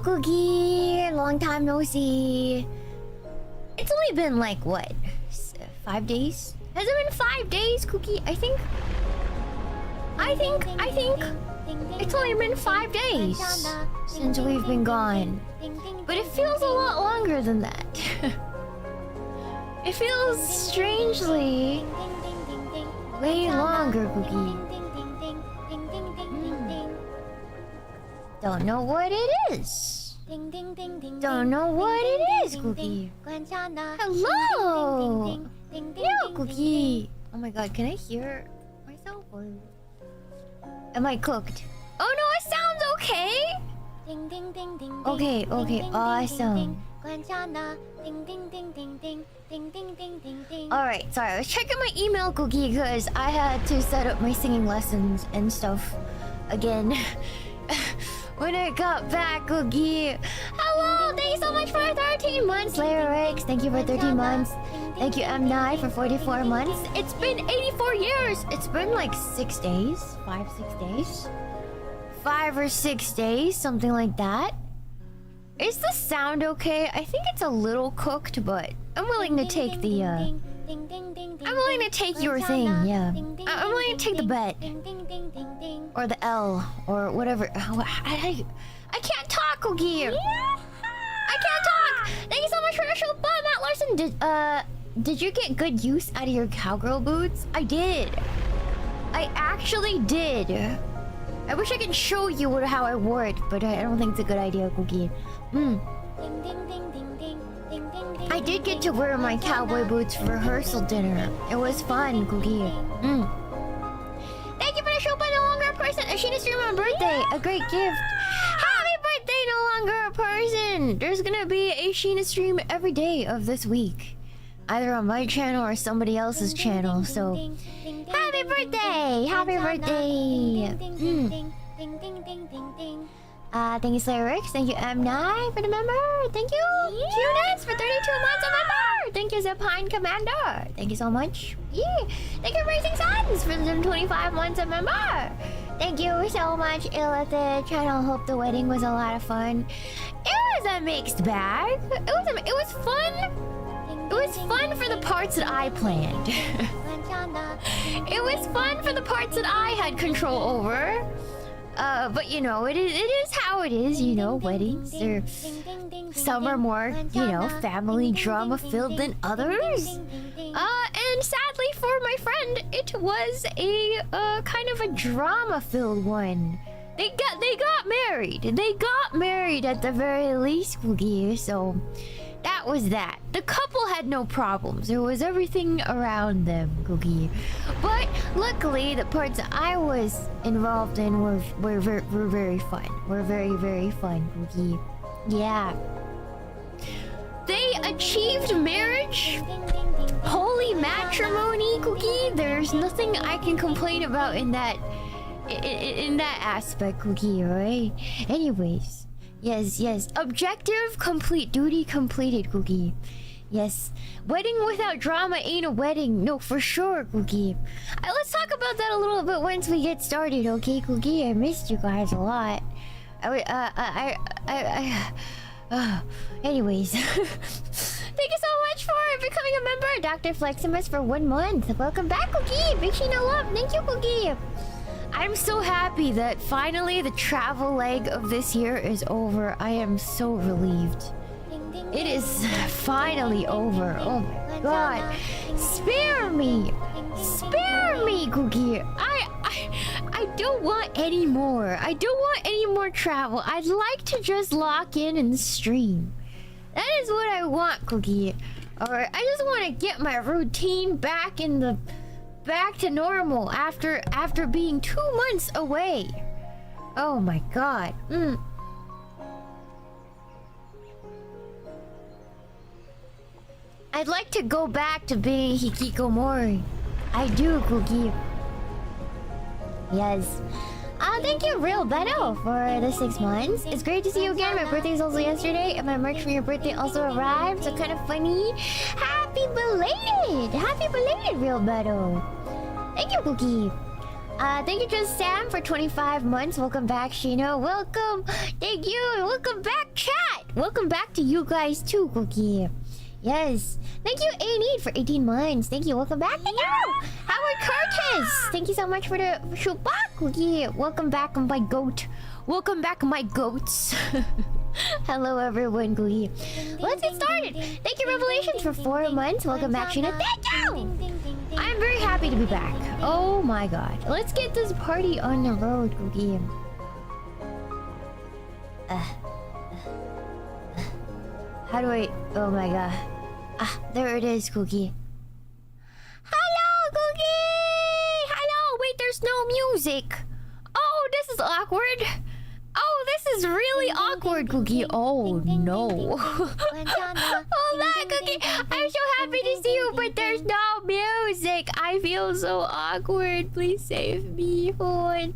Cookie! Long time no see. It's only been like, what? 5 days? Has it been 5 days, Cookie? I think it's only been 5 days since we've been gone. But it feels a lot longer than that. It feels strangely way longer, Cookie. Don't know what it is. Don't know what it is, Cookie. Hello! Hello, Cookie. Oh my god, can I hear myself or am I cooked? Oh no, it sounds okay. Okay, awesome. Alright, sorry, I was checking my email, Cookie, because I had to set up my singing lessons and stuff again. When I got back, Cookie. Hello, thank you so much for 13 months, Lyrics. Thank you for 13 months. Thank you, M9, for 44 months. It's been 84 years. It's been like 6 days. 5, 6 days. 5 or 6 days, something like that. Is the sound okay? I think it's a little cooked, but I'm willing to take the, I'm willing to take your thing, yeah. I'm willing to take the bet. Or the L, or whatever. I can't talk, Cookie! I can't talk! Thank you so much for the show, Matt Larson! Did you get good use out of your cowgirl boots? I did. I actually did. I wish I could show you how I wore it, but I don't think it's a good idea, Cookie. I did get to wear my cowboy boots for rehearsal dinner. It was fun, Cookie. Thank you for the show, but no longer a person. Shiina stream on birthday. A great gift. Happy birthday, no longer a person. There's gonna be a Shiina stream every day of this week. Either on my channel or somebody else's channel, so... Happy birthday! Happy birthday! Thank you, Slyrix. Thank you, M9, for the member. Thank you, Eunice, for 32 months of member. Thank you, Zepine Commander. Thank you so much. Yeah. Thank you, Racing Suns, for the 25 months of member. Thank you so much, Illithid channel. Hope the wedding was a lot of fun. It was a mixed bag. It was fun. It was fun for the parts that I planned. It was fun for the parts that I had control over. But you know, it is how it is, you know, weddings. Some are more, you know, family drama filled than others. And sadly for my friend, it was a kind of a drama filled one. They got married. They got married at the very least, Cookie, so that was that. The couple had no problems. There was everything around them, Cookie. But luckily, the parts I was involved in were very fun. Were very, very fun, Cookie. Yeah. They achieved marriage. Holy matrimony, Cookie. There's nothing I can complain about in that aspect, Cookie, right? Anyways. Yes. Objective complete. Duty completed, Cookie. Yes. Wedding without drama ain't a wedding. No, for sure, Cookie. Let's talk about that a little bit once we get started, okay, Cookie? I missed you guys a lot. Anyways. Thank you so much for becoming a member. Dr. Fleximus for 1 month. Welcome back, Cookie. Big Shiina love. Thank you, Cookie. I'm so happy that finally the travel leg of this year is over. I am so relieved. It is finally over. Oh my god. Spare me! Spare me, Cookie! I don't want any more. I don't want any more travel. I'd like to just lock in and stream. That is what I want, Cookie. Alright, I just want to get my routine back to normal after being 2 months away. Oh my god. I'd like to go back to being hikikomori. I do, Cookie. Yes. Thank you, Real Beto, for the 6 months. It's great to see you again. My birthday is also yesterday, and my merch for your birthday also arrived, so kind of funny. Happy belated, Real Beto. Thank you, Cookie. Thank you, just Sam, for 25 months. Welcome back, Shiina. Welcome. Thank you. Welcome back, chat. Welcome back to you guys too, Cookie. Yes. Thank you, A-Need, for 18 months. Thank you. Welcome back. Thank you. Howard Curtis. Thank you so much for the shoot back, Cookie. Welcome back, my goat. Welcome back, my goats. Hello, everyone, Cookie. Let's get started. Thank you, Revelations, for 4 months. Welcome back, Shiina. Thank you. I'm very happy to be back. Oh my god. Let's get this party on the road, Cookie. How do I... Oh my god. There it is, Cookie. Hello, Cookie! Hello! Wait, there's no music. Oh, this is awkward. Oh, this is really awkward, Cookie. Oh, no. Hold on, Cookie. I'm so happy to see you, but there's no music. I feel so awkward. Please save me. Hold on.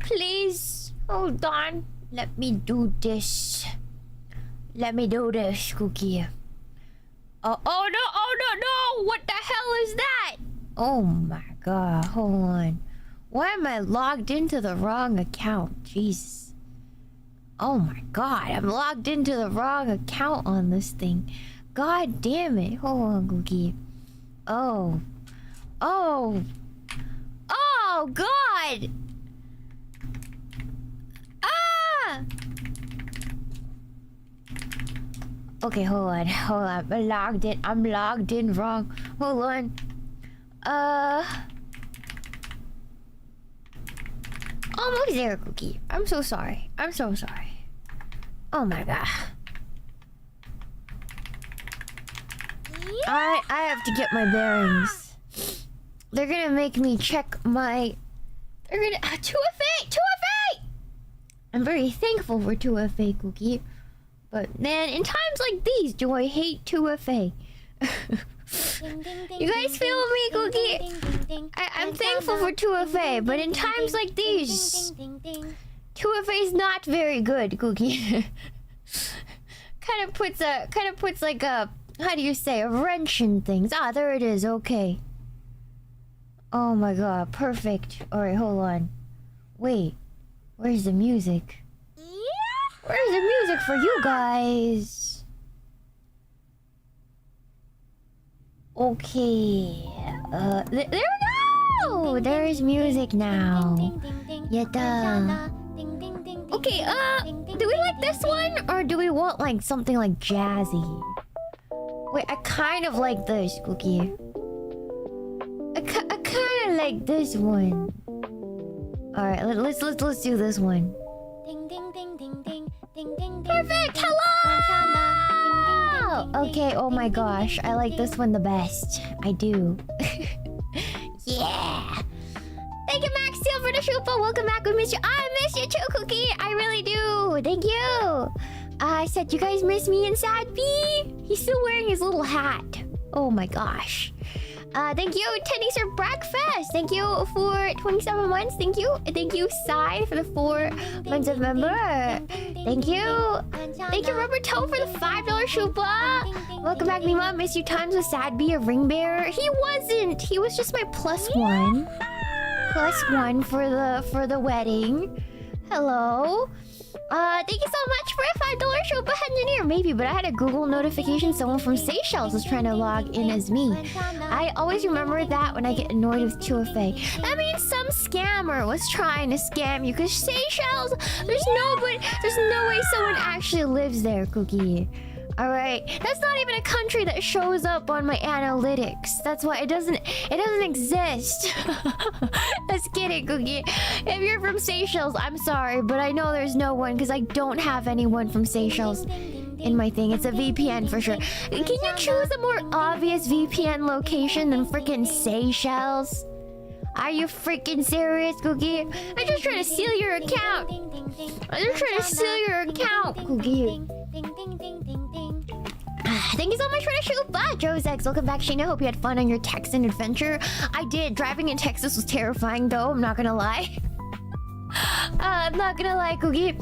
Please. Hold on. Let me do this. Let me do this, Cookie. Oh no. What the hell is that? Oh my god. Hold on. Why am I logged into the wrong account? Jesus. Oh my god, I'm logged into the wrong account on this thing. God damn it. Hold on, Cookie. Oh. God! Okay, hold on. I'm logged in wrong. Hold on. Almost there, Cookie. I'm so sorry. Oh my god. I have to get my bearings. They're gonna make me check my... They're gonna... 2FA! I'm very thankful for 2FA, Cookie. But man, in times like these, do I hate 2FA. You guys feel me, Cookie? I'm thankful for 2FA, but in times like these, 2FA is not very good, Cookie. kind of puts like a, how do you say, a wrench in things. There it is. Okay. Oh my god, perfect. All right, hold on. Wait, where's the music? Where's the music for you guys? Okay. There we go! There's music now. Yada. Okay, do we like this one? Or do we want, like, something like jazzy? Wait, I kind of like this, Cookie. I kind of like this one. Alright, let's do this one. Perfect! Hello! Okay, oh my gosh. I like this one the best. I do. Yeah! Thank you, Max Steel, for the shupa. Welcome back. We miss you. I miss you too, Cookie. I really do. Thank you. I said, you guys miss me and Sad B? He's still wearing his little hat. Oh my gosh. Thank you, Tennies for breakfast. Thank you for 27 months. Thank you. Thank you, Sai, for the 4 months of member. Thank you. Thank you, Rubber Toe, for the $5 shupa. Welcome back, Meemaw. Miss you times with Sad B, a ring bearer. He wasn't. He was just my +1. +1 for the wedding. Hello. Thank you so much for a $5 shupa engineer. Maybe, but I had a Google notification someone from Seychelles was trying to log in as me. I always remember that when I get annoyed with 2FA. That means some scammer was trying to scam you, because Seychelles, there's no way someone actually lives there, Cookie. Alright, that's not even a country that shows up on my analytics. That's why it doesn't exist. Just kidding, Cookie. If you're from Seychelles, I'm sorry, but I know there's no one, because I don't have anyone from Seychelles in my thing. It's a VPN for sure. Can you choose a more obvious VPN location than freaking Seychelles? Are you freaking serious, Cookie? I'm just trying to steal your account. Cookie. Thank you so much for the shoot. Bye, Josex. Welcome back, Shiina. Hope you had fun on your Texan adventure. I did. Driving in Texas was terrifying, though. I'm not gonna lie. I'm not gonna lie, Cookie.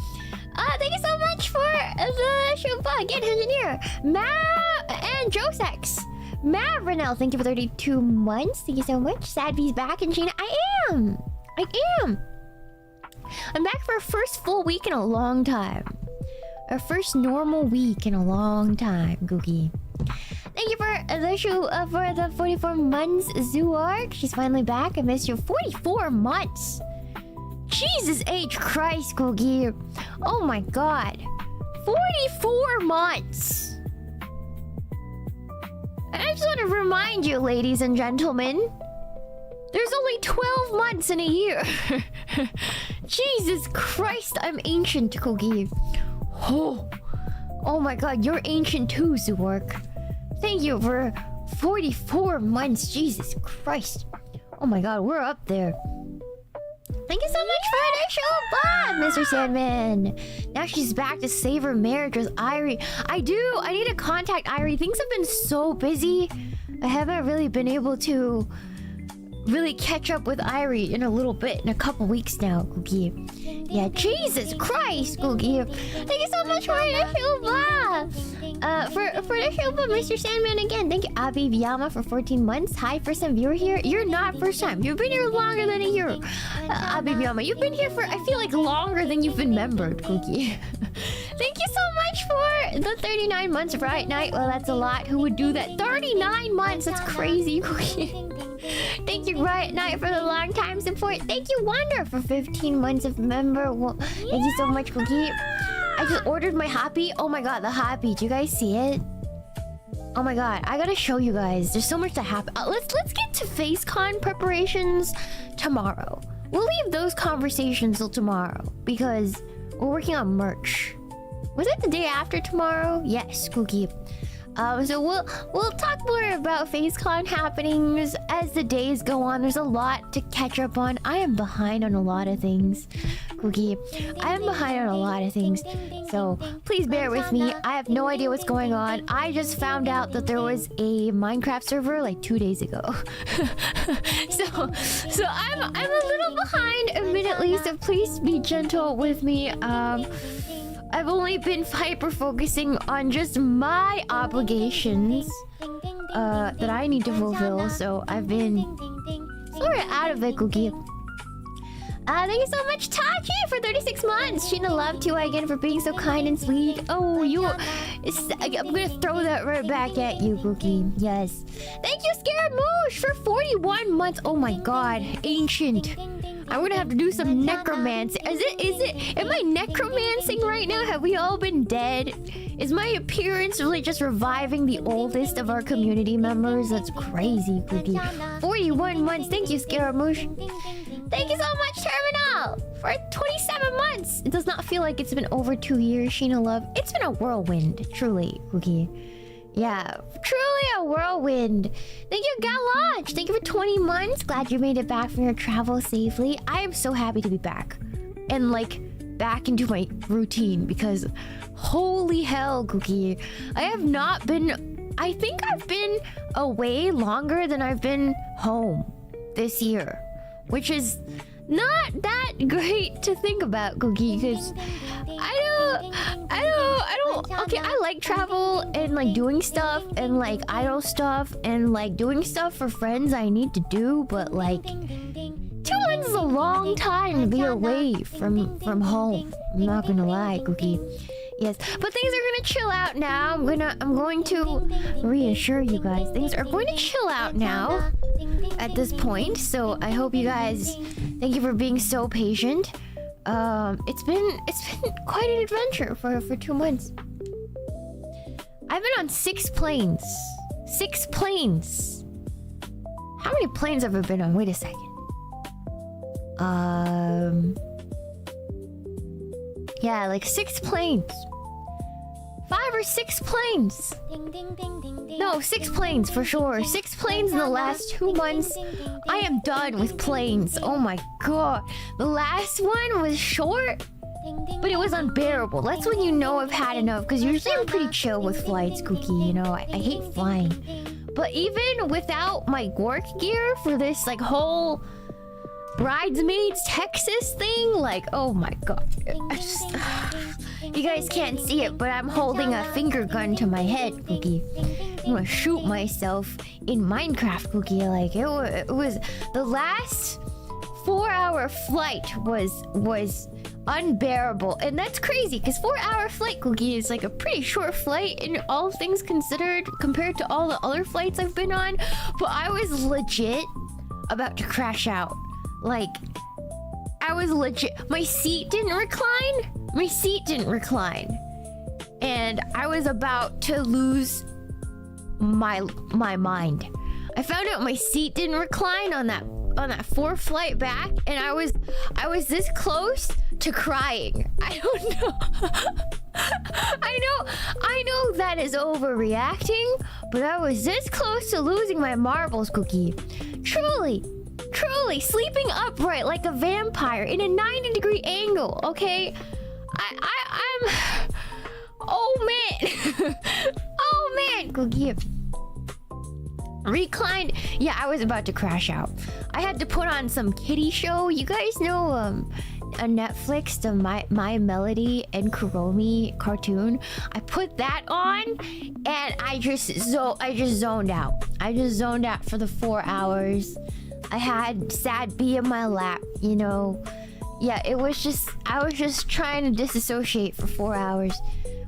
Thank you so much for the shoot. Again, engineer. And Josex. Mav Renell, thank you for 32 months. Thank you so much. Sad B's back, and Shiina, I am. I am. I'm back for our first full week in a long time. Our first normal week in a long time, Googie. Thank you for the show for the 44 months, Zuark. She's finally back. I missed you. 44 months. Jesus H. Christ, Googie. Oh my god. 44 months. I just want to remind you, ladies and gentlemen, there's only 12 months in a year. Jesus Christ, I'm ancient, Kogi. Oh my god, you're ancient too, Zuark. Thank you for 44 months, Jesus Christ. Oh my god, we're up there. Thank you so much for the show, Bob, Mr. Sandman. Now she's back to save her marriage with Irie. I need to contact Irie. Things have been so busy. I haven't really been able to really catch up with Irie in a little bit, in a couple weeks now, Googie. Yeah, Jesus Christ, Googie. Thank you so much for the show, Bob. For the show, Bob, Mr. Sandman again. Thank you, Abby Vyama, for 14 months. Hi, first time viewer here. You're not first time. You've been here longer than a year. Abby Vyama, you've been here for, I feel like, longer than you've been membered, Googie. Thank you so much for the 39 months of Riot Night. Well, that's a lot. Who would do that? 39 months. That's crazy, Googie. Thank you, Riot Night, for the long time support. Thank you, Wonder, for 15 months of member. Well, thank you so much, Cookie. I just ordered my Happy. Oh my god, the Happy. Do you guys see it? Oh my god, I gotta show you guys. There's so much to happen. Let's get to FaceCon preparations tomorrow. We'll leave those conversations till tomorrow because we're working on merch. Was it the day after tomorrow? Yes, Cookie. So we'll talk more about FaceCon happenings as the days go on. There's a lot to catch up on. I am behind on a lot of things, Cookie. I am behind on a lot of things. So please bear with me. I have no idea what's going on. I just found out that there was a Minecraft server like 2 days ago. so I'm a little behind, admittedly. So please be gentle with me. I've only been hyper-focusing on just my obligations that I need to fulfill, so I've been sort of out of it, Cookie. Thank you so much, Tachi, for 36 months. Sheena loved you again for being so kind and sweet. Oh, I'm gonna throw that right back at you, Cookie. Yes. Thank you, Scaramouche, for 41 months. Oh my god, ancient. I'm gonna have to do some necromancy. Am I necromancing right now? Have we all been dead? Is my appearance really just reviving the oldest of our community members? That's crazy, Cookie. 41 months. Thank you, Scaramouche. Thank you so much, Terminal, for 27 months. It does not feel like it's been over 2 years, Sheena Love. It's been a whirlwind, truly, Cookie. Yeah, truly a whirlwind. Thank you, Galage. Thank you for 20 months. Glad you made it back from your travel safely. I am so happy to be back. And like, back into my routine because holy hell, Cookie. I have not been... I think I've been away longer than I've been home this year. Which is not that great to think about, Cookie, because okay, I like travel and like doing stuff and like idle stuff and like doing stuff for friends I need to do, but like 2 months is a long time to be away from home. I'm not gonna lie, Cookie. Yes, but things are gonna chill out now. I'm going to reassure you guys, things are going to chill out now at this point. So I hope you guys, thank you for being so patient. It's been quite an adventure for 2 months. I've been on 6 planes. 6 planes. How many planes have I been on? Wait a second. Yeah, like 6 planes. 5 or 6 planes. No, 6 planes for sure. 6 planes in the last 2 months. I am done with planes. Oh my god. The last one was short, but it was unbearable. That's when you know I've had enough, because usually I'm pretty chill with flights, Cookie. You know, I hate flying. But even without my work gear for this like whole Bridesmaids Texas thing, like, oh my god. You guys can't see it, but I'm holding a finger gun to my head, Cookie. I'm gonna shoot myself in Minecraft, Cookie. Like, it was the last 4-hour flight was unbearable, and that's crazy because 4-hour flight, Cookie, is like a pretty short flight in all things considered compared to all the other flights I've been on. But I was legit about to crash out. Like, I was legit. My seat didn't recline. And I was about to lose my mind. I found out my seat didn't recline on that fourth flight back, and I was this close to crying. I don't know. I know that is overreacting, but I was this close to losing my marbles, Cookie. Truly sleeping upright like a vampire in a 90-degree angle. Okay, I'm. Oh man, oh man, Cookie. Reclined. Yeah, I was about to crash out. I had to put on some kiddie show. You guys know a Netflix, the My Melody and Kuromi cartoon. I put that on and I just zoned out. I just zoned out for the 4 hours. I had Sad B in my lap, you know. Yeah, I was just trying to disassociate for 4 hours.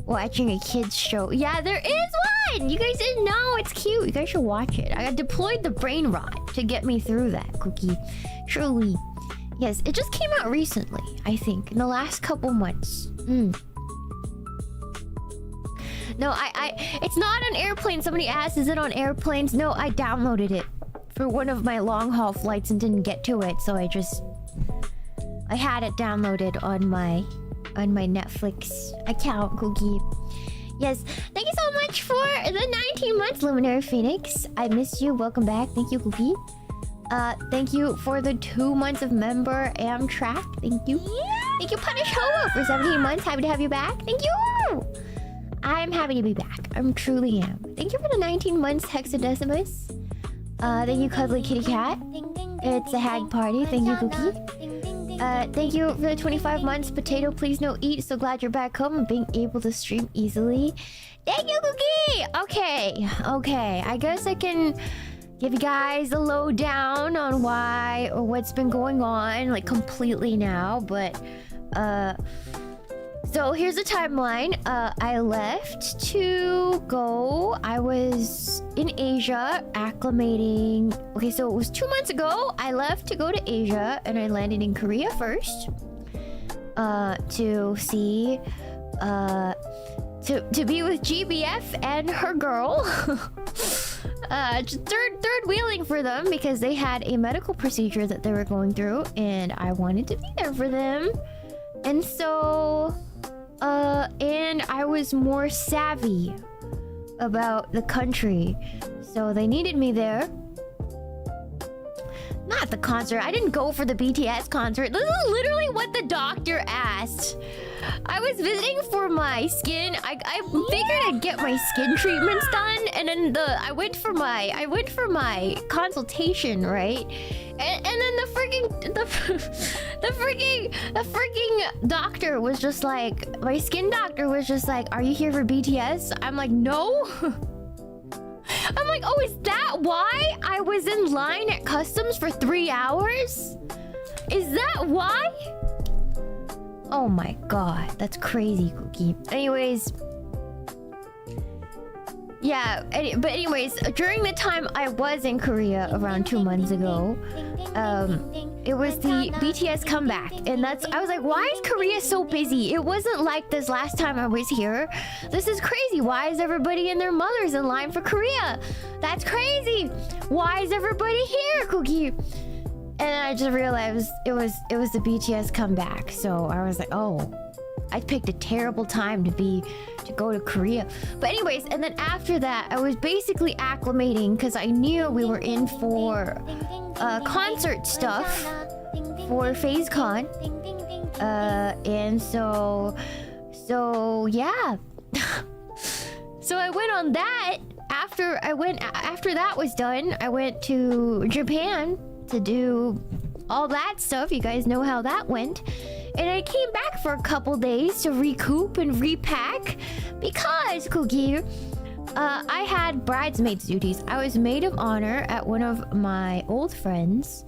Watching a kids show. Yeah, there is one. You guys didn't know. It's cute. You guys should watch it. I deployed the brain rot to get me through that, Cookie. Truly. Yes, it just came out recently, I think, in the last couple months. No, it's not on airplanes. Somebody asked, is it on airplanes? No, I downloaded it for one of my long haul flights and didn't get to it, so I had it downloaded on my Netflix account, Cookie. Yes, thank you so much for the 19 months, Luminary Phoenix. I miss you. Welcome back. Thank you, Cookie. Thank you for the 2 months of member Amtrak. Thank you. Thank you, Punish Hobo, for 17 months. Happy to have you back. Thank you. I'm happy to be back. I'm truly am. Thank you for the 19 months, Hexadecimus. Thank you, Cuddly Kitty Cat. It's a hag party. Thank you, Cookie. Thank you for the 25 months. Potato, please no eat. So glad you're back home and being able to stream easily. Thank you, Cookie! Okay. I guess I can give you guys a lowdown on why or what's been going on, like, completely now. But, so here's the timeline. I left to go. I was in Asia acclimating. Okay, so it was 2 months ago. I left to go to Asia and I landed in Korea first. To see, to be with GBF and her girl. Third wheeling for them because they had a medical procedure that they were going through and I wanted to be there for them. And so, and I was more savvy about the country. So they needed me there. Not the concert. I didn't go for the BTS concert. This is literally what the doctor asked. I was visiting for my skin. I figured I'd get my skin treatments done, and then I went for my consultation, right? And then the freaking doctor was just like, my skin doctor was just like, "Are you here for BTS?" I'm like, "No." I'm like, "Oh, is that why I was in line at customs for 3 hours? Is that why?" Oh my god, that's crazy, Cookie. Anyways, yeah, but anyways, during the time I was in Korea around 2 months ago, it was the BTS comeback, and I was like, why is Korea so busy? It wasn't like this last time I was here. This is crazy. Why is everybody and their mothers in line for Korea? That's crazy. Why is everybody here, Cookie? And I just realized it was the BTS comeback. So I was like, oh, I picked a terrible time to go to Korea. But anyways, and then after that, I was basically acclimating because I knew we were in for concert stuff for FazeCon. And so yeah. So I went on that. After that was done, I went to Japan to do all that stuff. You guys know how that went. And I came back for a couple days to recoup and repack because, Cookie, I had bridesmaids duties. I was maid of honor at one of my old friends'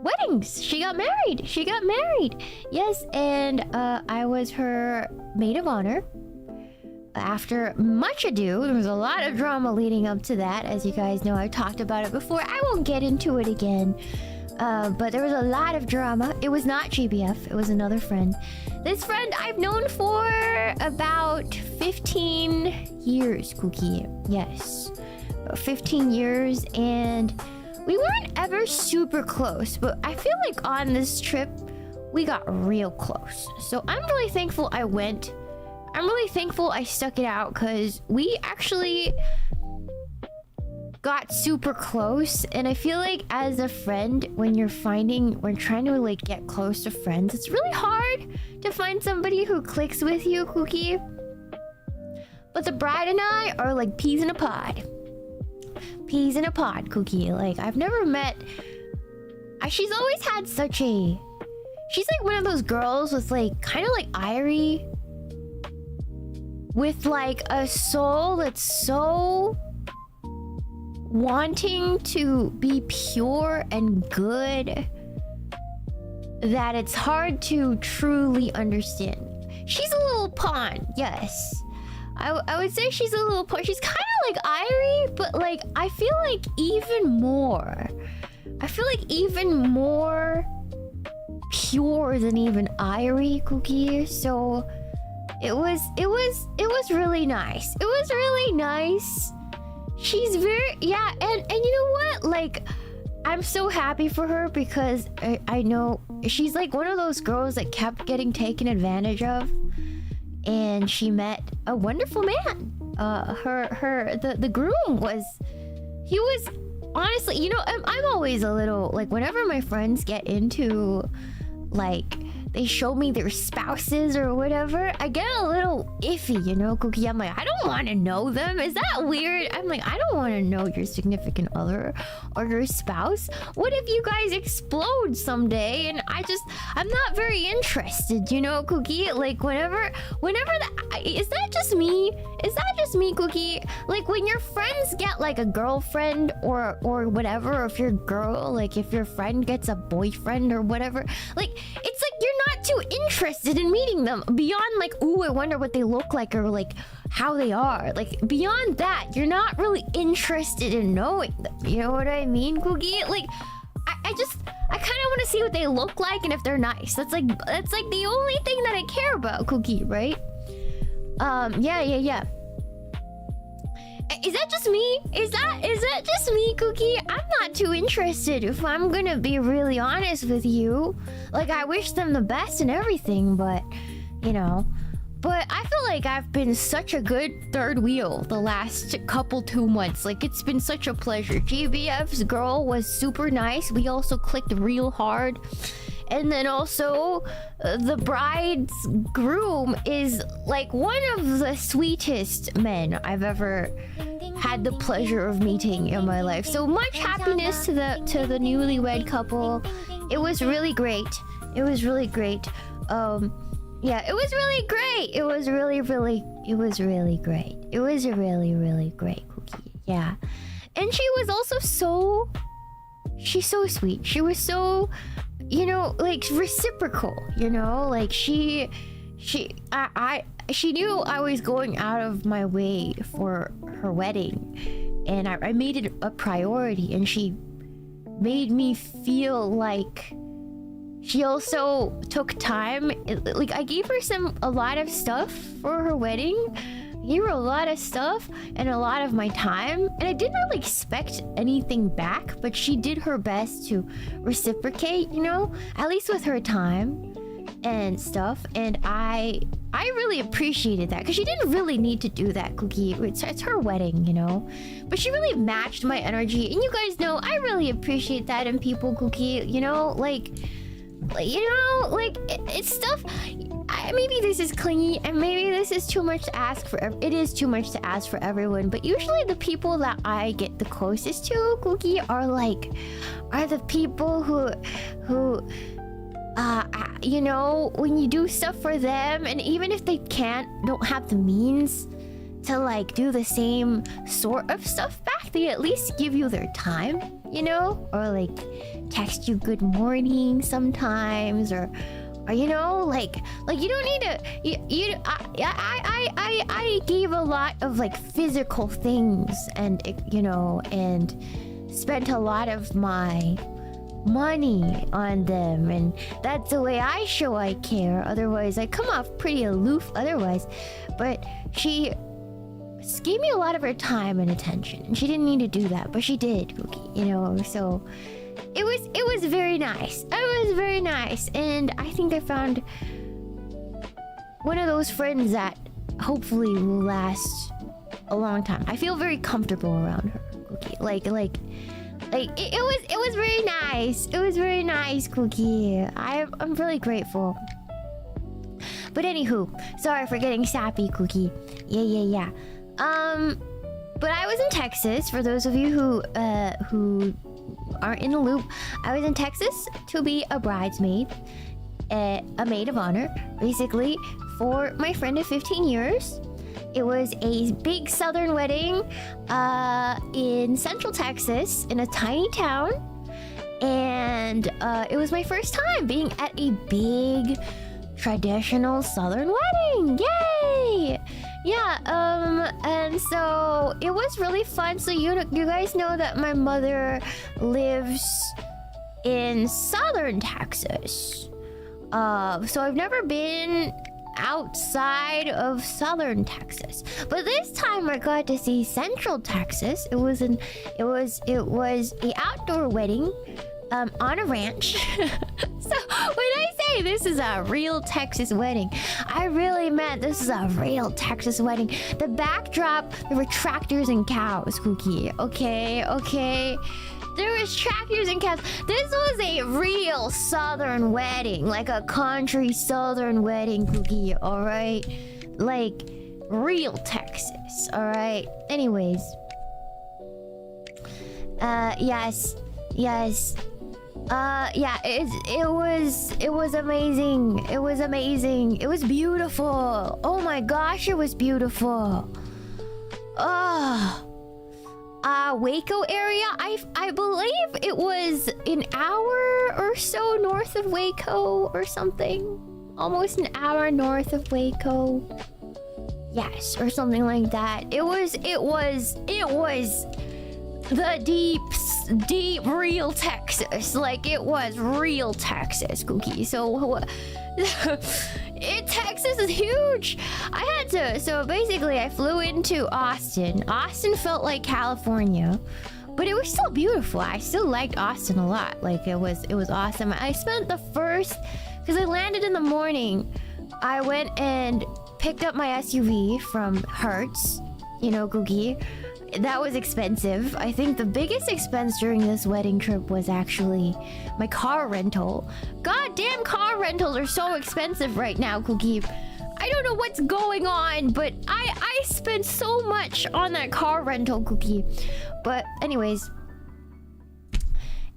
weddings. She got married. She got married. Yes, and I was her maid of honor. After much ado, there was a lot of drama leading up to that. As you guys know, I talked about it before. I won't get into it again. But there was a lot of drama. It was not GBF. It was another friend. This friend I've known for about 15 years, Cookie. Yes. 15 years, and we weren't ever super close, but I feel like on this trip, we got real close. So I'm really thankful I went. I'm really thankful I stuck it out, because we actually got super close. And I feel like as a friend, when trying to like get close to friends, it's really hard to find somebody who clicks with you, Cookie. But the bride and I are like peas in a pod. Peas in a pod, Cookie. Like, I've never met... She's always had such a... She's like one of those girls with like, kind of like Irie, with like a soul that's so wanting to be pure and good that it's hard to truly understand. She's a little pawn, yes. I would say she's a little pawn. She's kind of like Irie, but like I feel like even more. I feel like even more pure than even Irie, Cookie. So it was really nice. It was really nice. She's very, yeah, and you know what? Like, I'm so happy for her, because I know she's like one of those girls that kept getting taken advantage of, and she met a wonderful man. The groom was honestly, you know, I'm always a little like, whenever my friends get into like, they show me their spouses or whatever, I get a little iffy, you know, Cookie. I'm like, I don't want to know them. Is that weird? I'm like, I don't want to know your significant other or your spouse. What if you guys explode someday? And I'm not very interested, you know, Cookie. Like, whenever is that just me? Is that just me, Cookie? Like, when your friends get like a girlfriend or whatever, or if your girl, like if your friend gets a boyfriend or whatever, like, it's like you're not too interested in meeting them beyond like, ooh, I wonder what they look like, or like how they are. Like, beyond that, you're not really interested in knowing them. You know what I mean, Cookie? Like, I kind of want to see what they look like and if they're nice. That's like the only thing that I care about, Cookie, right? Yeah. Is that just me? Is that just me, Cookie? I'm not too interested, if I'm gonna be really honest with you. Like, I wish them the best and everything, but, you know. But I feel like I've been such a good third wheel the last couple 2 months. Like, it's been such a pleasure. GBF's girl was super nice. We also clicked real hard. And then also, the bride's groom is like one of the sweetest men I've ever had the pleasure of meeting in my life. So much happiness to the newlywed couple. It was really great. It was really great. Yeah, it was really great. It was really great. It was really great, Cookie. Yeah. And she was also she's so sweet. She was so, you know, like, reciprocal, you know? Like, she knew I was going out of my way for her wedding, and I made it a priority, and she made me feel like she also took time. Like, I gave her a lot of stuff for her wedding. I gave her a lot of stuff and a lot of my time, and I didn't really expect anything back, but she did her best to reciprocate, you know, at least with her time and stuff. And I really appreciated that, because she didn't really need to do that, Cookie. It's her wedding, you know, but she really matched my energy, and you guys know I really appreciate that in people, Cookie. You know, like you know, like, it's stuff. Maybe this is clingy, and maybe this is too much to ask for. It is too much to ask for everyone, but usually the people that I get the closest to, Cookie, are the people who you know, when you do stuff for them, and even if they don't have the means to like do the same sort of stuff back. They at least give you their time, you know, or like text you good morning sometimes, or you know, like you don't need to. I gave a lot of like physical things, and you know, and spent a lot of my money on them, and that's the way I show I care. Otherwise, I come off pretty aloof. Otherwise, but she gave me a lot of her time and attention, and she didn't need to do that, but she did, Cookie. You know, so it was very nice. It was very nice, and I think I found one of those friends that hopefully will last a long time. I feel very comfortable around her, Cookie. Like it was very nice. It was very nice, Cookie. I'm really grateful. But anywho, sorry for getting sappy, Cookie. Yeah. But I was in Texas. For those of you who aren't in the loop, I was in Texas to be a bridesmaid, a maid of honor, basically, for my friend of 15 years. It was a big southern wedding in Central Texas, in a tiny town. And it was my first time being at a big traditional southern wedding. Yay! Yeah, and so it was really fun. So you guys know that my mother lives in southern Texas. So I've never been outside of southern Texas, but this time I got to see Central Texas. It was a outdoor wedding on a ranch. So when I say this is a real Texas wedding, I really meant this is a real Texas wedding. The backdrop, there were tractors and cows, Cookie. Okay. There was tractors and cows. This was a real southern wedding, like a country southern wedding, Cookie. All right, like real Texas. All right. Anyways, yes. Yeah, it was amazing. It was amazing. It was beautiful. Oh my gosh, it was beautiful. Waco area. I believe it was an hour or so north of Waco or something. Almost an hour north of Waco. Yes, or something like that. It was the deep real Texas. Like it was real Texas, Cookie. So Texas is huge. So basically I flew into Austin. Austin felt like California, but it was still beautiful. I still liked Austin a lot. Like it was awesome. I spent the first, because I landed in the morning, I went and picked up my SUV from Hertz, you know, Googie. That was expensive. I think the biggest expense during this wedding trip was actually my car rental. Goddamn, car rentals are so expensive right now, Cookie. I don't know what's going on, but I spent so much on that car rental, Cookie. But anyways,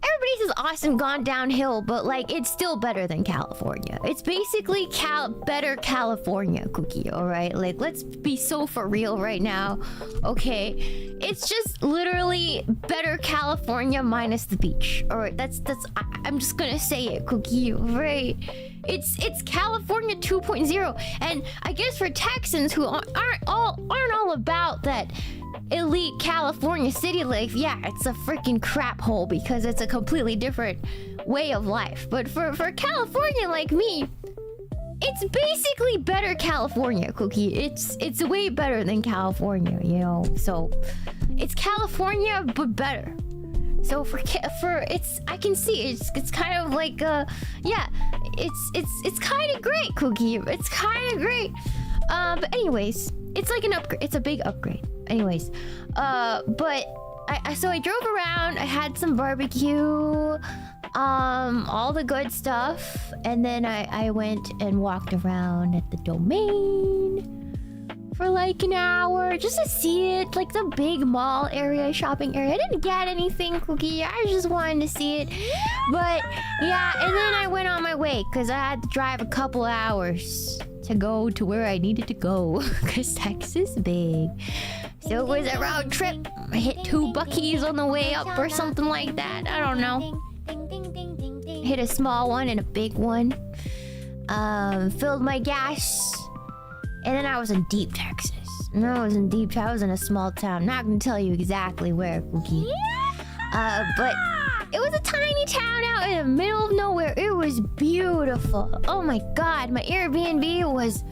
everybody says Austin gone downhill, but like it's still better than California. It's basically better California, Cookie. All right, like let's be so for real right now. Okay, it's just literally better California minus the beach. All right, I'm just gonna say it, Cookie. Right? It's California 2.0, and I guess for Texans who aren't all about that elite California city life, yeah, it's a freaking crap hole because it's a completely different way of life. But for California like me, it's basically better California, Cookie. It's way better than California, you know. So it's California but better. So for it's, I can see it's kind of like yeah, it's kind of great, Cookie. It's kind of great. But anyways, it's like an upgrade. It's a big upgrade. Anyways, but so I drove around. I had some barbecue, all the good stuff, and then I went and walked around at the domain for like an hour just to see it, like the big mall area, shopping area. I didn't get anything, Cookie. I just wanted to see it. But yeah, and then I went on my way because I had to drive a couple hours to go to where I needed to go. Because Texas is big. So it was a road trip. I hit 2 Buc-ee's on the way up or something like that. I don't know. Hit a small one and a big one. Filled my gas. And then I was in deep Texas. No, I was in a small town. Not gonna tell you exactly where, Cookie. But it was a tiny town out in the middle of nowhere. It was beautiful. Oh my god, my Airbnb was...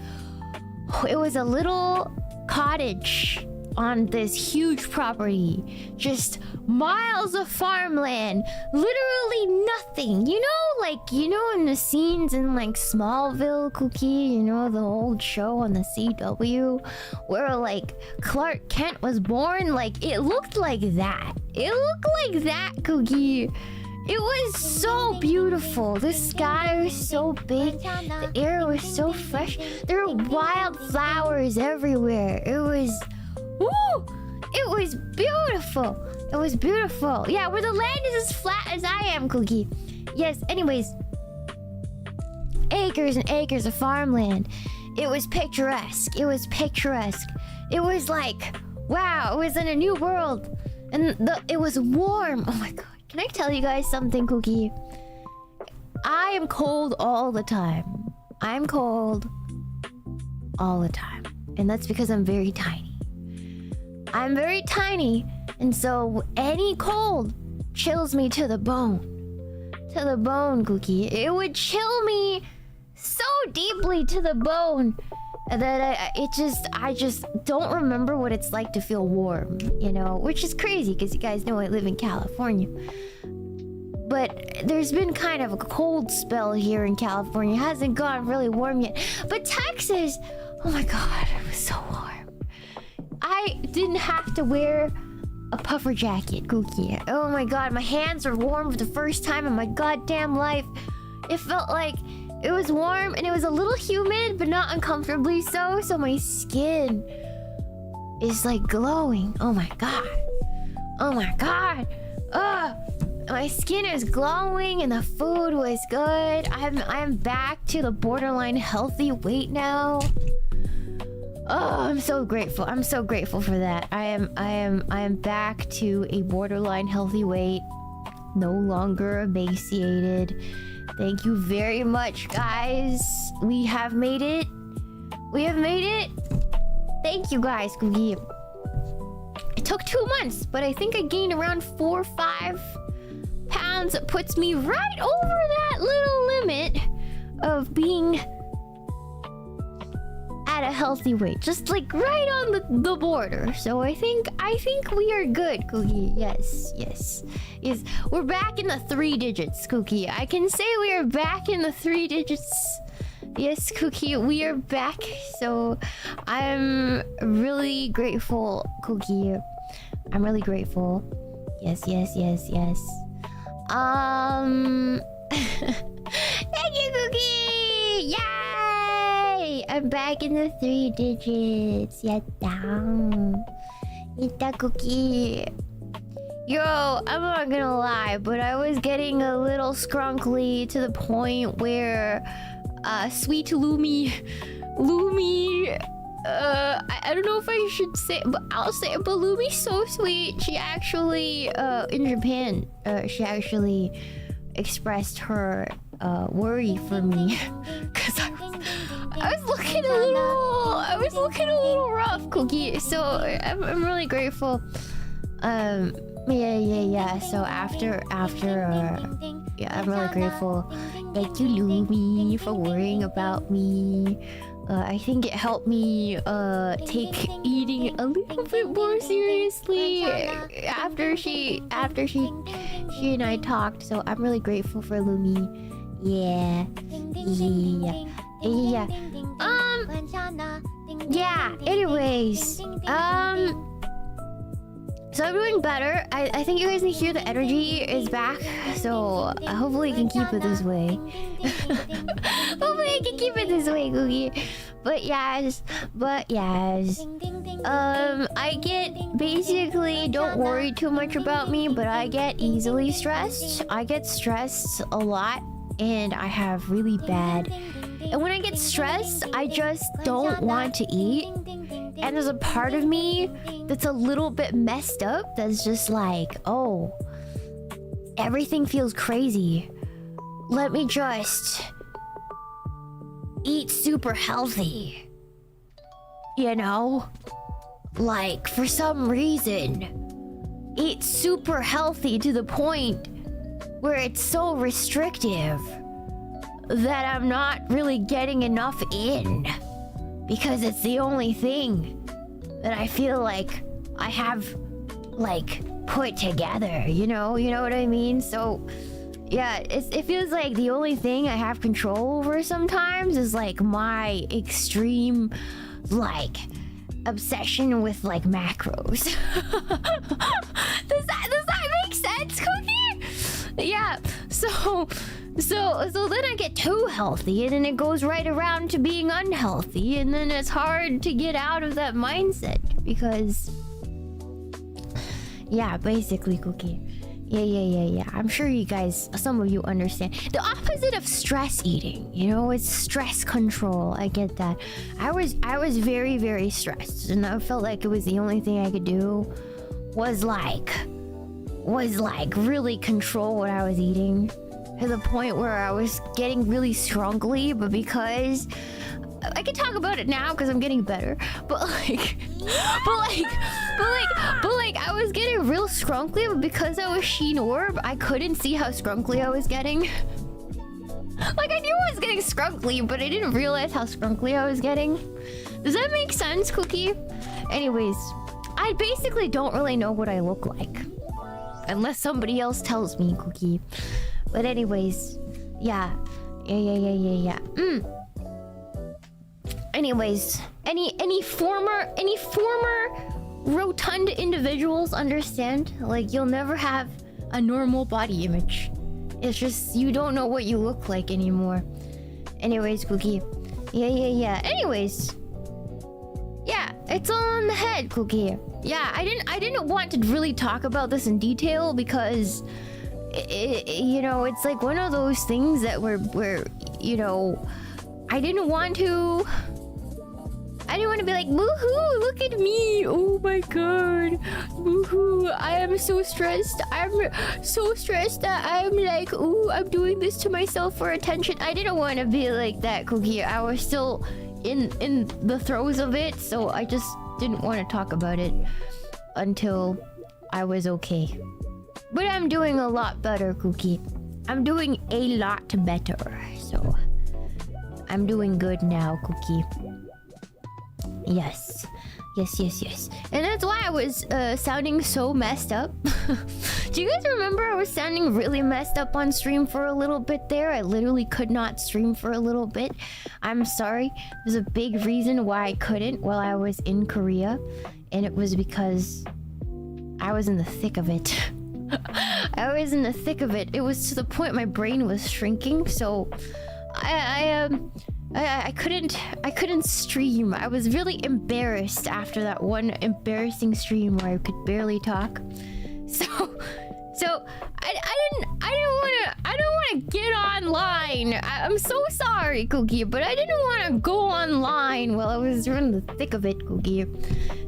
It was a little cottage on this huge property. Just miles of farmland. Literally nothing. You know, like, you know in the scenes in like Smallville, Cookie, you know, the old show on the CW where like Clark Kent was born? Like, it looked like that. It looked like that, Cookie. It was so beautiful. The sky was so big. The air was so fresh. There were wildflowers everywhere. It was... Woo! It was beautiful. It was beautiful. Yeah, where the land is as flat as I am, Cookie. Yes, anyways. Acres and acres of farmland. It was picturesque. It was picturesque. It was like, wow, it was in a new world. And it was warm. Oh my god. Can I tell you guys something, Cookie? I am cold all the time. I'm cold all the time. And that's because I'm very tiny. I'm very tiny, and so any cold chills me to the bone. To the bone, Cookie. It would chill me so deeply to the bone that I just don't remember what it's like to feel warm, you know? Which is crazy, because you guys know I live in California. But there's been kind of a cold spell here in California. It hasn't gone really warm yet. But Texas, oh my god, it was so warm. I didn't have to wear a puffer jacket, Cookie. Oh my god, my hands were warm for the first time in my goddamn life. It felt like it was warm and it was a little humid, but not uncomfortably so. So my skin is like glowing. Oh my god. Oh my god. Ugh. My skin is glowing and the food was good. I'm back to the borderline healthy weight now. Oh, I'm so grateful. I'm so grateful for that. I am back to a borderline healthy weight. No longer emaciated. Thank you very much, guys. We have made it. We have made it. Thank you, guys. It took 2 months, but I think I gained around 4 or 5 pounds. It puts me right over that little limit of being at a healthy weight, just like right on the border. So I think we are good, Cookie. Yes. We're back in the 3 digits, Cookie. I can say we are back in the 3 digits. Yes, Cookie, we are back. So I'm really grateful, Cookie. I'm really grateful. Yes. Thank you, Cookie. Yay! I'm back in the 3 digits. Yatta. Yatta, Cookie. Yo, I'm not gonna lie, but I was getting a little scrunkly to the point where sweet Lumi, I don't know if I should say it, but I'll say it, but Lumi's so sweet. She actually in Japan, she actually expressed her worry for me because I was looking a little rough, Cookie. So I'm really grateful. Yeah. So after yeah, I'm really grateful. Thank you, Lumi, for worrying about me. I think it helped me take eating a little bit more seriously after she and I talked. So I'm really grateful for Lumi. Yeah. Anyways, so I'm doing better. I think you guys can hear the energy is back. So hopefully I can keep it this way. Hopefully I can keep it this way, Googie. But yes. I get basically, don't worry too much about me, but I get easily stressed. I get stressed a lot, and I have really bad And when I get stressed, I just don't want to eat. And there's a part of me that's a little bit messed up that's just like, oh, everything feels crazy. Let me just eat super healthy. You know? Like, for some reason, eat super healthy to the point where it's so restrictive that I'm not really getting enough in. Because it's the only thing that I feel like I have, like, put together, you know what I mean? So yeah, it feels like the only thing I have control over sometimes is like my extreme like obsession with like macros. does that make sense, Cookie? Yeah, so then I get too healthy and then it goes right around to being unhealthy, and then it's hard to get out of that mindset because yeah, basically, Cookie. Yeah. I'm sure you guys, some of you understand. The opposite of stress eating, you know, it's stress control. I get that. I was very, very stressed, and I felt like it was the only thing I could do was like really control what I was eating to the point where I was getting really scrunkly, but because I can talk about it now because I'm getting better, but I was getting real scrunkly, but because I was Sheen Orb, I couldn't see how scrunkly I was getting. Like, I knew I was getting scrunkly, but I didn't realize how scrunkly I was getting. Does that make sense, Cookie? Anyways, I basically don't really know what I look like. Unless somebody else tells me, Cookie. But anyways, yeah. Anyways, any former rotund individuals understand? Like, you'll never have a normal body image. It's just you don't know what you look like anymore. Anyways, Cookie. Yeah. Anyways. Yeah, it's all on the head, Cookie. Yeah, I didn't want to really talk about this in detail because you know, it's like one of those things that where you know, I didn't want to be like, woohoo, look at me, oh my god, woohoo, I am so stressed, I'm so stressed that I'm like, ooh, I'm doing this to myself for attention. I didn't want to be like that, Cookie. I was still in the throes of it, so I just didn't want to talk about it until I was okay. But I'm doing a lot better, Cookie. I'm doing a lot better, so I'm doing good now, Cookie. Yes. And that's why I was sounding so messed up. Do you guys remember I was sounding really messed up on stream for a little bit there? I literally could not stream for a little bit. I'm sorry. There's a big reason why I couldn't while I was in Korea. And it was because I was in the thick of it. I was in the thick of it. It was to the point my brain was shrinking, so I couldn't stream. I was really embarrassed after that one embarrassing stream where I could barely talk. So I don't wanna get online. I'm so sorry, Cookie, but I didn't wanna go online while I was in the thick of it, Cookie.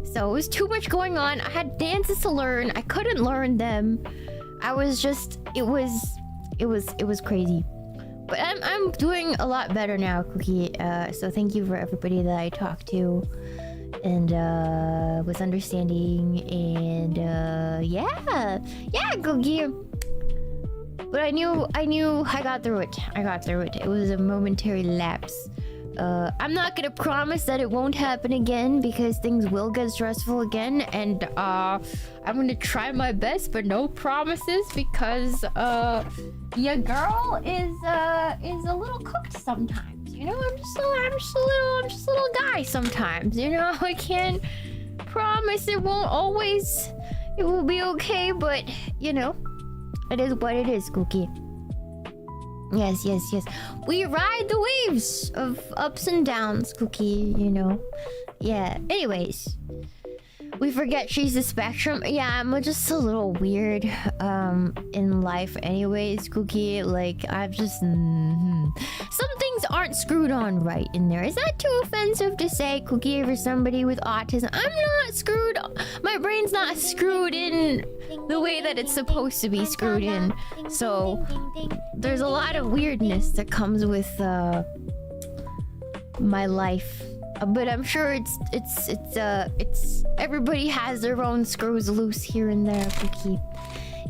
So it was too much going on. I had dances to learn. I couldn't learn them. I was just it was crazy. But I'm doing a lot better now, Cookie. So thank you for everybody that I talked to and was understanding, and yeah, Cookie. But I knew I got through it. It was a momentary lapse. I'm not gonna promise that it won't happen again because things will get stressful again, and I'm gonna try my best, but no promises because your girl is a little cooked sometimes. You know, I'm just a little guy sometimes. You know, I can't promise it won't always. It will be okay, but you know, it is what it is, Cookie. Yes. We ride the waves of ups and downs, Cookie, you know. Yeah, anyways. we forget she's the spectrum. Yeah, I'm just a little weird in life anyways, Cookie. Like, I've just... Some things aren't screwed on right in there. Is that too offensive to say, Cookie, for somebody with autism? I'm not screwed... My brain's not screwed in the way that it's supposed to be screwed in. So, there's a lot of weirdness that comes with my life. But I'm sure it's everybody has their own screws loose here and there, Cookie.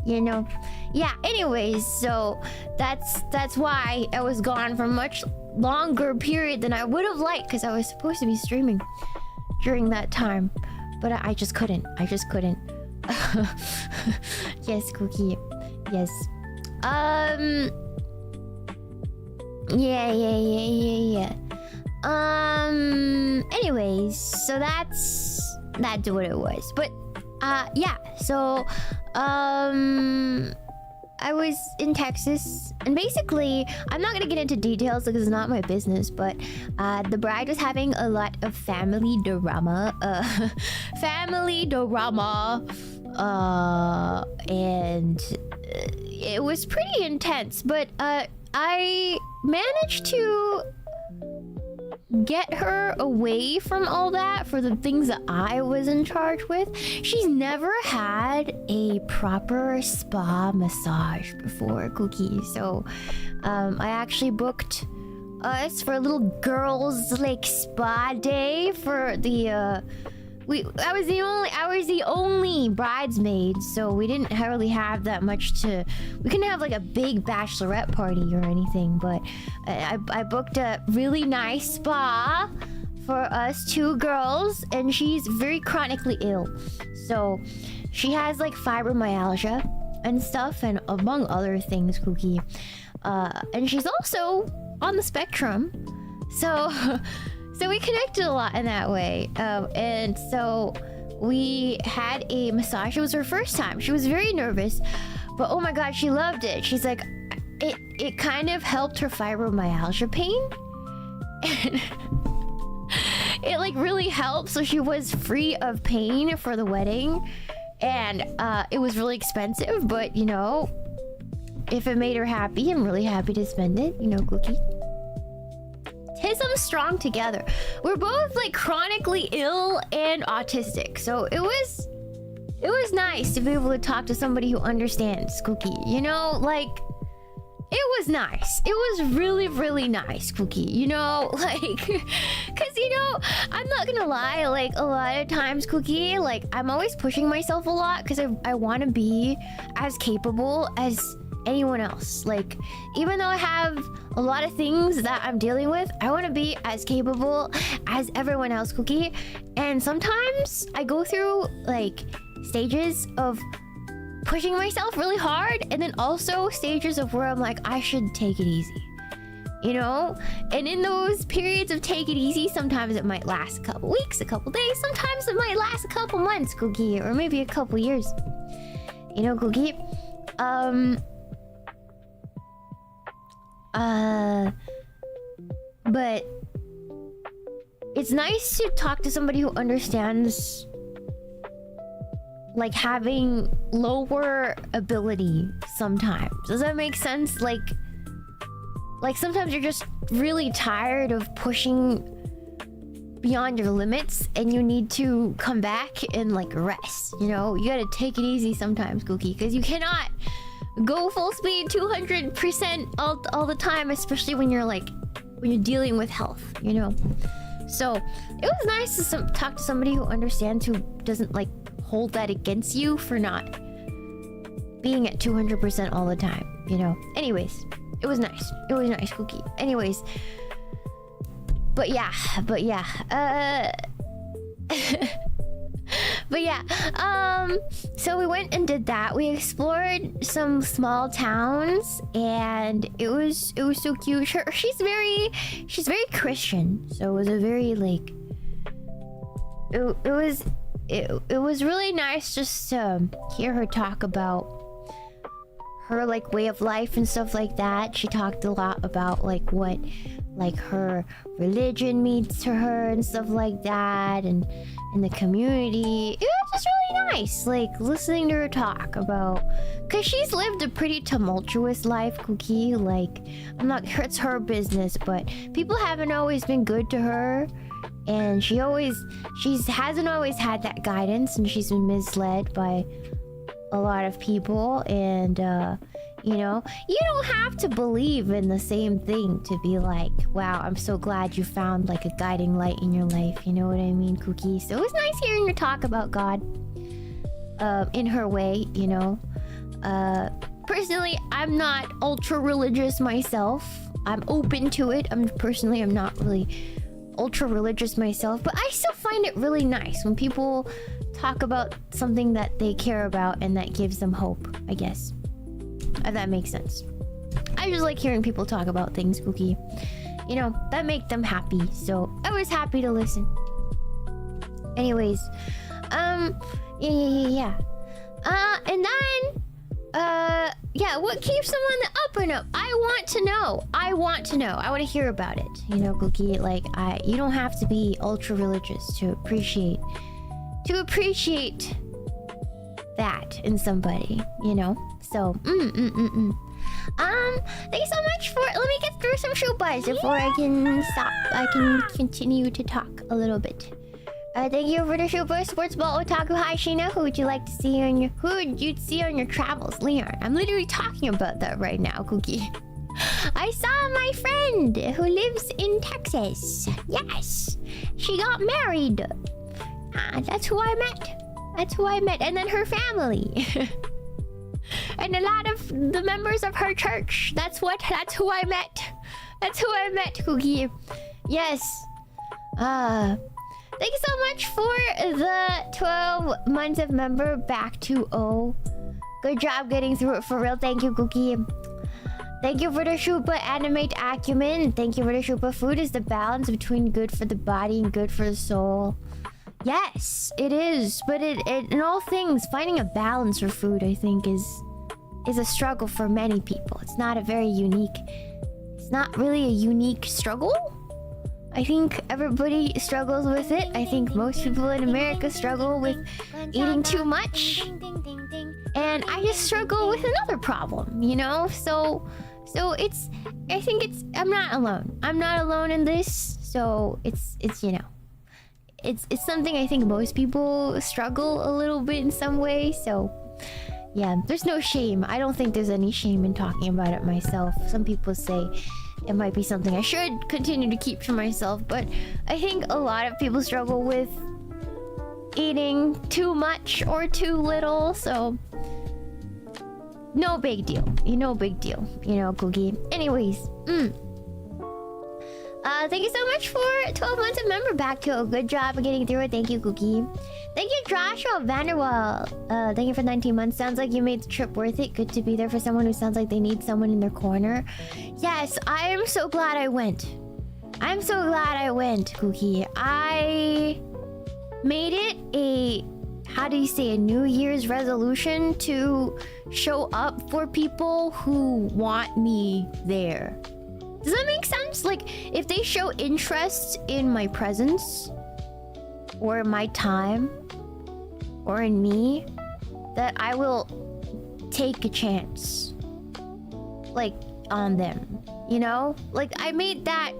You know? Yeah, anyways, so that's why I was gone for a much longer period than I would have liked, because I was supposed to be streaming during that time. But I just couldn't. I just couldn't. Yes, Cookie. Yes. Yeah. Anyways, so that's what it was. But yeah, so I was in Texas, and basically I'm not gonna get into details because it's not my business, but the bride was having a lot of family drama, and it was pretty intense, but I managed to get her away from all that for the things that I was in charge with. She's never had a proper spa massage before, Cookie. So I actually booked us for a little girls like spa day for the I was the only bridesmaid, so we didn't really have that much to... We couldn't have like a big bachelorette party or anything, but I booked a really nice spa for us two girls, and she's very chronically ill. So she has like fibromyalgia and stuff, and among other things, Cookie. And she's also on the spectrum, so... So we connected a lot in that way. And so we had a massage. It was her first time. She was very nervous, but oh my god, she loved it. She's like, it kind of helped her fibromyalgia pain. And it like really helped. So she was free of pain for the wedding. And it was really expensive, but you know, if it made her happy, I'm really happy to spend it. You know, Cookie. Tism strong together. We're both like chronically ill and autistic, so it was nice to be able to talk to somebody who understands, Cookie. You know, like it was nice. It was really nice, Cookie. You know, like, cause you know, I'm not gonna lie. Like a lot of times, Cookie, like I'm always pushing myself a lot because I want to be as capable as anyone else. Like, even though I have a lot of things that I'm dealing with, I want to be as capable as everyone else, Cookie. And sometimes I go through like stages of pushing myself really hard, and then also stages of where I'm like, I should take it easy, you know? And in those periods of take it easy, sometimes it might last a couple weeks, a couple days, sometimes it might last a couple months, Cookie, or maybe a couple years, you know, Cookie. But it's nice to talk to somebody who understands, like, having lower ability sometimes. Does that make sense? Like sometimes you're just really tired of pushing beyond your limits and you need to come back and like rest, you know? You gotta take it easy sometimes, Cookie, because you cannot go full speed 200% all the time, especially when you're dealing with health, you know? So it was nice to talk to somebody who understands, who doesn't like hold that against you for not being at 200% all the time, you know? Anyways, it was nice. It was nice, Cookie. Anyways, but yeah. But yeah, so we went and did that. We explored some small towns, and it was so cute. She's very Christian, so it was a very like it was really nice just to hear her talk about her like way of life and stuff like that. She talked a lot about like what like her religion means to her and stuff like that, and in the community. It was just really nice, like listening to her talk about, because she's lived a pretty tumultuous life, Cookie. Like, it's her business, but people haven't always been good to her, and she hasn't always had that guidance, and she's been misled by a lot of people. And you know, you don't have to believe in the same thing to be like, wow, I'm so glad you found like a guiding light in your life. You know what I mean, Cookie? So it was nice hearing her talk about God in her way, you know. Personally, I'm not ultra religious myself. I'm open to it. I'm not really ultra religious myself, but I still find it really nice when people talk about something that they care about and that gives them hope, I guess. If that makes sense. I just like hearing people talk about things, Cookie. You know, that make them happy. So I was happy to listen. Anyways, yeah. And then, yeah, what keeps them on the up and up? I want to know. I want to hear about it. You know, Cookie, like, you don't have to be ultra religious to appreciate that in somebody, you know? So, thank you so much for... Let me get through some shoe buzz before I can stop. I can continue to talk a little bit. Thank you for the shoe buzz, Sports Ball Otaku. Hi, Shiina. Who would you like to see on your... Who would you see on your travels? Leon. I'm literally talking about that right now, Cookie. I saw my friend who lives in Texas. Yes. She got married. That's who I met. And then her family. And a lot of the members of her church. That's who I met. Cookie. Yes. Thank you so much for the 12 months of member back to O. Good job getting through it for real. Thank you, Cookie. Thank you for the Shupa animate acumen. Thank you for the Shupa. Food is the balance between good for the body and good for the soul. Yes, it is. But it in all things, finding a balance for food, I think, is a struggle for many people. It's not really a unique struggle. I think everybody struggles with it. I think most people in America struggle with eating too much. And I just struggle with another problem, you know? So I'm not alone. I'm not alone in this. So it's you know, it's something I think most people struggle a little bit in some way. So yeah, there's no shame. I don't think there's any shame in talking about it myself. Some people say it might be something I should continue to keep to myself, but I think a lot of people struggle with eating too much or too little, so no big deal. You know, Cookie. Anyways, thank you so much for 12 months of member back to a good job of getting through it. Thank you, Cookie. Thank you, Joshua Vanderwall. Thank you for 19 months. Sounds like you made the trip worth it. Good to be there for someone who sounds like they need someone in their corner. Yes, I am so glad I went. Cookie. I made it a New Year's resolution to show up for people who want me there. Does that make sense? Like, if they show interest in my presence or my time or in me, that I will take a chance, like, on them, you know? Like, I made that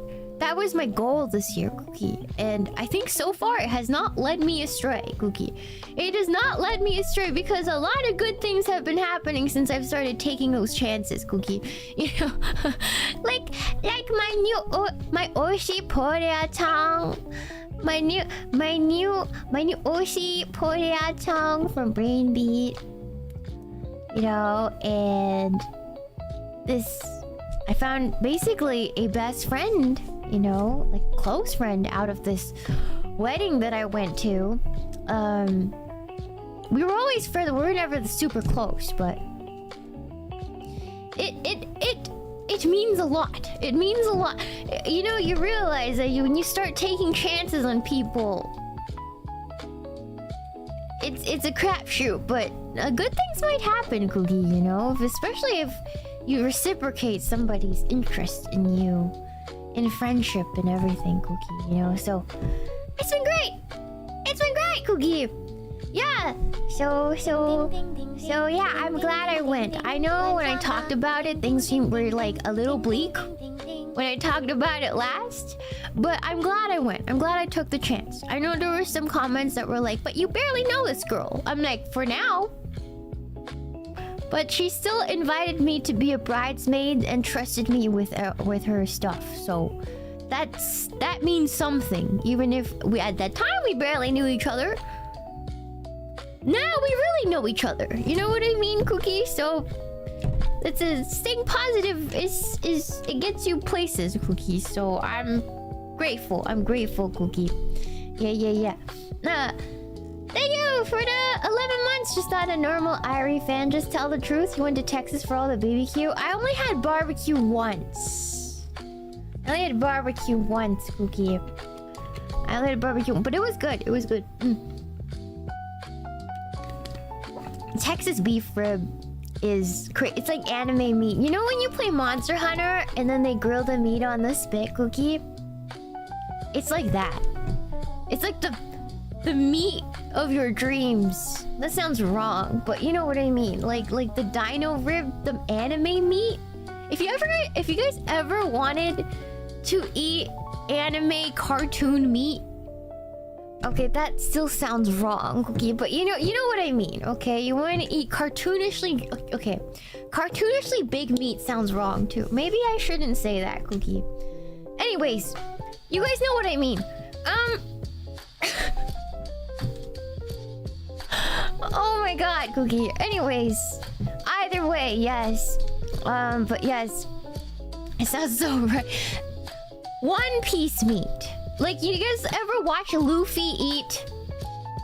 was my goal this year, Cookie, and I think so far it has not led me astray, Cookie. It has not led me astray because a lot of good things have been happening since I've started taking those chances, Cookie. You know, like my Oshi Poria-chan, my new Oshi Poria-chan from Brainbeat, you know, and this, I found basically a best friend, you know, like close friend out of this wedding that I went to. We were always further, we were never super close, but it means a lot. It means a lot. You know, you realize that when you start taking chances on people, it's a crapshoot, but good things might happen, Cookie, you know, especially if you reciprocate somebody's interest in you in friendship and everything, Cookie, you know? So, it's been great! It's been great, Cookie! Yeah! So yeah, I'm glad I went. I know when I talked about it, things were like a little bleak when I talked about it last, but I'm glad I went. I'm glad I took the chance. I know there were some comments that were like, but you barely know this girl. I'm like, for now. But she still invited me to be a bridesmaid and trusted me with her stuff. So that means something. Even if at that time we barely knew each other. Now we really know each other. You know what I mean, Cookie? So it's staying positive is it gets you places, Cookie. So I'm grateful. I'm grateful, Cookie. Yeah. Thank you for the 11 months. Just not a normal IRL fan. Just tell the truth. You went to Texas for all the BBQ. I only had barbecue once. I only had barbecue once, Cookie. I only had barbecue, but it was good. It was good. Texas beef rib is it's like anime meat. You know when you play Monster Hunter and then they grill the meat on the spit, Cookie? It's like that. It's like the meat of your dreams. That sounds wrong, but you know what I mean. Like the dino rib, the anime meat. If you guys ever wanted to eat anime cartoon meat, okay, that still sounds wrong, Cookie, but you know what I mean, okay? You want to eat cartoonishly... Okay, cartoonishly big meat sounds wrong, too. Maybe I shouldn't say that, Cookie. Anyways, you guys know what I mean. Oh my god, Cookie. Anyways, either way, yes. But yes. It sounds so right. One piece meat. Like, you guys ever watch Luffy eat,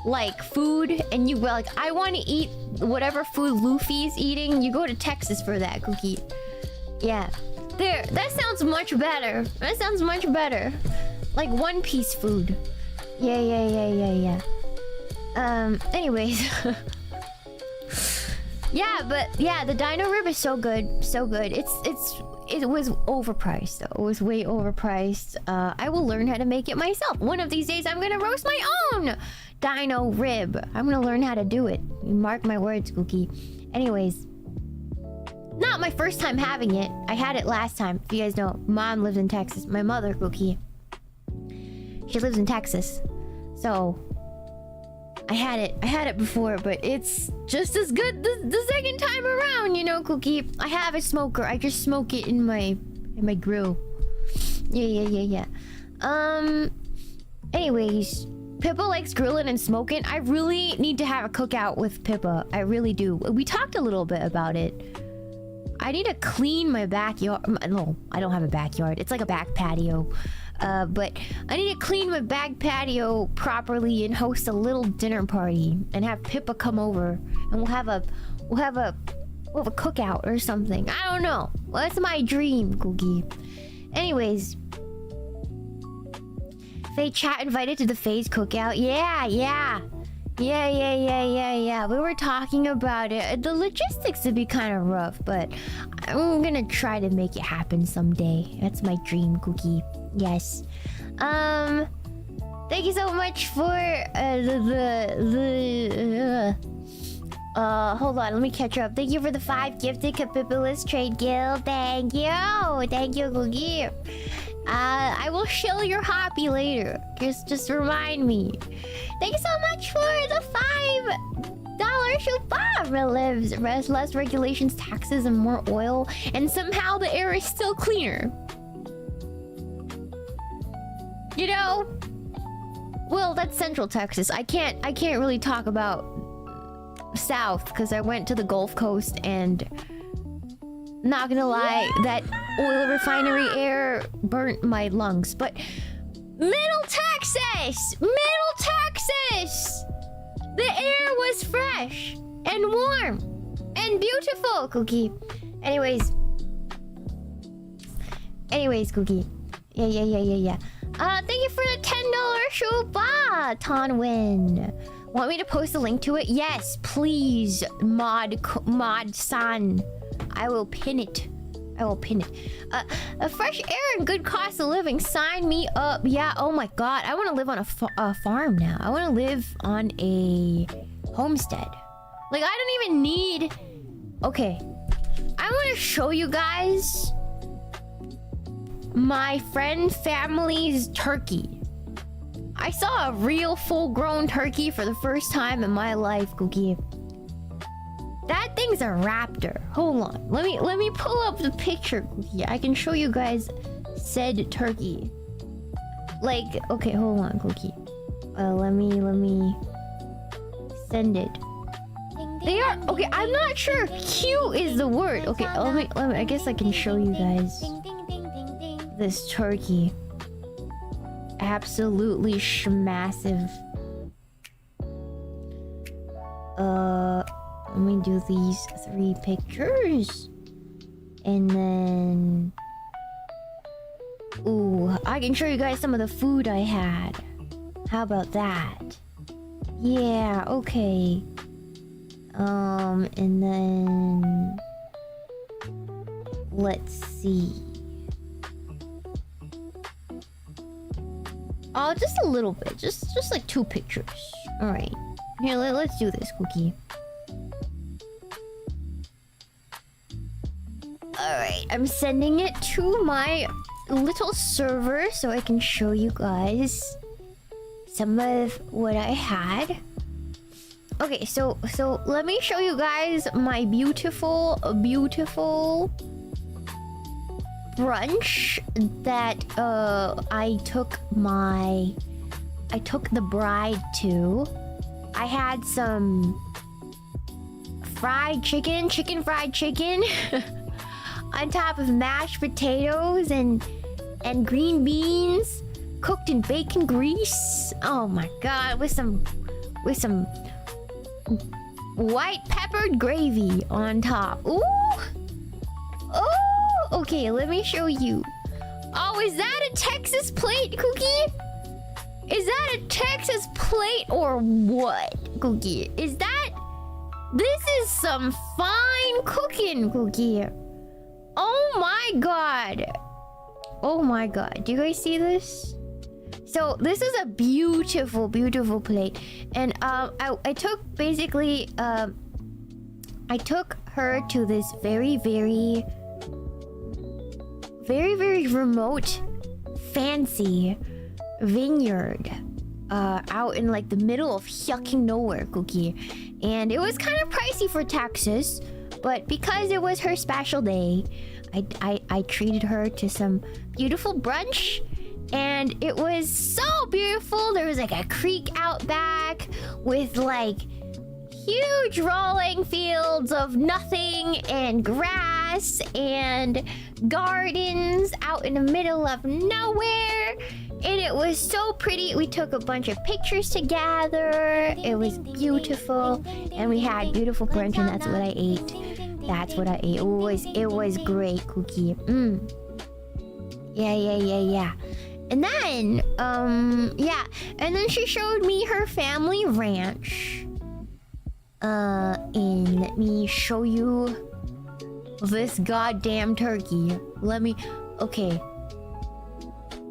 like, food? And you were like, I want to eat whatever food Luffy's eating. You go to Texas for that, Cookie. Yeah. There. That sounds much better. That sounds much better. Like, one piece food. Yeah. Anyways. Yeah, but yeah, the dino rib is so good. So good. It was overpriced though. It was way overpriced. I will learn how to make it myself. One of these days I'm gonna roast my own dino rib. I'm gonna learn how to do it. You mark my words, Cookie. Anyways. Not my first time having it. I had it last time. If you guys know, Mom lives in Texas. My mother, Cookie, she lives in Texas. So I had it before, but it's just as good the second time around, you know, Cookie. I have a smoker. I just smoke it in my grill. Yeah. Anyways, Pippa likes grilling and smoking. I really need to have a cookout with Pippa. I really do. We talked a little bit about it. I need to clean my backyard. No, I don't have a backyard. It's like a back patio. But I need to clean my back patio properly and host a little dinner party and have Pippa come over and we'll have a cookout or something. I don't know. Well, that's my dream, Cookie. Anyways, Faye chat invited to the Faye's cookout. Yeah. We were talking about it. The logistics would be kind of rough, but I'm gonna try to make it happen someday. That's my dream, Cookie. Yes. Thank you so much for hold on, let me catch up. Thank you for the 5 gifted Capipulus Trade Guild. Thank you, Cookie. I will shill your hobby later. Just remind me. Thank you so much for the $5 Shupa. Relives less regulations, taxes, and more oil, and somehow the air is still cleaner. You know, well, that's Central Texas. I can't really talk about South because I went to the Gulf Coast and not gonna lie, that oil refinery air burnt my lungs. But Middle Texas, the air was fresh and warm and beautiful, Cookie. Anyways, Cookie. Yeah. Thank you for the $10 Shuba, Tonwin. Want me to post a link to it? Yes, please, Mod San. I will pin it I will pin it. A fresh air and good cost of living. Sign me up. Yeah, oh my god. I want to live on a farm now. I want to live on a homestead. Like, I don't even need... Okay. I want to show you guys my friend family's turkey. I saw a real full-grown turkey for the first time in my life, Cookie. That thing's a raptor. Hold on. Let me pull up the picture, Cookie. I can show you guys said turkey. Like, okay, hold on, Cookie. Let me send it. They are okay. I'm not sure. Cute is the word. Okay, let me. I guess I can show you guys this turkey. Absolutely massive. Let me do these 3 pictures, and then ooh, I can show you guys some of the food I had. How about that? Yeah. Okay. And then let's see. Oh, just a little bit. Just like 2 pictures. All right. Here, let's do this, Cookie. All right. I'm sending it to my little server so I can show you guys some of what I had. Okay, so let me show you guys my beautiful brunch that I took the bride to. I had some fried chicken on top of mashed potatoes and green beans cooked in bacon grease. Oh my god, with some white peppered gravy on top. Ooh! Oh! Okay, let me show you. Oh, is that a Texas plate, Cookie? Is that a Texas plate or what, Cookie? Is that... This is some fine cooking, Cookie. Oh my god. Oh my god. Do you guys see this? So this is a beautiful plate, and I took basically I took her to this very remote, fancy vineyard out in like the middle of yucking nowhere, Cookie, and it was kind of pricey for Texas, but because it was her special day, I treated her to some beautiful brunch. And it was so beautiful. There was like a creek out back with like huge rolling fields of nothing and grass and gardens out in the middle of nowhere. And it was so pretty. We took a bunch of pictures together. It was beautiful. And we had beautiful brunch, and that's what I ate. That's what I ate. It was great, Cookie. Yeah. And then, yeah. And then she showed me her family ranch. And let me show you this goddamn turkey. Okay.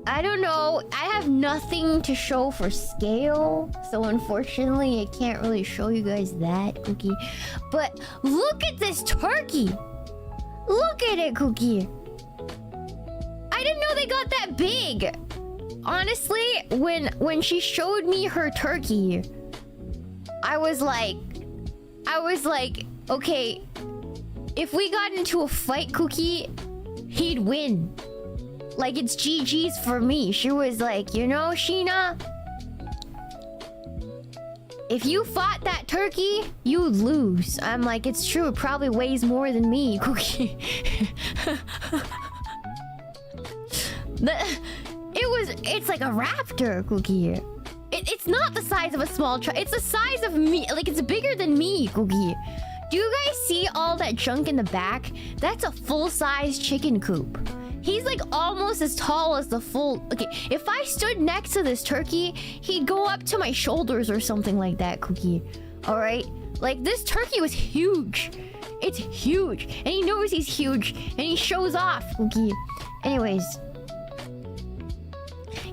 I don't know. I have nothing to show for scale, so unfortunately I can't really show you guys that, Cookie. But look at this turkey! Look at it, Cookie! I didn't know they got that big! Honestly, when she showed me her turkey, I was like, okay, if we got into a fight, Cookie, he'd win. Like, it's GG's for me. She was like, you know, Shiina, if you fought that turkey, you'd lose. I'm like, it's true. It probably weighs more than me, Cookie. It's like a raptor, Cookie. It's not the size of a small child. It's the size of me. Like, it's bigger than me, Cookie. Do you guys see all that junk in the back? That's a full-size chicken coop. He's like almost as tall as the full... Okay, if I stood next to this turkey, he'd go up to my shoulders or something like that, Cookie. Alright? Like, this turkey was huge. It's huge, and he knows he's huge, and he shows off, Cookie. Anyways,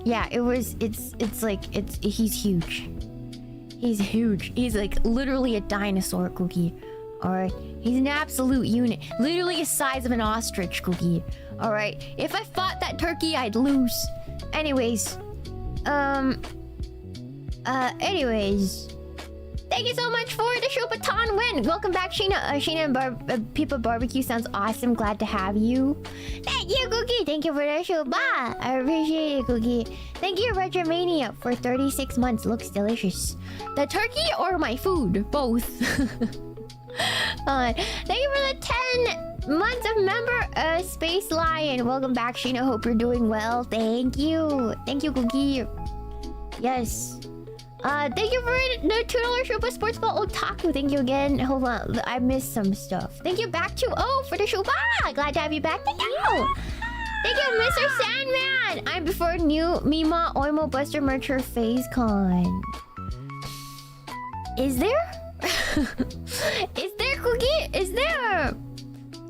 yeah, he's huge. He's huge. He's like literally a dinosaur, Cookie. Alright? He's an absolute unit. Literally the size of an ostrich, Cookie. Alright? If I fought that turkey, I'd lose. Anyways. Anyways. Thank you so much for the Shubatan win. Welcome back, Shiina. Shiina and People Barbecue sounds awesome. Glad to have you. Thank you, Cookie. Thank you for the Shuba. I appreciate it, Cookie. Thank you, Retromania, for 36 months. Looks delicious. The turkey or my food? Both. Thank you for the 10 months of member, Space Lion. Welcome back, Shiina. Hope you're doing well. Thank you. Thank you, Cookie. Yes. Thank you for the $2 Shuba Sports Ball Otaku. Thank you again. Hold on, I missed some stuff. Thank you back to for the Shuba. Glad to have you back. Thank you. Thank you, Mr. Sandman. I'm before new Meemaw Oimo Buster Mercher Phase Con. Is there? Is there, Cookie? Is there?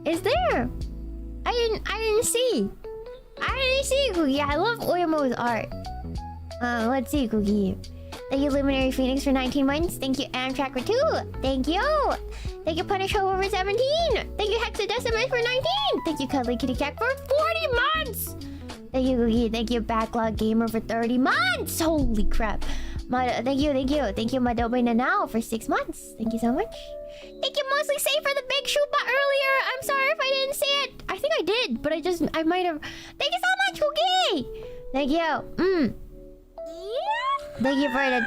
Is there? I didn't see. I didn't see, Cookie. I love Oimo's art. Let's see, Cookie. Thank you, Luminary Phoenix, for 19 months. Thank you, Amtrak, for 2. Thank you. Thank you, Punish Ho, for 17. Thank you, Hexadecimus, for 19. Thank you, Cuddly Kitty Cat, for 40 months. Thank you, Cookie. Thank you, Backlog Gamer, for 30 months. Holy crap. Thank you. Thank you, Madobe Nanao, for 6 months. Thank you so much. Thank you, Mostly Safe, for the big Shuba earlier. I'm sorry if I didn't say it. I think I did, but I might have. Thank you so much, Cookie. Thank you. Thank you for the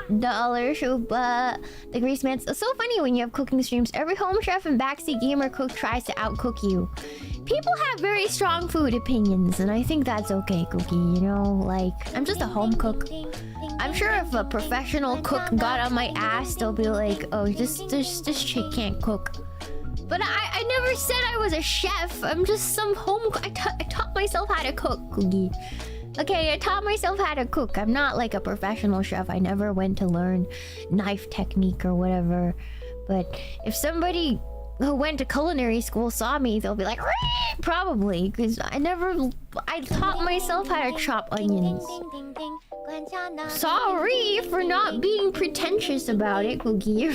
$20 Shuba. The Grease Man. It's so funny when you have cooking streams. Every home chef and backseat gamer cook tries to outcook you. People have very strong food opinions, and I think that's okay, Cookie. You know, like, I'm just a home cook. I'm sure if a professional cook got on my ass, they'll be like, oh, this chick can't cook. But I never said I was a chef. I'm just some home cook. I taught myself how to cook, Cookie. Okay, I taught myself how to cook. I'm not like a professional chef. I never went to learn knife technique or whatever. But if somebody who went to culinary school saw me, they'll be like, probably, because I taught myself how to chop onions. Sorry for not being pretentious about it, Cookie.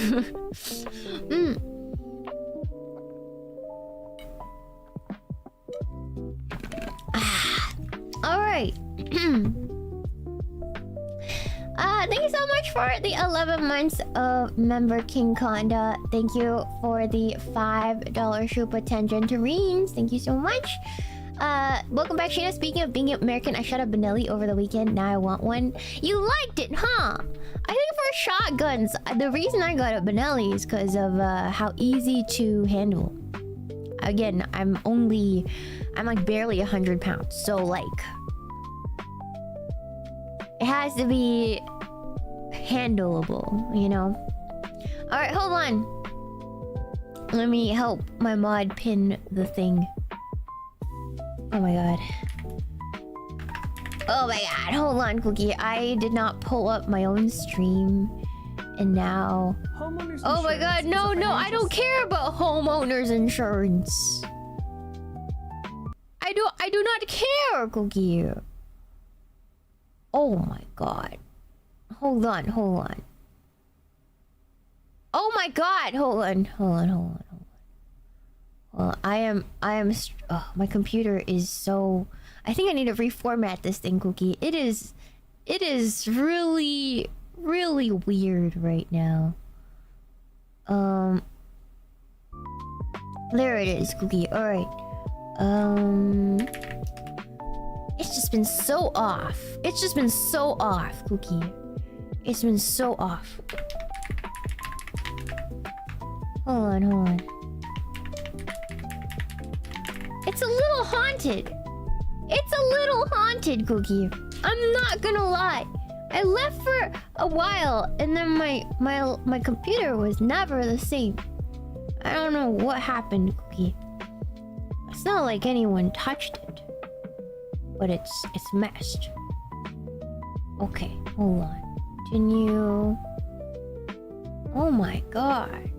Alright. Thank you so much for the 11 months of member King Conda. Thank you for the $5 Shupa Tangentarines. Thank you so much. Welcome back, Shiina. Speaking of being American, I shot a Benelli over the weekend. Now I want one. You liked it, huh? I think for shotguns, the reason I got a Benelli is because of how easy to handle. Again, I'm like barely 100 pounds, so like it has to be handleable, you know? Alright, hold on. Let me help my mod pin the thing. Oh my god. Oh my god, hold on, Cookie. I did not pull up my own stream. And now... Oh my god, no, I don't care about homeowners insurance. I do not care, Cookie. Oh my god. Hold on. Oh my god, hold on. Well, my computer is so... I think I need to reformat this thing, Cookie. It is really, really weird right now. There it is, Cookie. Alright. It's just been so off. Cookie. It's been so off. Hold on. It's a little haunted, Cookie. I'm not gonna lie. I left for a while, and then my computer was never the same. I don't know what happened, Cookie. It's not like anyone touched it, but it's messed. Okay, hold on. Continue. Oh my god.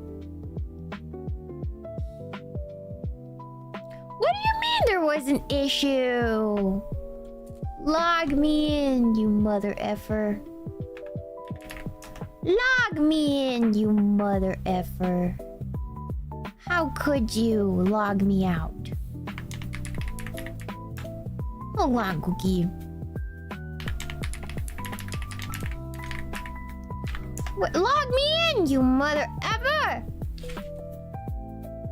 has an issue. Log me in, you mother effer. Log me in, you mother effer. How could you log me out? Hold on, Cookie. What? Log me in, you mother effer!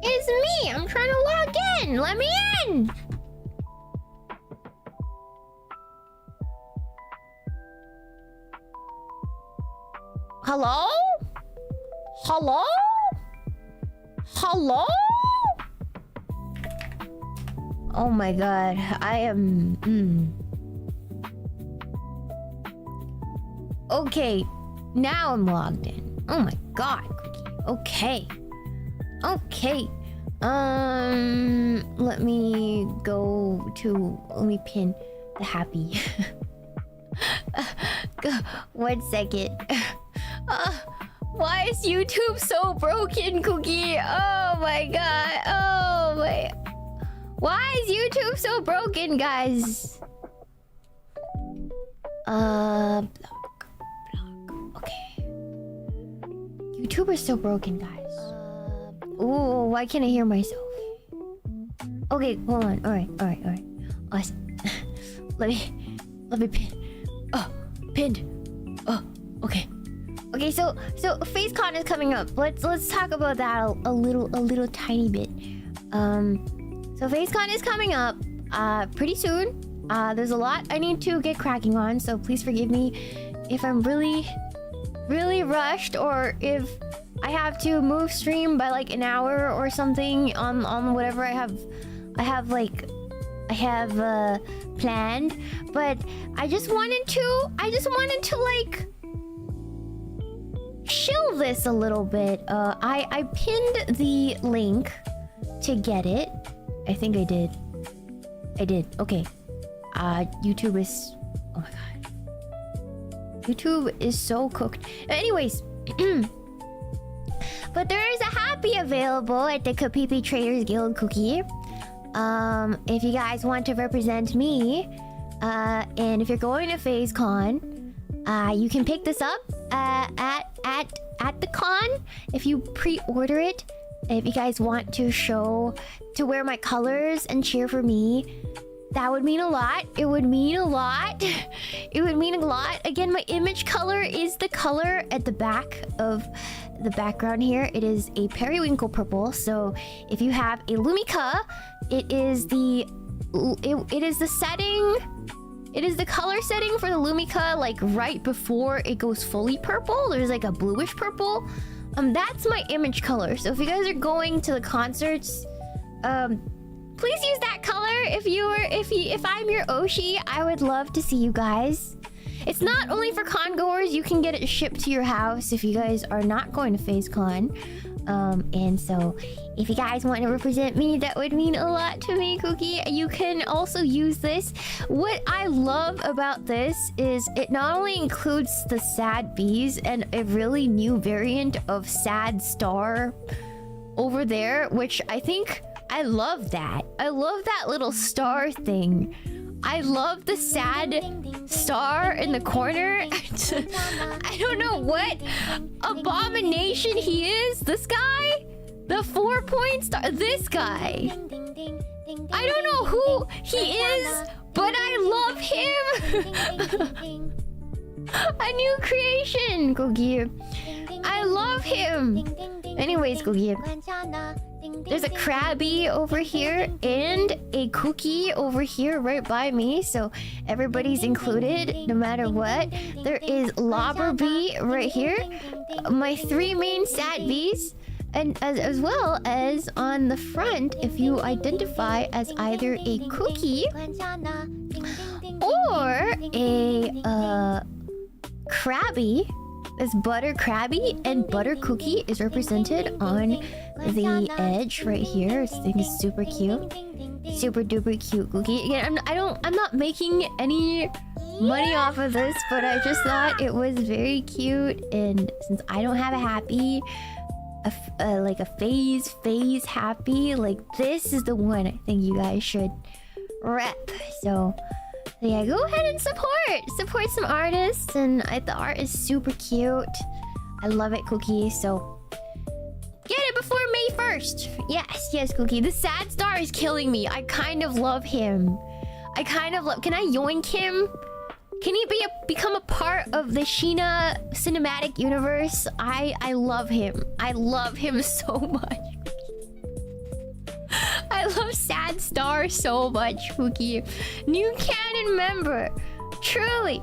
It's me! I'm trying to log in! Let me in! Hello? Hello? Hello? Oh my god, I am... Okay, now I'm logged in. Oh my god, Cookie. Okay. Okay. Let me go to... Let me pin the happy. 1 second. Why is YouTube so broken, Cookie? Oh my god. Oh my... Why is YouTube so broken, guys? Block. Okay. YouTube is so broken, guys. Ooh, why can't I hear myself? Okay, hold on. Alright. Awesome. Let me pin. Oh, pinned. Oh, okay. Okay, so FaceCon is coming up. Let's talk about that a little tiny bit. So FaceCon is coming up pretty soon. There's a lot I need to get cracking on, so please forgive me if I'm really rushed, or if I have to move stream by like an hour or something on whatever I have planned. But I just wanted to like chill this a little bit. I pinned the link to get it. I think I did. Okay. YouTube is... Oh my god. YouTube is so cooked. Anyways. But there is a happy available at the Kapipi Traders Guild, Cookie. If you guys want to represent me, and if you're going to FaceCon, you can pick this up at the con if you pre-order it. If you guys want to wear my colors and cheer for me, that would mean a lot. It would mean a lot. It would mean a lot. Again, my image color is the color at the back of the background here. It is a periwinkle purple. So if you have a Lumika, it is the setting. It is the color setting for the Lumika, like right before it goes fully purple. There's like a bluish purple. That's my image color. So if you guys are going to the concerts, please use that color. If I'm your Oshi, I would love to see you guys. It's not only for con goers, you can get it shipped to your house if you guys are not going to FaceCon. And so if you guys want to represent me, that would mean a lot to me, Cookie. You can also use this. What I love about this is it not only includes the sad bees and a really new variant of sad star over there, which I think I love that. I love that little star thing. I love the sad star in the corner. I don't know what abomination he is. This guy? The 4-point star? This guy? I don't know who he is, but I love him. A new creation, Gogi. I love him. Anyways, Gogi. There's a Krabby over here and a Cookie over here right by me, so everybody's included no matter what. There is Lobber Bee right here, my 3 main sad bees, and as well as on the front, if you identify as either a Cookie or a Krabby. This Butter Krabby and Butter Cookie is represented on the edge right here. This thing is super cute. Super duper cute Cookie. Again, I'm not making any money off of this, but I just thought it was very cute. And since I don't have a happy, like a phase happy, like this is the one I think you guys should rep. So yeah, go ahead and support some artists, and the art is super cute. I love it, Cookie. So get it before May 1st. Yes, Cookie. The sad star is killing me. I kind of love him. Can I yoink him? Can he become a part of the Shiina cinematic universe? I love him. I love him so much. I love Sad Star so much, Cookie. New canon member. Truly.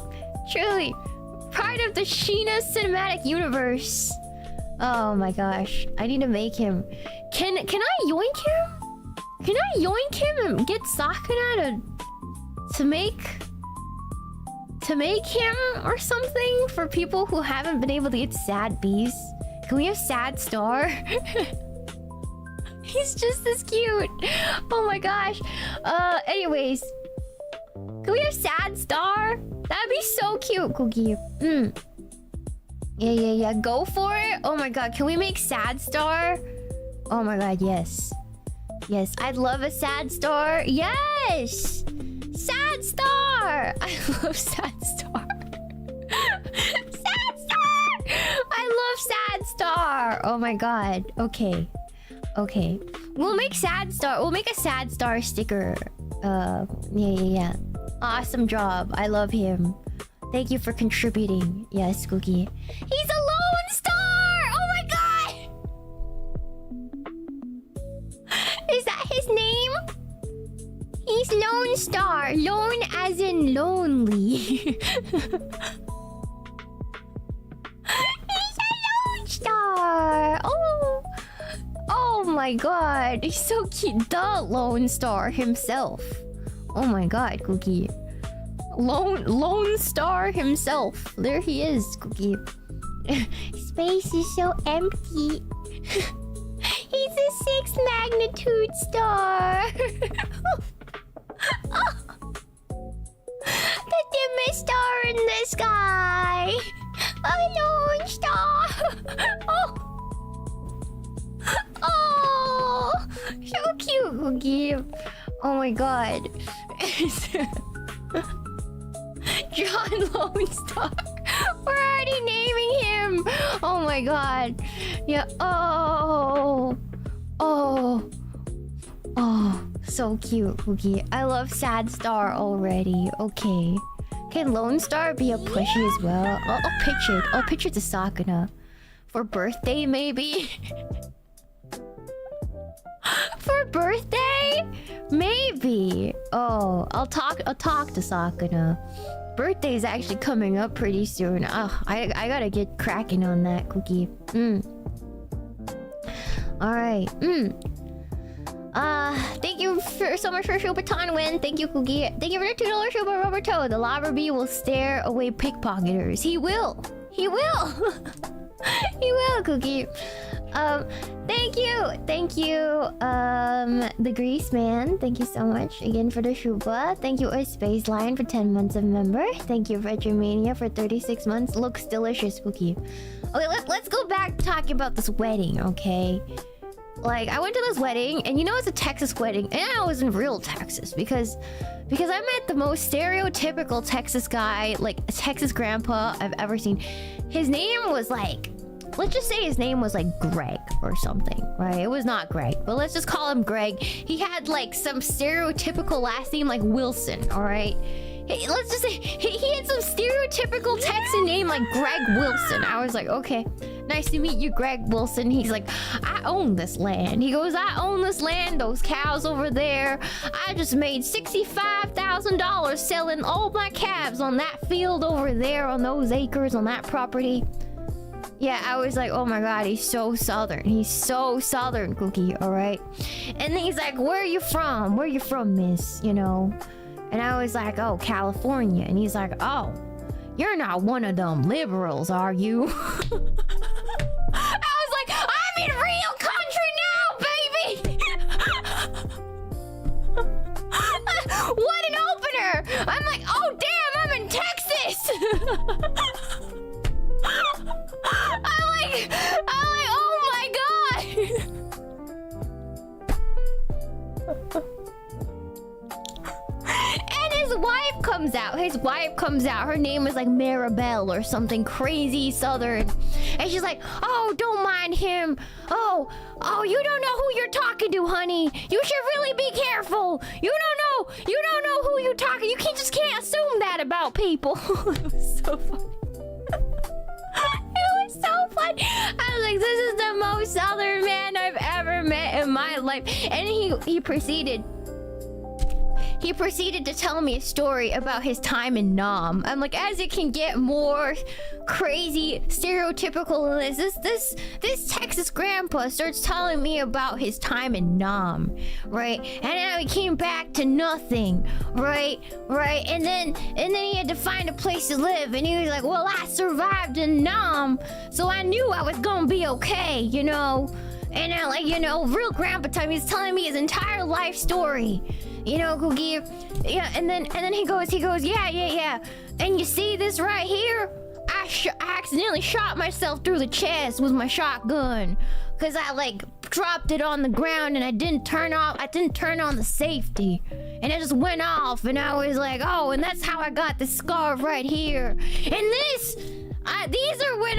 Part of the Shiina cinematic universe. Oh my gosh. I need to make him. Can I yoink him? Can I yoink him and get Sakuna to make him or something for people who haven't been able to get sad bees? Can we have Sad Star? He's just as cute. Oh my gosh. Anyways, can we have Sad Star? That'd be so cute, Cookie. Yeah. Go for it. Oh my god, can we make Sad Star? Oh my god, yes. I'd love a Sad Star. Yes! Sad Star! I love Sad Star. Sad Star! I love Sad Star! Oh my god. Okay. We'll make Sad Star. We'll make a Sad Star sticker. Yeah. Awesome job. I love him. Thank you for contributing. Yes, Cookie. He's a lone star! Oh my god! Is that his name? He's Lone Star. Lone as in lonely. He's a Lone Star. Oh my god. He's so cute. The Lone Star himself. Oh my god, Cookie. Lone Star himself. There he is, Cookie. Space is so empty. He's a 6th magnitude star. The dimmest star in the sky. A lone star. Oh, so cute, Cookie. Oh my god. John Lone Star. We're already naming him. Oh my god. Yeah. Oh, so cute, Cookie. I love Sad Star already. Okay. Can Lone Star be a pushy as well? I'll pitch it to Sakuna. For birthday, maybe? For birthday? Maybe. Oh, I'll talk to Sakuna. Birthday's actually coming up pretty soon. I gotta get cracking on that, Cookie. Alright. Thank you so much for Shubaton Win. Thank you, Cookie. Thank you for the $2 Shuba Rubber Toe. The lava bee will stare away pickpocketers. He will. He will, Cookie. Thank you, the Grease Man. Thank you so much again for the Shuba. Thank you, a Space Lion, for 10 months of member. Thank you, Retromania, for 36 months. Looks delicious, Cookie. Okay, let's go back to talking about this wedding, okay? Like, I went to this wedding, and you know it's a Texas wedding, and I was in real Texas because I met the most stereotypical Texas guy, like a Texas grandpa I've ever seen. His name was like, let's just say his name was like Greg or something, right? It was not Greg, but let's just call him Greg. He had like some stereotypical last name like Wilson, all right? Let's just say he had some stereotypical Texan name like Greg Wilson. I was like, okay, nice to meet you, Greg Wilson. He's like, I own this land. He goes, I own this land, those cows over there. I just made $65,000 selling all my calves on that field over there, on those acres, on that property. Yeah, I was like, oh my god, he's so southern. He's so southern, Cookie, alright? And then he's like, where are you from? Where are you from, miss? You know? And I was like, oh, California. And he's like, oh, you're not one of them liberals, are you? I was like, I'm in real country now, baby! What an opener! I'm like, oh damn, I'm in Texas! I'm like, oh my god! his wife comes out. Her name is like Maribel or something crazy southern. And she's like, oh, don't mind him. Oh, you don't know who you're talking to, honey. You should really be careful. You don't know who you're talking. You just can't assume that about people. It was so funny. It was so funny. I was like, this is the most southern man I've ever met in my life. And he proceeded to tell me a story about his time in Nam. I'm like, as it can get more crazy, stereotypical than this Texas grandpa starts telling me about his time in Nam, right? And then we came back to nothing, right? And then he had to find a place to live, and he was like, well, I survived in Nam, so I knew I was gonna be okay, you know? And then, like, you know, real grandpa time, he's telling me his entire life story. You know, Cookie. Yeah, and then he goes, yeah. And you see this right here? I accidentally shot myself through the chest with my shotgun. Cause I like dropped it on the ground and I didn't turn on the safety. And it just went off and I was like, oh, and that's how I got the scar right here. And these are when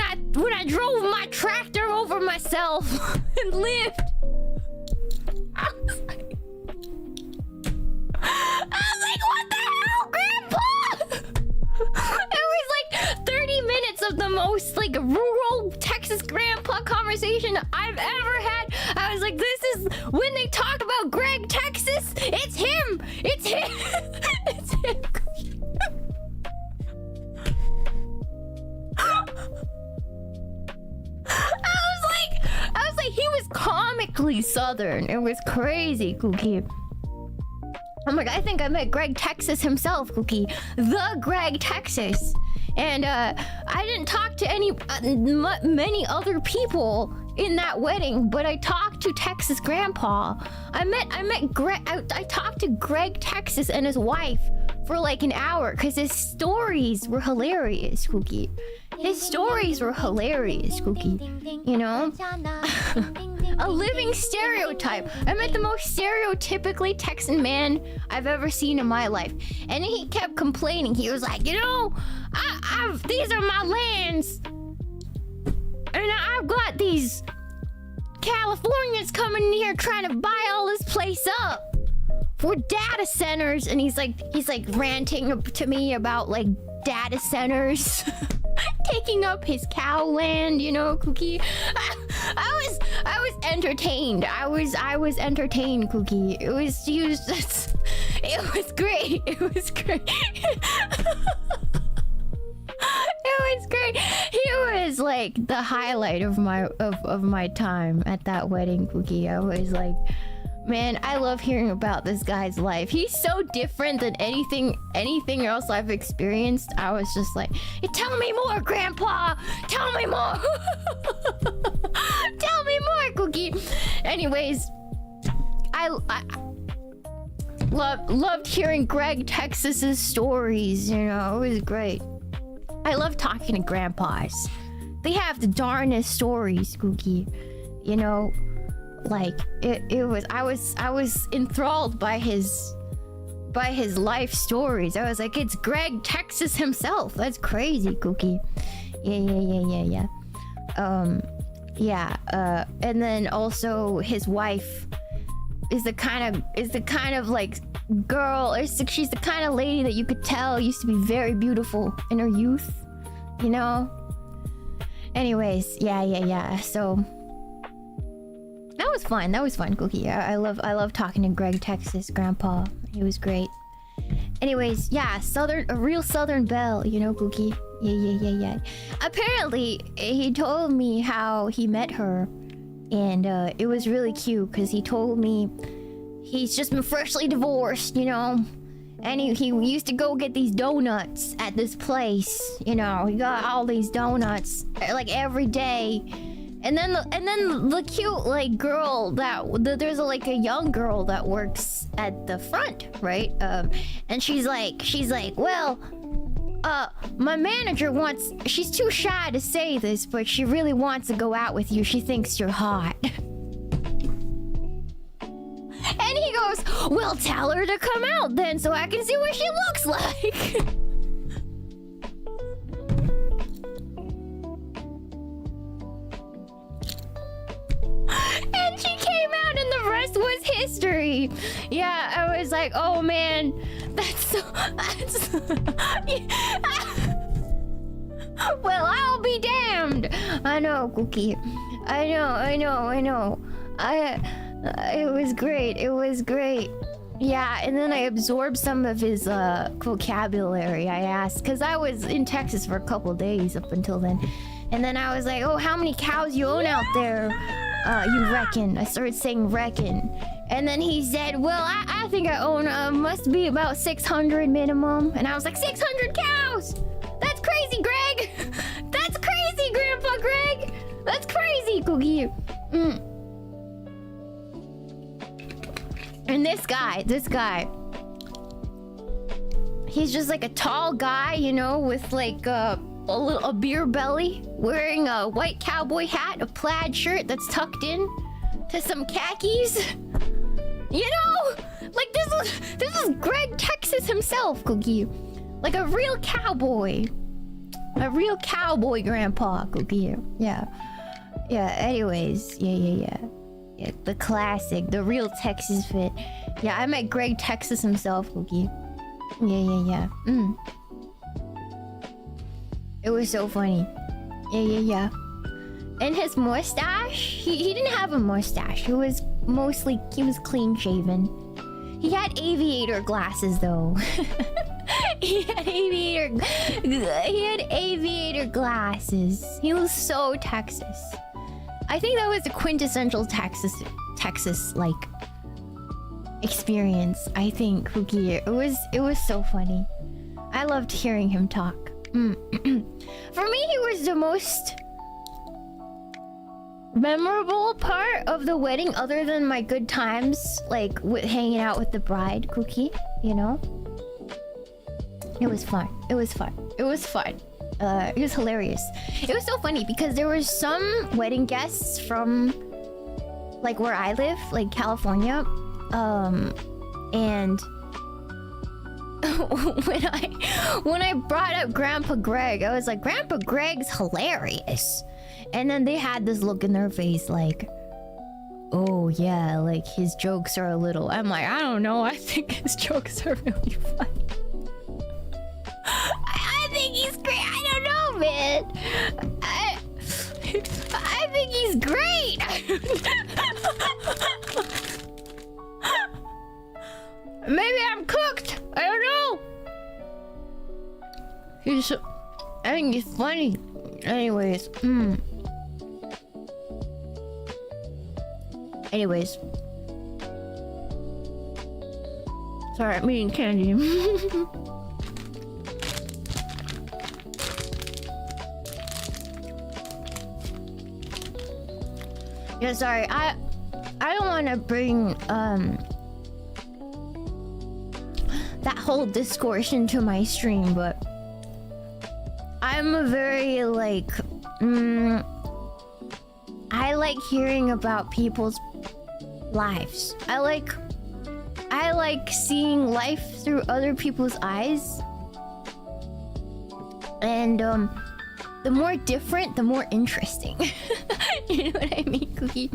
I drove my tractor over myself and lived. I was like, what the hell, Grandpa? It was like 30 minutes of the most like rural Texas grandpa conversation I've ever had. I was like, this is when they talk about Greg, Texas. It's him. It's him. It's him. I was like, he was comically southern. It was crazy, Cookie. I'm like, I think I met Greg Texas himself, Cookie. The Greg Texas. And I didn't talk to many other people in that wedding, but I talked to Texas Grandpa. I talked to Greg Texas and his wife for like an hour because his stories were hilarious, Cookie. His stories were hilarious, Cookie. You know? A living stereotype. I met the most stereotypically Texan man I've ever seen in my life. And he kept complaining. He was like, you know, these are my lands. And I've got these Californians coming in here trying to buy all this place up for data centers. And he's like ranting to me about like data centers. Taking up his cow land, you know, Cookie. I was entertained. I was entertained, Cookie. It was great. It was great. It was great. He was like the highlight of my time at that wedding, Cookie. I was like, man, I love hearing about this guy's life. He's so different than anything else I've experienced. I was just like, tell me more, Grandpa. Tell me more. Tell me more, Cookie. Anyways, I loved hearing Greg Texas's stories. You know, it was great. I love talking to grandpas. They have the darnest stories, Cookie. You know. Like I was enthralled by his life stories. I was like, it's Greg Texas himself. That's crazy, Cookie. Yeah. And then also his wife is the kind of like girl, she's the kind of lady that you could tell used to be very beautiful in her youth, you know? Anyways, yeah. So that was fun, Cookie. I love talking to Greg Texas Grandpa. He was great. Anyways, yeah, a real southern belle, you know, Cookie. Yeah. Apparently, he told me how he met her, and it was really cute because he told me he's just been freshly divorced, you know, and he used to go get these donuts at this place, you know. He got all these donuts like every day. And then the cute like girl there's a young girl that works at the front, right? And she's like, well, my manager she's too shy to say this, but she really wants to go out with you. She thinks you're hot. And he goes, well, tell her to come out then so I can see what she looks like. And she came out and the rest was history. Yeah, I was like, oh man, that's well, I'll be damned. I know, Cookie. I know. It was great. It was great. Yeah, and then I absorbed some of his vocabulary. I asked, because I was in Texas for a couple days up until then. And then I was like, oh, how many cows you own out there? You reckon. I started saying reckon. And then he said, well, I think I own, must be about 600 minimum. And I was like, 600 cows! That's crazy, Greg! That's crazy, Grandpa Greg! That's crazy, Cookie! And this guy, he's just like a tall guy, you know, with like a beer belly, wearing a white cowboy hat, a plaid shirt that's tucked in to some khakis. You know, like this is Greg Texas himself, Cookie, like a real cowboy grandpa, Cookie. Yeah. Anyways, yeah. Yeah, the classic, the real Texas fit. Yeah, I met Greg Texas himself, Cookie. Yeah. It was so funny. Yeah. And his mustache, he didn't have a mustache. He was clean shaven. He had aviator glasses though. He had aviator glasses. He was so Texas. I think that was the quintessential Texas like experience. I think, Cookie. It was so funny. I loved hearing him talk. For me, he was the most memorable part of the wedding, other than my good times, like with hanging out with the bride, Cookie. You know, it was fun. It was hilarious. It was so funny because there were some wedding guests from like where I live, like California, and when I brought up Grandpa Greg, I was like, Grandpa Greg's hilarious. And then they had this look in their face like, oh yeah, like his jokes are a little... I'm like, I don't know, I think his jokes are really funny. I think he's great. I don't know, man. I think he's great. Maybe I'm cooked. I don't know. I think he's funny. Anyways. Sorry, I'm eating candy. Yeah, sorry. I don't want to bring that whole discourse into my stream, but I'm a very like I like hearing about people's lives. I like seeing life through other people's eyes. And the more different, the more interesting. You know what I mean, Cookie?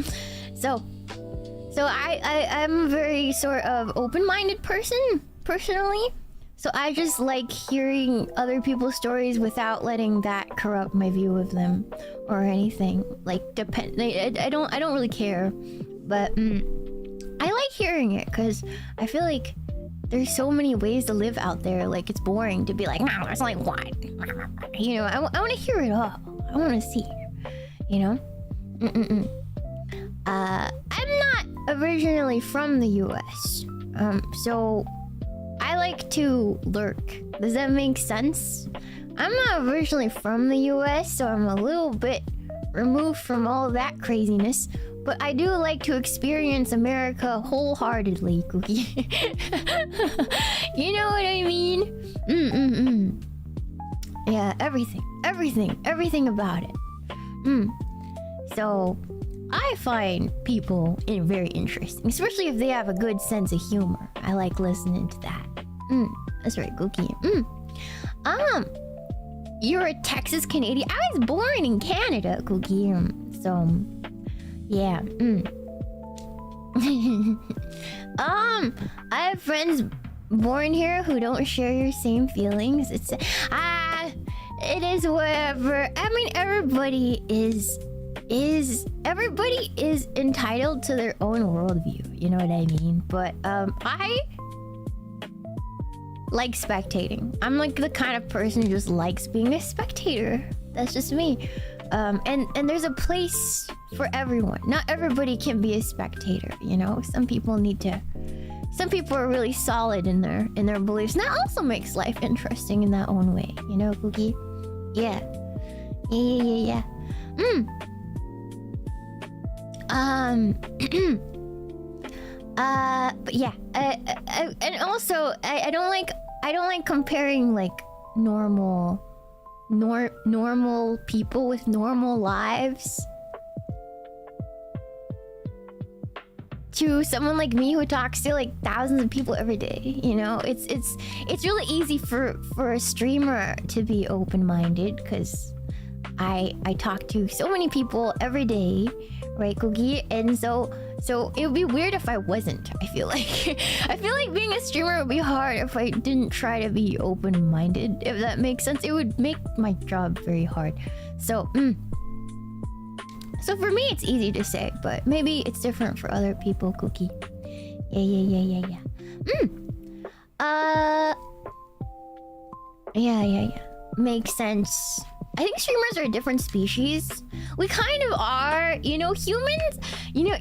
So I'm a very sort of open-minded person, personally. So I just like hearing other people's stories without letting that corrupt my view of them or anything. Like I don't really care, but I like hearing it because I feel like there's so many ways to live out there. Like it's boring to be like, no, there's only one. You know, I want to hear it all. I want to see it. You know. I'm not originally from the US, so I like to lurk. Does that make sense? I'm not originally from the US, so I'm a little bit removed from all of that craziness, but I do like to experience America wholeheartedly, Cookie. You know what I mean? Yeah, everything about it. So I find people very interesting, especially if they have a good sense of humor. I like listening to that. That's right, Cookie. You're a Texas Canadian. I was born in Canada, Cookie. So, yeah. I have friends born here who don't share your same feelings. It is whatever. I mean, everybody is entitled to their own worldview. You know what I mean? But I like spectating. I'm like the kind of person who just likes being a spectator. That's just me. And there's a place for everyone. Not everybody can be a spectator, you know? Some people are really solid in their beliefs. And that also makes life interesting in that own way, you know, Cookie? Yeah. Yeah. But yeah, and also I don't like comparing like normal people with normal lives to someone like me who talks to like thousands of people every day. You know, it's really easy for a streamer to be open-minded because I talk to so many people every day, right, Cookie? And so it would be weird if I wasn't. I feel like being a streamer would be hard if I didn't try to be open-minded. If that makes sense, it would make my job very hard. So for me, it's easy to say, but maybe it's different for other people, Cookie. Yeah. Yeah. Makes sense. I think streamers are a different species. We kind of are, you know, humans. You know.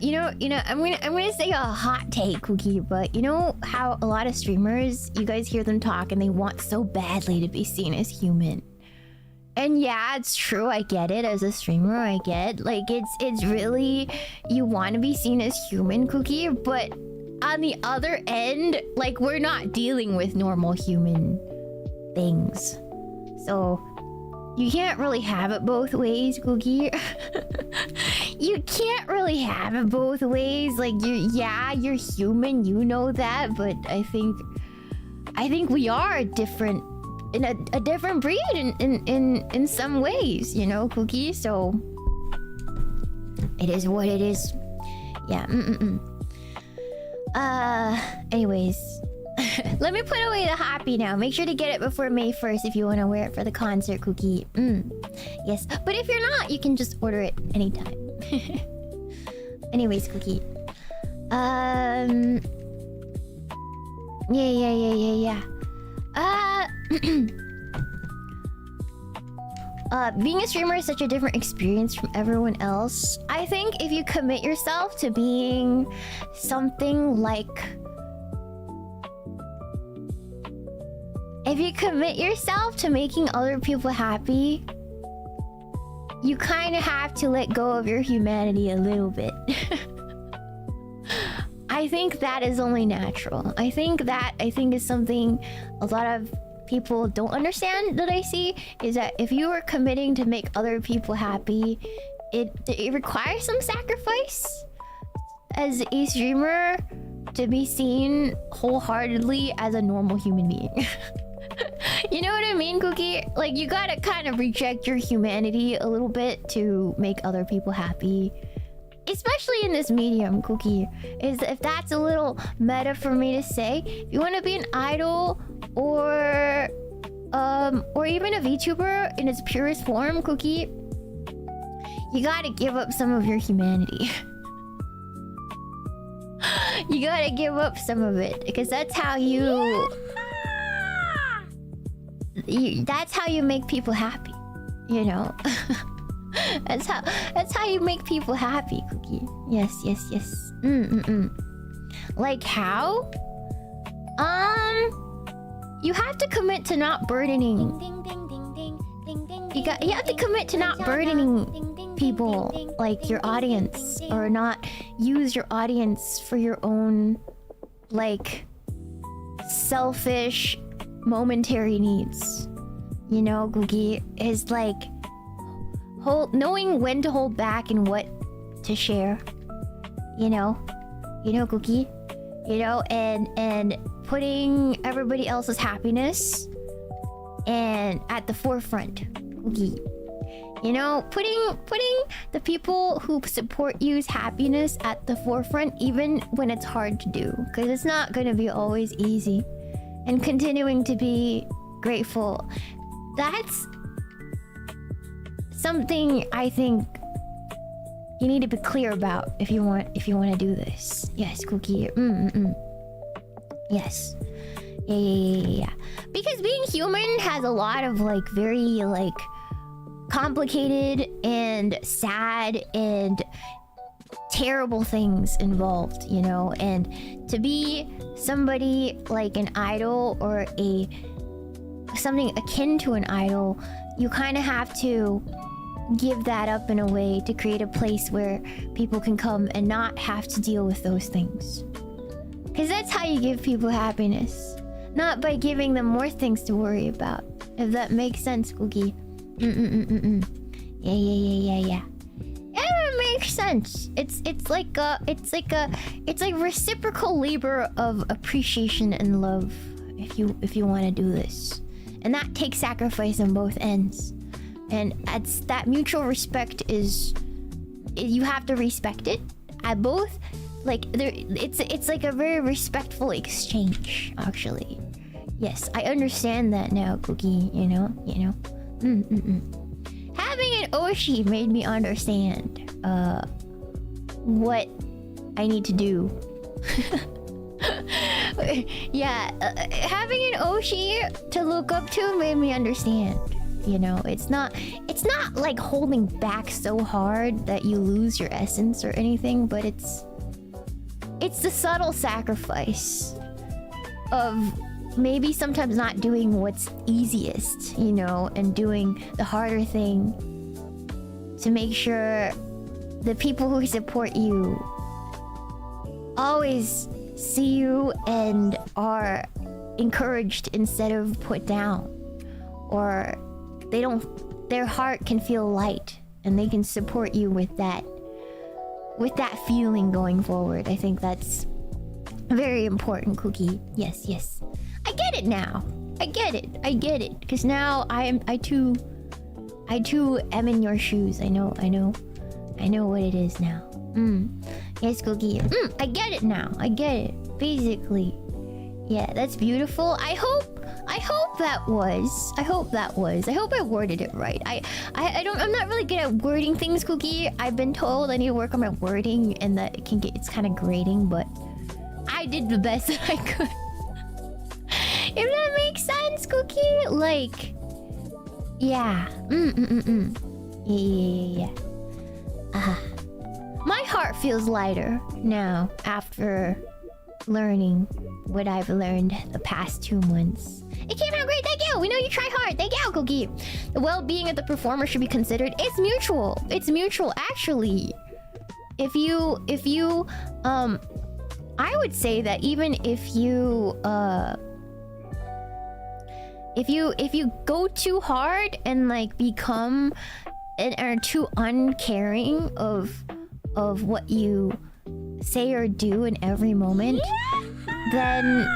I'm gonna say a hot take, Cookie, but you know how a lot of streamers, you guys hear them talk and they want so badly to be seen as human. And yeah, it's true. I get it as a streamer. I get like it's really, you want to be seen as human, Cookie, but on the other end, like we're not dealing with normal human things, so. You can't really have it both ways, Cookie. You can't really have it both ways. Like you're human, you know that, but I think we are a different breed in some ways, you know, Cookie. So it is what it is. Yeah. Anyways. Let me put away the happy now. Make sure to get it before May 1st if you want to wear it for the concert, Cookie. Yes. But if you're not, you can just order it anytime. Anyways, Cookie. Yeah. Being a streamer is such a different experience from everyone else. I think if you commit yourself to being something like... If you commit yourself to making other people happy, you kind of have to let go of your humanity a little bit. I think that is only natural. I think is something a lot of people don't understand that I see, is that if you are committing to make other people happy, it requires some sacrifice as a streamer to be seen wholeheartedly as a normal human being. You know what I mean, Cookie? Like, you gotta kind of reject your humanity a little bit to make other people happy. Especially in this medium, Cookie. If that's a little meta for me to say. If you want to be an idol or even a VTuber in its purest form, Cookie, you gotta give up some of your humanity. You gotta give up some of it, because that's how you make people happy, you know. that's how you make people happy, Cookie. Yes. Like how? You have to commit to not burdening. You have to commit to not burdening people, like your audience, or not use your audience for your own, like, selfish, momentary needs. You know, Cookie, is like knowing when to hold back and what to share. You know, Cookie. You know, and putting everybody else's happiness and at the forefront. Cookie. You know, putting the people who support you's happiness at the forefront, even when it's hard to do, because it's not going to be always easy. And continuing to be grateful, that's something I think you need to be clear about if you want to do this. Yes, Cookie. Yes. Yeah. Because being human has a lot of like very like complicated and sad and terrible things involved, you know, and to be somebody like an idol or something akin to an idol, you kind of have to give that up in a way to create a place where people can come and not have to deal with those things. Because that's how you give people happiness, not by giving them more things to worry about. If that makes sense, Cookie. Yeah. It makes sense. It's like reciprocal labor of appreciation and love if you want to do this, and that takes sacrifice on both ends. And it's that mutual respect is you have to respect it at both. Like there, it's like a very respectful exchange, actually. Yes, I understand that now, Cookie. You know. Having an Oshi made me understand what I need to do. Yeah, having an Oshi to look up to made me understand. You know, it's not like holding back so hard that you lose your essence or anything, but it's the subtle sacrifice of maybe sometimes not doing what's easiest, you know, and doing the harder thing to make sure the people who support you always see you and are encouraged instead of put down, or their heart can feel light and they can support you with that feeling going forward. I think that's very important, Cookie. Yes. I get it now. I get it. Because now I too am in your shoes. I know what it is now. Yes, Cookie. I get it now. I get it. Basically. Yeah, that's beautiful. I hope that was. I hope I worded it right. I'm not really good at wording things, Cookie. I've been told I need to work on my wording and that it's kind of grating, but I did the best that I could. If that makes sense, Cookie? Like, yeah. Yeah. My heart feels lighter now after learning what I've learned the past 2 months. It came out great, thank you! We know you try hard, thank you, Cookie! The well-being of the performer should be considered. It's mutual, actually. If you, I would say that even if you go too hard and like become and are too uncaring of what you say or do in every moment, then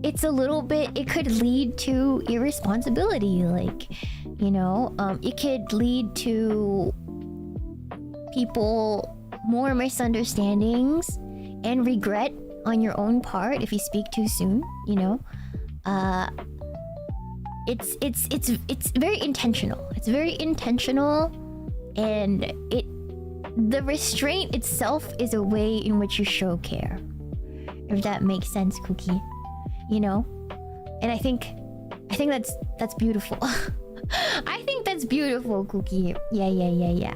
it's a little bit, it could lead to irresponsibility. Like, you know, it could lead to people more misunderstandings and regret on your own part if you speak too soon, you know. It's very intentional. It's very intentional, and the restraint itself is a way in which you show care. If that makes sense, Cookie. You know? And I think that's beautiful. I think that's beautiful, Cookie. Yeah.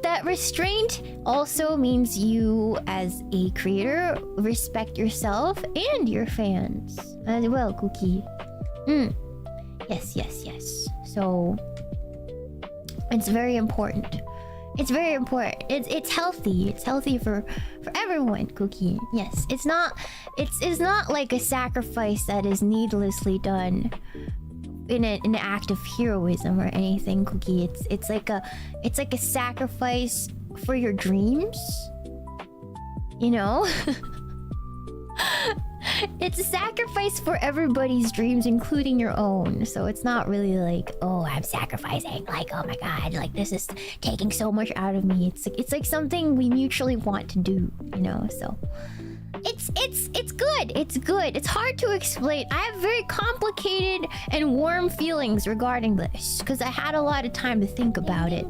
That restraint also means you as a creator respect yourself and your fans as well, Cookie. Yes. So it's very important. It's healthy. It's healthy for everyone, Cookie. Yes. It's not like a sacrifice that is needlessly done in an act of heroism or anything, Cookie. It's like a sacrifice for your dreams. You know? It's a sacrifice for everybody's dreams, including your own. So it's not really like, oh, I'm sacrificing. Like, oh my god, like this is taking so much out of me. It's like something we mutually want to do, you know. So it's good. It's good. It's hard to explain. I have very complicated and warm feelings regarding this because I had a lot of time to think about it.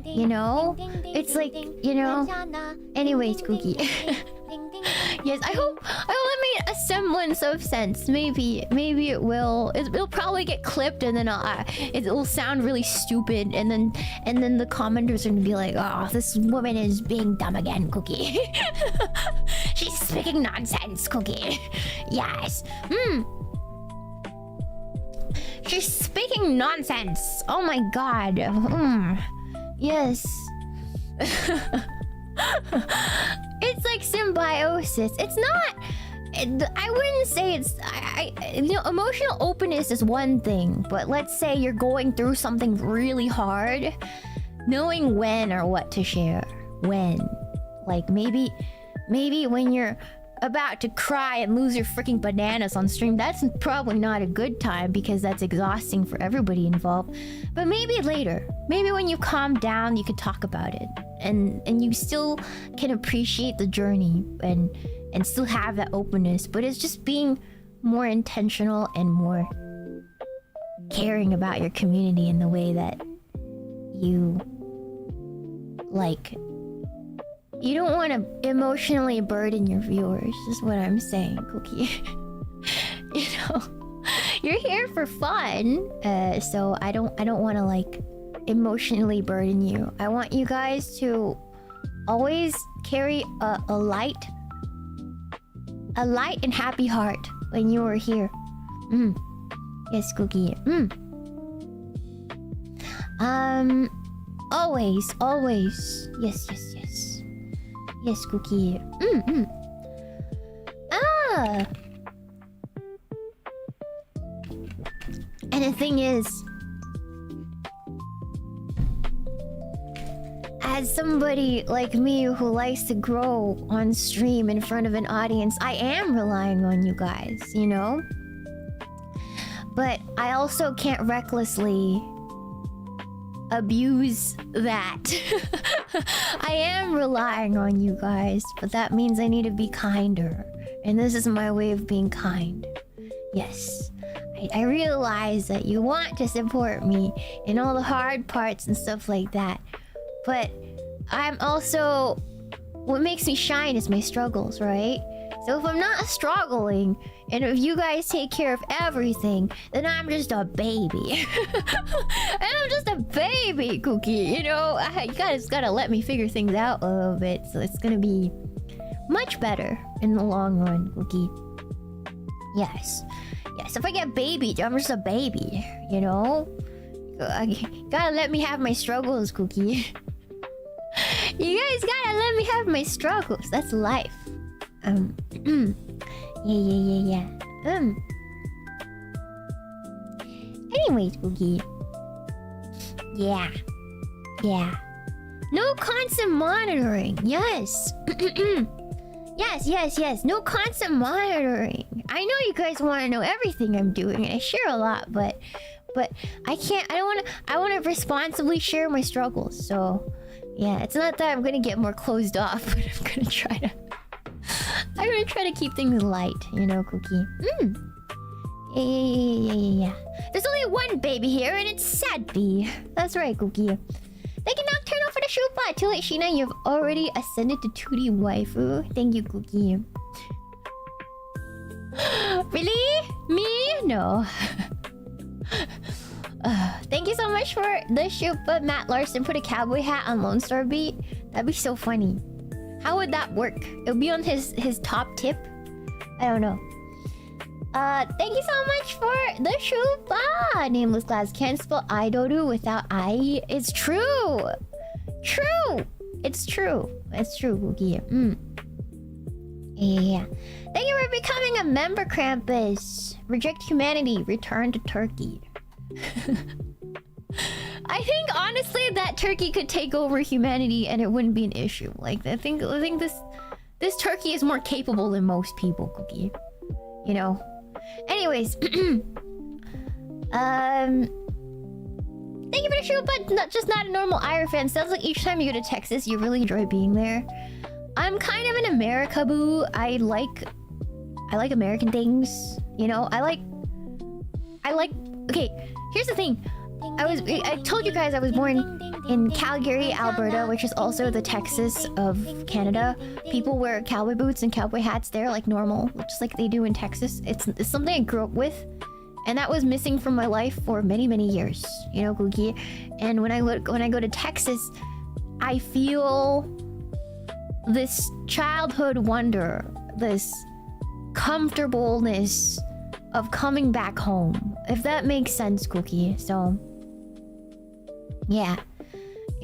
You know, it's like, you know. Anyways, Cookie. Yes, I hope it made a semblance of sense. Maybe it will. It'll probably get clipped, and then it'll sound really stupid, and then the commenters are gonna be like, "Oh, this woman is being dumb again, Cookie. She's speaking nonsense, Cookie." Yes. She's speaking nonsense. Oh my god. Yes. It's like symbiosis. It's not. I wouldn't say it's. You know, emotional openness is one thing, but let's say you're going through something really hard, knowing when or what to share. When, like maybe when you're about to cry and lose your freaking bananas on stream, that's probably not a good time because that's exhausting for everybody involved. But maybe later, maybe when you calm down, you could talk about it, and you still can appreciate the journey and still have that openness. But it's just being more intentional and more caring about your community in the way that you like. You don't want to emotionally burden your viewers, is what I'm saying, Cookie. You know, you're here for fun, so I don't want to like emotionally burden you. I want you guys to always carry a light and happy heart when you are here. Yes, Cookie. Always. Yes. Yes, Cookie. And the thing is, as somebody like me who likes to grow on stream in front of an audience, I am relying on you guys, you know? But I also can't recklessly abuse that. I am relying on you guys, but that means I need to be kinder. And this is my way of being kind. Yes. I realize that you want to support me in all the hard parts and stuff like that. But I'm also... What makes me shine is my struggles, right? So if I'm not struggling, and if you guys take care of everything, then I'm just a baby. And I'm just a baby, Cookie. You know, you guys gotta let me figure things out a little bit. So it's gonna be much better in the long run, Cookie. Yes. Yes, if I get babied, I'm just a baby, you know? Gotta let me have my struggles, Cookie. You guys gotta let me have my struggles. That's life. Yeah. Anyways, Cookie. Yeah. No constant monitoring. Yes. Yes. No constant monitoring. I know you guys want to know everything I'm doing, and I share a lot, but I can't. I want to responsibly share my struggles. So, yeah, it's not that I'm gonna get more closed off, but I'm gonna try to keep things light, you know, Cookie. Yeah. There's only one baby here, and it's Sad Bee. That's right, Cookie. Thank you, Nocturnal, for the shoot bot. Too late, Shiina. You've already ascended to 2D waifu. Thank you, Cookie. Really? Me? No. Thank you so much for the shoot, but Matt Larson put a cowboy hat on Lone Star Beat. That'd be so funny. How would that work? It would be on his top tip? I don't know. Thank you so much for the shoot. Nameless Glass can't spell Idoru without I. It's true. It's true, Cookie. Yeah. Thank you for becoming a member, Krampus. Reject humanity. Return to Turkey. I think honestly that Turkey could take over humanity and it wouldn't be an issue. Like I think This turkey is more capable than most people, Cookie. You know? Anyways. Thank you for the show, but just not a normal IRL fan. Sounds like each time you go to Texas, you really enjoy being there. I'm kind of an America boo. I like American things. You know, I like. Okay, here's the thing. I told you guys I was born in Calgary, Alberta, which is also the Texas of Canada. People wear cowboy boots and cowboy hats there like normal, just like they do in Texas. It's something I grew up with, and that was missing from my life for many, many years. You know, Googie. And when I go to Texas, I feel this childhood wonder, this comfortableness of coming back home, if that makes sense, Cookie. So yeah,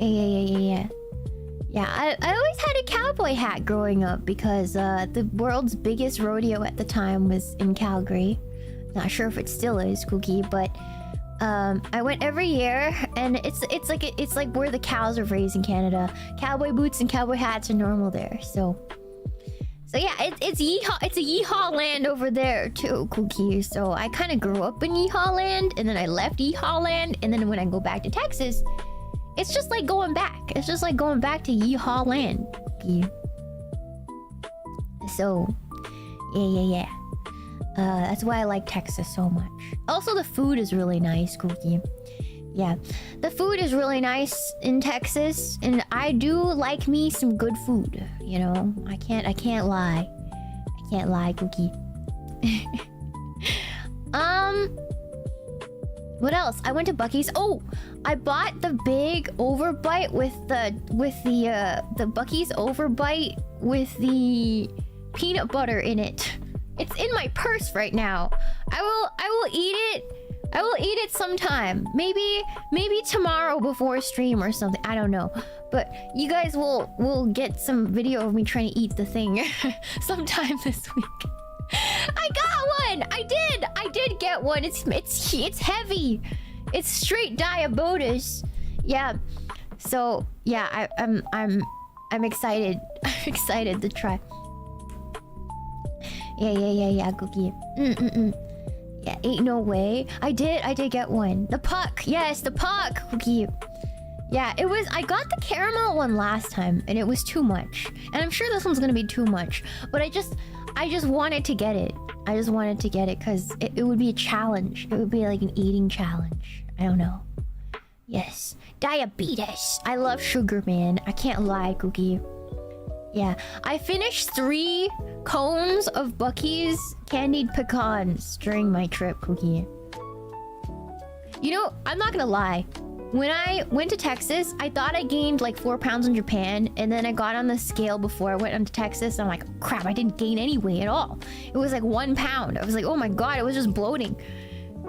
I always had a cowboy hat growing up because the world's biggest rodeo at the time was in Calgary. Not sure if it still is, Cookie, but I went every year, and it's like where the cows are raised in Canada. Cowboy boots and cowboy hats are normal there. So yeah, it's a yeehaw land over there too, Cookie. So I kind of grew up in yeehaw land, and then I left yeehaw land, and then when I go back to Texas, it's just like going back. It's just like going back to yeehaw land, Cookie. So yeah. That's why I like Texas so much. Also, the food is really nice, Cookie. Yeah, the food is really nice in Texas, and I do like me some good food. You know, I can't lie. I can't lie, Cookie. What else? I went to Buc-ee's. Oh, I bought the big overbite with the Buc-ee's overbite with the peanut butter in it. It's in my purse right now. I will eat it. I will eat it sometime. Maybe tomorrow before stream or something. I don't know. But you guys will get some video of me trying to eat the thing sometime this week. I got one. I did get one. It's heavy. It's straight diabetes. Yeah. So yeah, I'm excited. I'm excited to try. Yeah, Cookie. Yeah, ain't no way. I did get one. The puck. Yes, the puck, Cookie. Yeah, it was... I got the caramel one last time, and it was too much. And I'm sure this one's gonna be too much. But I just wanted to get it. I just wanted to get it, because it would be a challenge. It would be like an eating challenge. I don't know. Yes. Diabetes. I love sugar, man. I can't lie, Cookie. Yeah, I finished 3 cones of Buc-ee's candied pecans during my trip, Cookie. You know, I'm not gonna lie. When I went to Texas, I thought I gained like 4 pounds in Japan, and then I got on the scale before I went into Texas, and I'm like, crap, I didn't gain any weight at all. It was like 1 pound. I was like, oh my god, it was just bloating.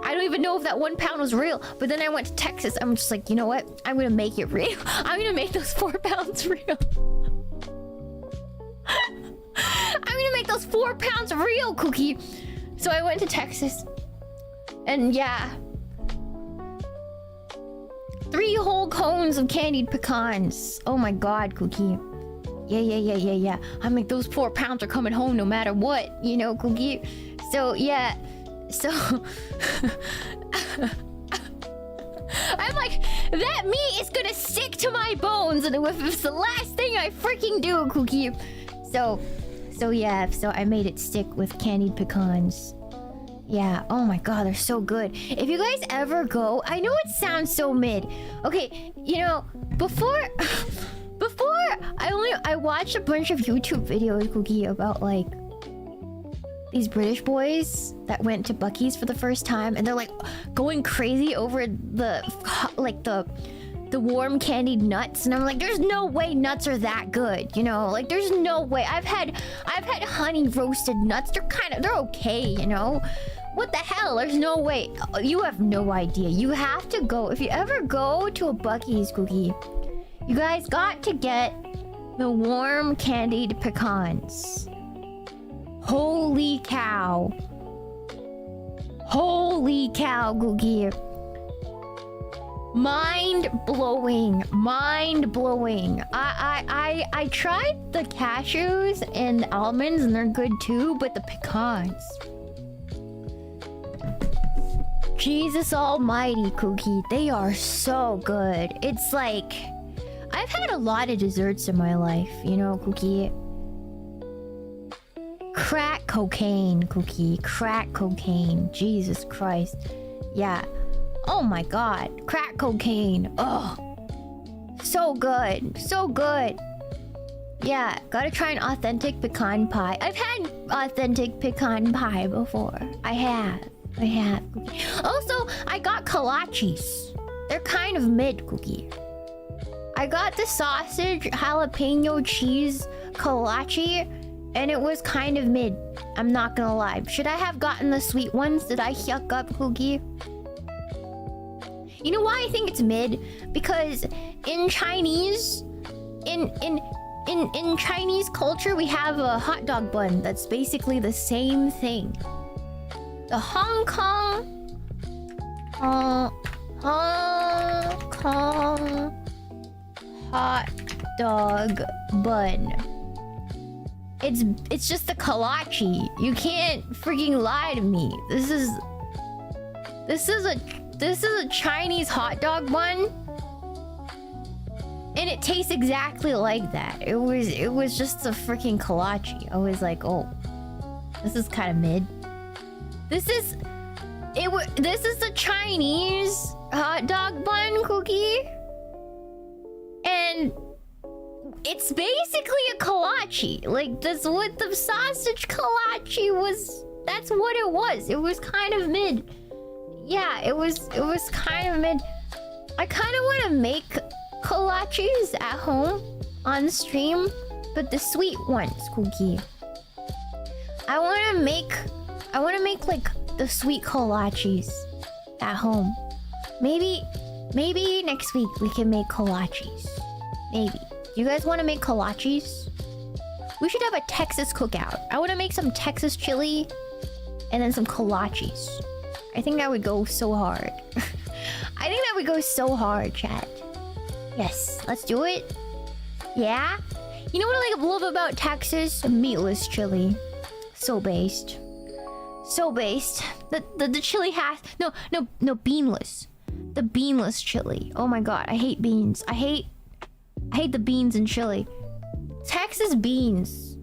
I don't even know if that 1 pound was real. But then I went to Texas. I'm just like, you know what? I'm gonna make it real. I'm gonna make those 4 pounds real. I'm gonna make those 4 pounds real, Cookie. So I went to Texas, and yeah, 3 whole cones of candied pecans. Oh my god, Cookie. Yeah. I mean, those 4 pounds are coming home no matter what, you know, Cookie. So yeah, so I'm like, that meat is gonna stick to my bones, and if it's the last thing I freaking do, Cookie. So yeah, so I made it stick with candied pecans. Yeah, oh my god, they're so good. If you guys ever go, I know it sounds so mid. Okay, you know, before I watched a bunch of YouTube videos, Cookie, about like these British boys that went to Buc-ee's for the first time, and they're like going crazy over the warm candied nuts, and I'm like, there's no way nuts are that good, you know? Like, there's no way. I've had honey roasted nuts. They're okay, you know? What the hell? There's no way. You have no idea. You have to go. If you ever go to a Buc-ee's, Cookie, you guys got to get the warm candied pecans. Holy cow. Holy cow, Cookie. Mind blowing. Mind blowing. I tried the cashews and almonds and they're good too, but the pecans. Jesus almighty, Cookie. They are so good. It's like... I've had a lot of desserts in my life, you know, Cookie. Crack cocaine, Cookie. Crack cocaine. Jesus Christ. Yeah. Oh my god. Crack cocaine. Oh. So good. So good. Yeah. Gotta try an authentic pecan pie. I've had authentic pecan pie before. I have. Also, I got kolaches. They're kind of mid, Cookie. I got the sausage jalapeno cheese kolache, and it was kind of mid. I'm not gonna lie. Should I have gotten the sweet ones? Did I yuck up, Cookie? You know why I think it's mid? Because in Chinese, in Chinese culture, we have a hot dog bun that's basically the same thing. The Hong Kong hot dog bun. It's just a kolache. You can't freaking lie to me. This is a Chinese hot dog bun, and it tastes exactly like that. It was just a freaking kolache. I was like, oh, this is kind of mid. This is the Chinese hot dog bun, Cookie, and it's basically a kolache. Like, that's what the sausage kolache was. That's what it was. It was kind of mid. Yeah, it was kind of mid. I kind of want to make kolaches at home on stream, but the sweet ones, Cookie. I want to make like the sweet kolaches at home. Maybe next week we can make kolaches. Maybe. Do you guys want to make kolaches? We should have a Texas cookout. I want to make some Texas chili and then some kolaches. I think that would go so hard. I think that would go so hard, chat. Yes, let's do it. Yeah? You know what I love about Texas? Meatless chili. So based. So based. The chili has... No, beanless. The beanless chili. Oh my god, I hate beans. I hate the beans in chili. Texas beans.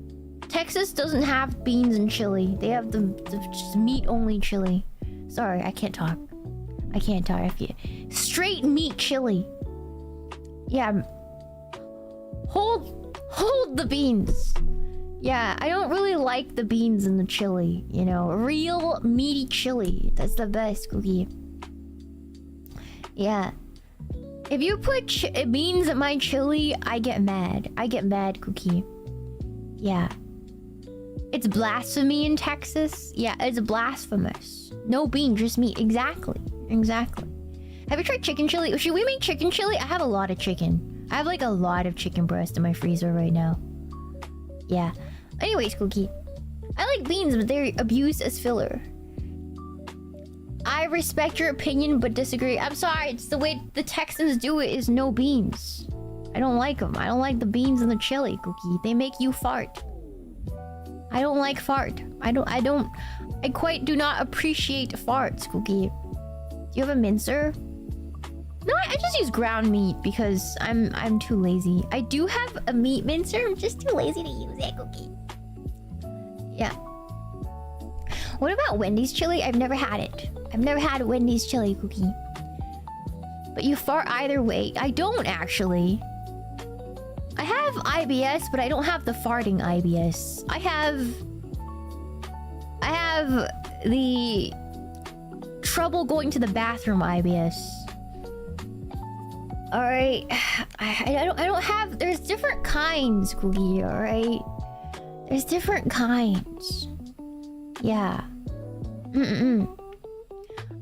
Texas doesn't have beans in chili. They have the just meat-only chili. Sorry, I can't talk. Straight meat chili. Yeah. Hold the beans. Yeah, I don't really like the beans in the chili, you know. Real meaty chili. That's the best, Cookie. Yeah. If you put beans in my chili, I get mad. Cookie. Yeah. It's blasphemy in Texas. Yeah, it's blasphemous. No bean, just meat. Exactly. Have you tried chicken chili? Should we make chicken chili? I have a lot of chicken. I have like a lot of chicken breast in my freezer right now. Yeah. Anyways, Cookie. I like beans, but they're abused as filler. I respect your opinion, but disagree. I'm sorry, it's the way the Texans do it is no beans. I don't like them. I don't like the beans in the chili, Cookie. They make you fart. I don't like fart. I quite do not appreciate farts, Cookie. Do you have a mincer? No, I just use ground meat because I'm too lazy. I do have a meat mincer. I'm just too lazy to use it, Cookie. Yeah. What about Wendy's chili? I've never had it. I've never had Wendy's chili, Cookie. But you fart either way. I don't actually. I have IBS, but I don't have the farting IBS. I have the trouble going to the bathroom IBS. All right, I don't have. There's different kinds, Cookie. All right, there's different kinds. Yeah.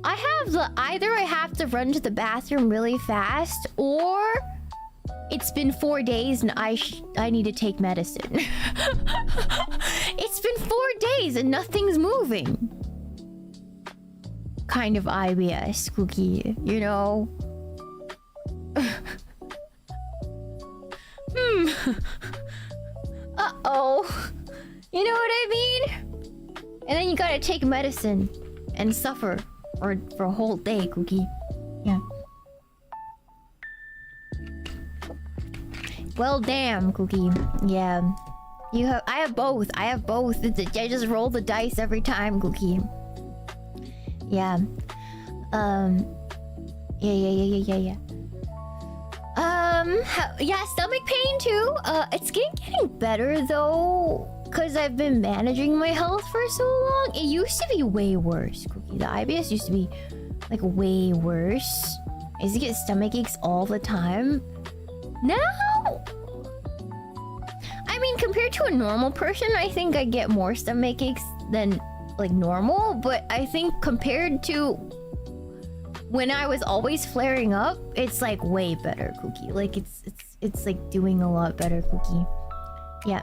I have the either I have to run to the bathroom really fast, or it's been 4 days and I need to take medicine. It's been 4 days and nothing's moving. Kind of IBS, Cookie, you know? Uh-oh. You know what I mean? And then you gotta take medicine and suffer for a whole day, Cookie. Yeah. Well, damn, Cookie. Yeah. I have both. I just roll the dice every time, Cookie. Yeah. Yeah. Yeah, stomach pain too. It's getting better though, cause I've been managing my health for so long. It used to be way worse, Cookie. The IBS used to be like way worse. I used to get stomach aches all the time. Now, I mean, compared to a normal person, I think I get more stomach aches than like normal. But I think compared to when I was always flaring up, it's like way better, Cookie. Like it's like doing a lot better, Cookie. Yeah.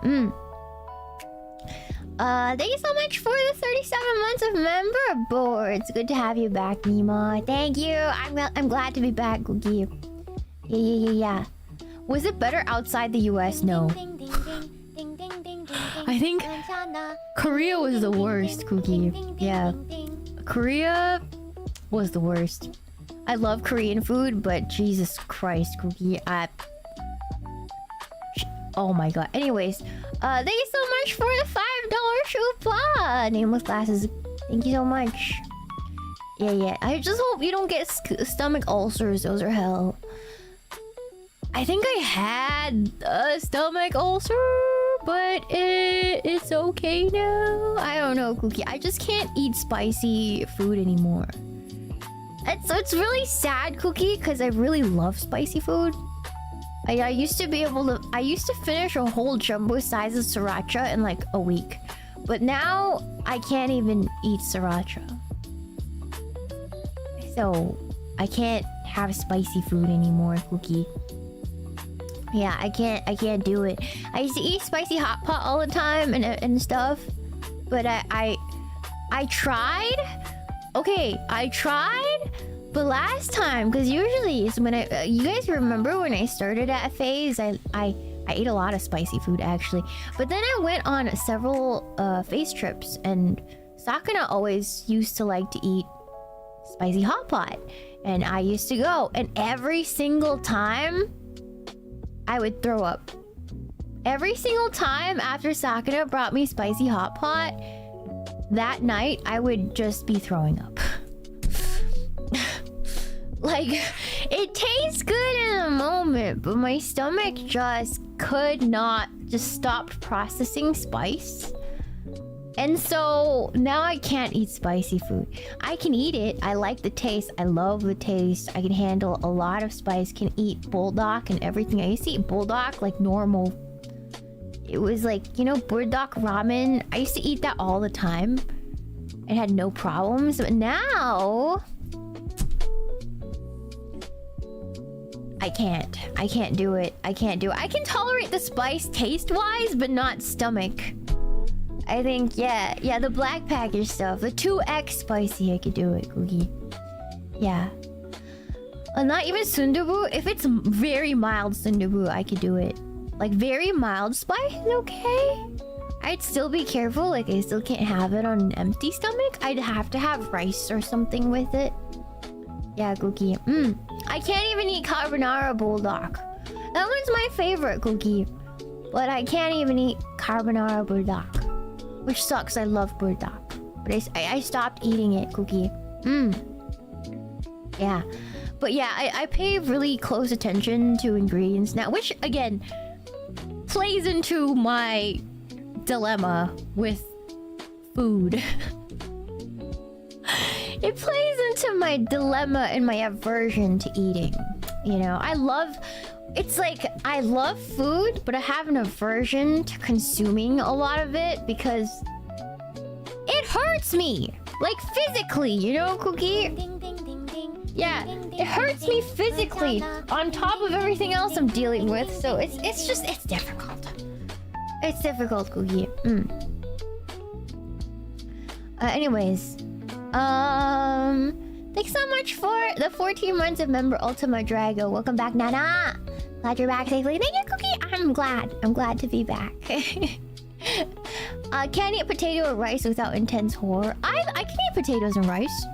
Thank you so much for the 37 months of member board. It's good to have you back, Meemaw. Thank you. I'm glad to be back, Cookie. Yeah. Was it better outside the US? No. I think Korea was the worst, Cookie. Yeah. Korea was the worst. I love Korean food, but Jesus Christ, Cookie. Oh my god. Anyways, thank you so much for the $5 Shupa. Nameless glasses. Thank you so much. Yeah. I just hope you don't get stomach ulcers. Those are hell. I think I had a stomach ulcer, but it's okay now. I don't know, Cookie. I just can't eat spicy food anymore. It's really sad, Cookie, because I really love spicy food. I used to be able to... I used to finish a whole jumbo size of sriracha in like a week. But now, I can't even eat sriracha. So, I can't have spicy food anymore, Cookie. Yeah, I can't do it. I used to eat spicy hot pot all the time and stuff. But I tried. Okay, I tried. But last time, because usually it's when you guys remember when I started at Phase, I ate a lot of spicy food actually. But then I went on several Phase trips, and Sakuna always used to like to eat spicy hot pot, and I used to go, and every single time I would throw up. Every single time after Sakuna brought me spicy hot pot, that night I would just be throwing up. Like, it tastes good in a moment, but my stomach just could not, just stopped processing spice. And so now I can't eat spicy food. I can eat it. I like the taste. I love the taste. I can handle a lot of spice. Can eat bulldog and everything. I used to eat bulldog like normal. It was like, you know, bulldog ramen. I used to eat that all the time. It had no problems. But now... I can't do it. I can tolerate the spice taste-wise, but not stomach. I think, yeah, the black package stuff. The 2x spicy, I could do it, Cookie. Yeah. Not even sundubu. If it's very mild sundubu, I could do it. Like, very mild spice, okay? I'd still be careful. Like, I still can't have it on an empty stomach. I'd have to have rice or something with it. Yeah, Cookie. I can't even eat carbonara bulldog. That one's my favorite, Cookie. But I can't even eat carbonara bulldog. Which sucks, I love bulldog. But I stopped eating it, Cookie. Yeah. But yeah, I pay really close attention to ingredients now. Which, again, plays into my dilemma with food. It plays into my dilemma and my aversion to eating. You know, it's like I love food, but I have an aversion to consuming a lot of it because it hurts me. Like physically, you know, Cookie? Yeah, it hurts me physically on top of everything else I'm dealing with. So it's difficult. It's difficult, Cookie. Anyways. Thanks so much for the 14 months of member Ultima Drago. Welcome back, Nana. Glad you're back safely. Thank you, Cookie. I'm glad. I'm glad to be back. Can't eat potato or rice without intense horror. I can eat potatoes and rice.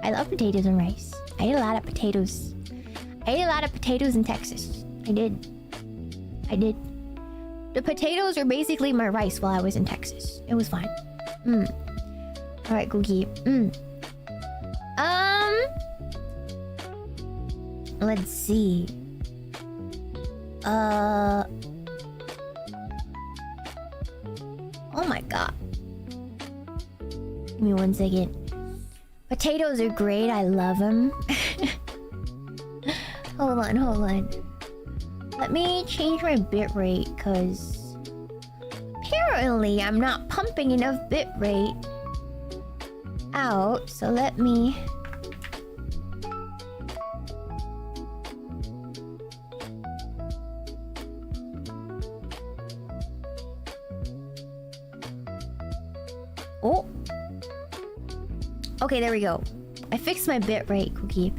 I love potatoes and rice. I ate a lot of potatoes. I ate a lot of potatoes in Texas. I did. The potatoes are basically my rice while I was in Texas. It was fine. Alright, Googie. Let's see. Oh my god. Give me 1 second. Potatoes are great. I love them. Hold on. Let me change my bitrate, because apparently I'm not pumping enough bitrate out. So let me... Oh! Okay, there we go. I fixed my bitrate, Cookie.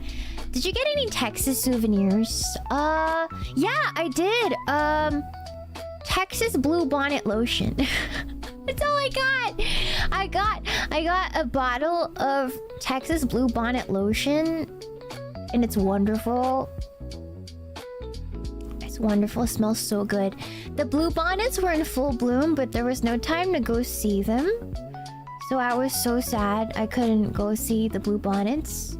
Did you get any Texas souvenirs? Yeah, I did. Texas Blue Bonnet lotion. That's all I got. I got a bottle of Texas Blue Bonnet lotion, and it's wonderful. It's wonderful. It smells so good. The blue bonnets were in full bloom, but there was no time to go see them. So I was so sad I couldn't go see the blue bonnets.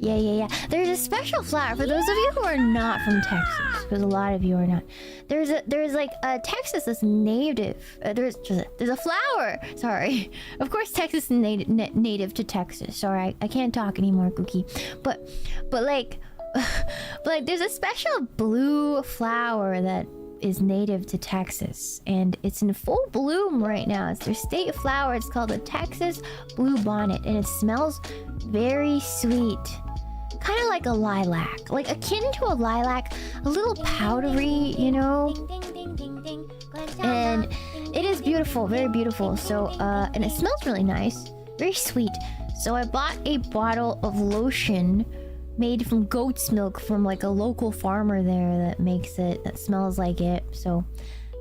Yeah. There's a special flower for those of you who are not from Texas, because a lot of you are not. There's like a Texas that's native. There's a flower. Sorry, of course Texas is native to Texas. Sorry, I can't talk anymore, Cookie. But like, there's a special blue flower that is native to Texas, and it's in full bloom right now. It's their state flower. It's called the Texas Blue Bonnet, and it smells very sweet. Kind of like a lilac, like akin to a lilac, a little powdery, you know. And it is beautiful, very beautiful. So, and it smells really nice, very sweet. So I bought a bottle of lotion made from goat's milk from like a local farmer there that makes it, that smells like it. So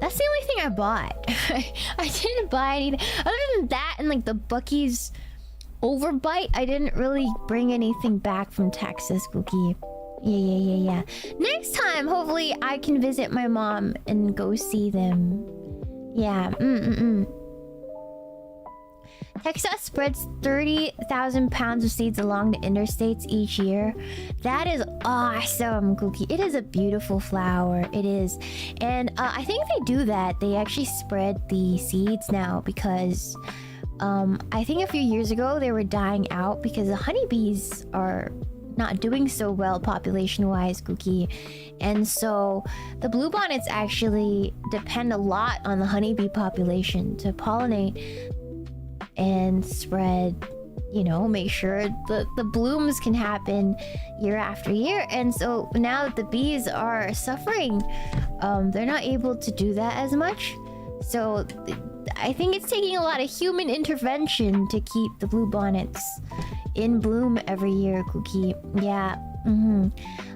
that's the only thing I bought. I didn't buy anything other than that, and like the Buc-ee's overbite. I didn't really bring anything back from Texas, Cookie. Yeah. Next time, hopefully I can visit my mom and go see them. Yeah. Texas spreads 30,000 pounds of seeds along the interstates each year. That is awesome, Cookie. It is a beautiful flower. It is. And I think they do that. They actually spread the seeds now because I think a few years ago they were dying out because the honeybees are not doing so well population-wise, Cookie. And so the bluebonnets actually depend a lot on the honeybee population to pollinate and spread, you know, make sure the blooms can happen year after year. And so now that the bees are suffering, they're not able to do that as much. So I think it's taking a lot of human intervention to keep the bluebonnets in bloom every year, Cookie. Yeah.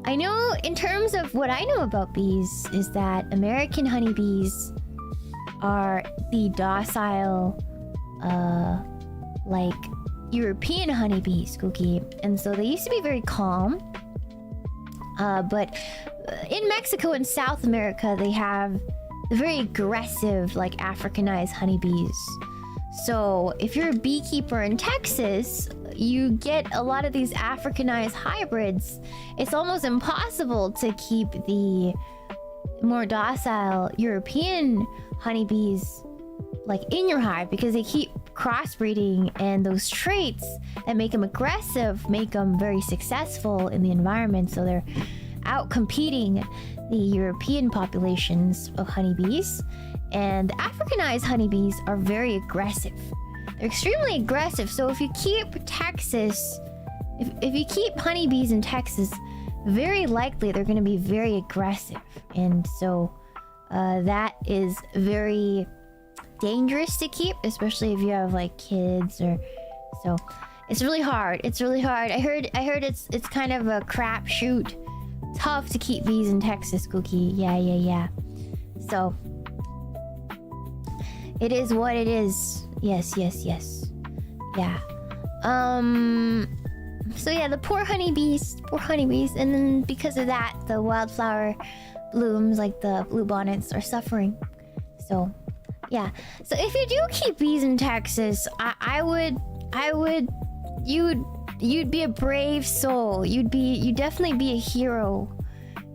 I know, in terms of what I know about bees, is that American honeybees are the docile, like European honeybees, Cookie. And so they used to be very calm. But in Mexico and South America, they have very aggressive, like Africanized honeybees. So if you're a beekeeper in Texas, you get a lot of these Africanized hybrids. It's almost impossible to keep the more docile European honeybees like in your hive because they keep crossbreeding, and those traits that make them aggressive make them very successful in the environment. So they're out competing the European populations of honeybees, and the Africanized honeybees are very aggressive. They're extremely aggressive. So if you keep Texas, if you keep honeybees in Texas, very likely they're going to be very aggressive. And so that is very dangerous to keep, especially if you have like kids or so. It's really hard. I heard it's kind of a crapshoot. Tough to keep bees in Texas, Cookie. Yeah. So it is what it is. Yes. Yeah. So yeah, the poor honeybees, and then because of that, the wildflower blooms, like the bluebonnets, are suffering. So yeah. So if you do keep bees in Texas, you'd be a brave soul. You'd definitely be a hero.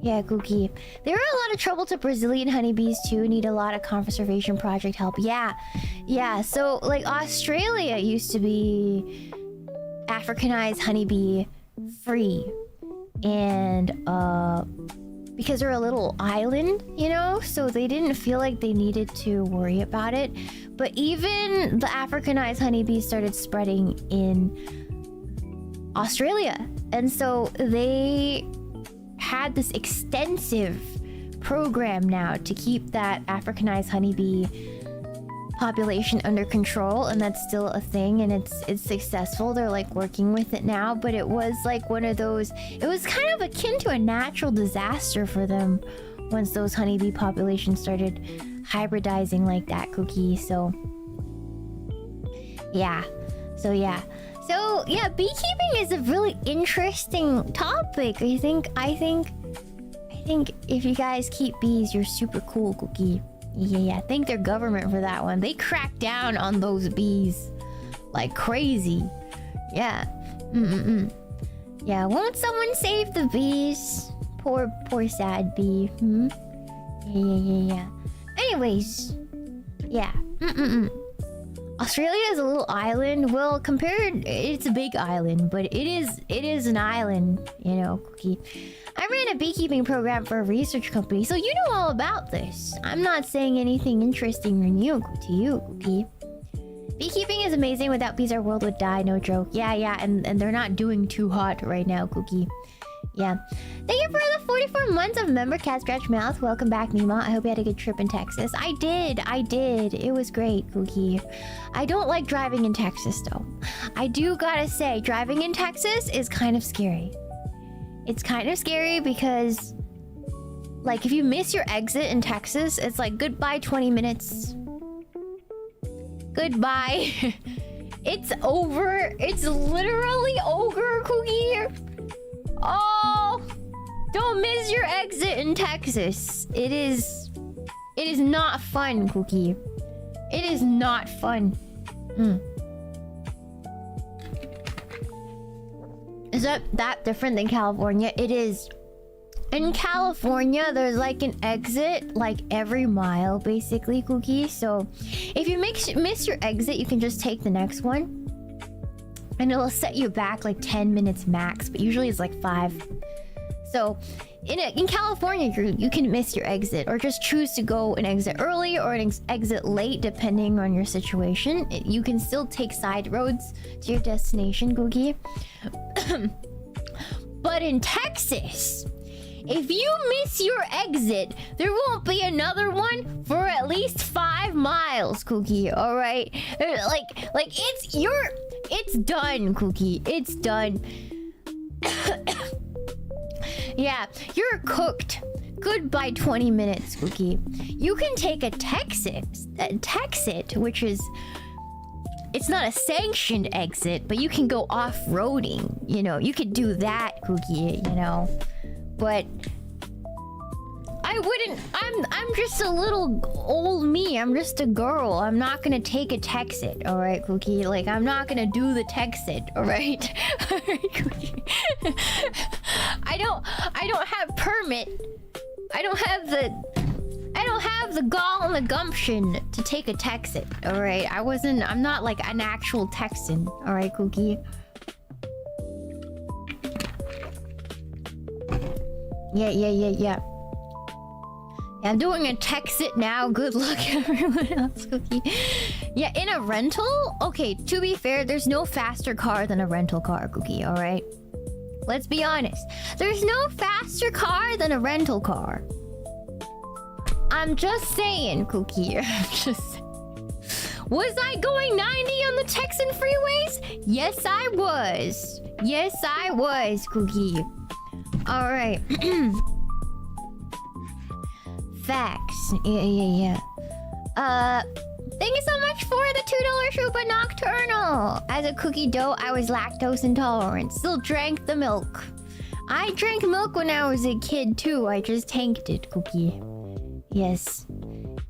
Yeah, Cookie. There are a lot of trouble to Brazilian honeybees too. Need a lot of conservation project help. Yeah. So like Australia used to be Africanized honeybee free, and because they're a little island, you know, so they didn't feel like they needed to worry about it. But even the Africanized honeybees started spreading in Australia, and so they had this extensive program now to keep that Africanized honeybee population under control, and that's still a thing, and it's successful. They're like working with it now, but it was like one of those, it was kind of akin to a natural disaster for them once those honeybee populations started hybridizing like that, Cookie. So yeah, beekeeping is a really interesting topic. I think if you guys keep bees, you're super cool, Cookie. Yeah, thank their government for that one. They cracked down on those bees like crazy. Yeah. Yeah, won't someone save the bees? Poor sad bee. Yeah. Anyways, yeah. Australia is a little island. Well, compared, it's a big island, but it is an island, you know, Cookie. I ran a beekeeping program for a research company, so you know all about this. I'm not saying anything interesting or new to you, Cookie. Beekeeping is amazing. Without bees, our world would die. No joke. Yeah, and they're not doing too hot right now, Cookie. Yeah. Thank you for the 44 months of member Cat Scratch Mouth. Welcome back, Meemaw. I hope you had a good trip in Texas. I did. It was great, Cookie. I don't like driving in Texas, though. I do gotta say, driving in Texas is kind of scary. It's kind of scary because, like, if you miss your exit in Texas, it's like, goodbye 20 minutes. Goodbye. It's over. It's literally over, Cookie. Oh, don't miss your exit in Texas. It is not fun, Cookie. It is not fun. Is that different than California? It is. In California, there's like an exit like every mile, basically, Cookie. So if you miss your exit, you can just take the next one, and it'll set you back like 10 minutes max, but usually it's like 5. So in California, you can miss your exit, or just choose to go an exit early or an exit late, depending on your situation. You can still take side roads to your destination, Cookie. But in Texas, if you miss your exit, there won't be another one for at least 5 miles, Cookie. All right, like it's done, Cookie. It's done. Yeah, you're cooked. Goodbye 20 minutes, Cookie. You can take a Texit, which is, it's not a sanctioned exit, but you can go off-roading. You know, you could do that, Cookie, you know. But I wouldn't. I'm just a little old me. I'm just a girl. I'm not gonna take a Texit, all right, Cookie? Like, I'm not gonna do the Texit, all right? All right, Cookie. I don't have permit. I don't have the gall and the gumption to take a Texit, all right? I'm not like an actual Texan, all right, Cookie? Yeah. I'm doing a Texit now. Good luck, everyone else, Cookie. Yeah, in a rental? Okay, to be fair, there's no faster car than a rental car, Cookie, alright? Let's be honest. There's no faster car than a rental car. I'm just saying, Cookie. I'm just saying. Was I going 90 on the Texan freeways? Yes, I was. Yes, I was, Cookie. Alright. Facts. Yeah. Thank you so much for the $2 Shupa Nocturnal. As a cookie dough, I was lactose intolerant. Still drank the milk. I drank milk when I was a kid too. I just tanked it, Cookie. Yes.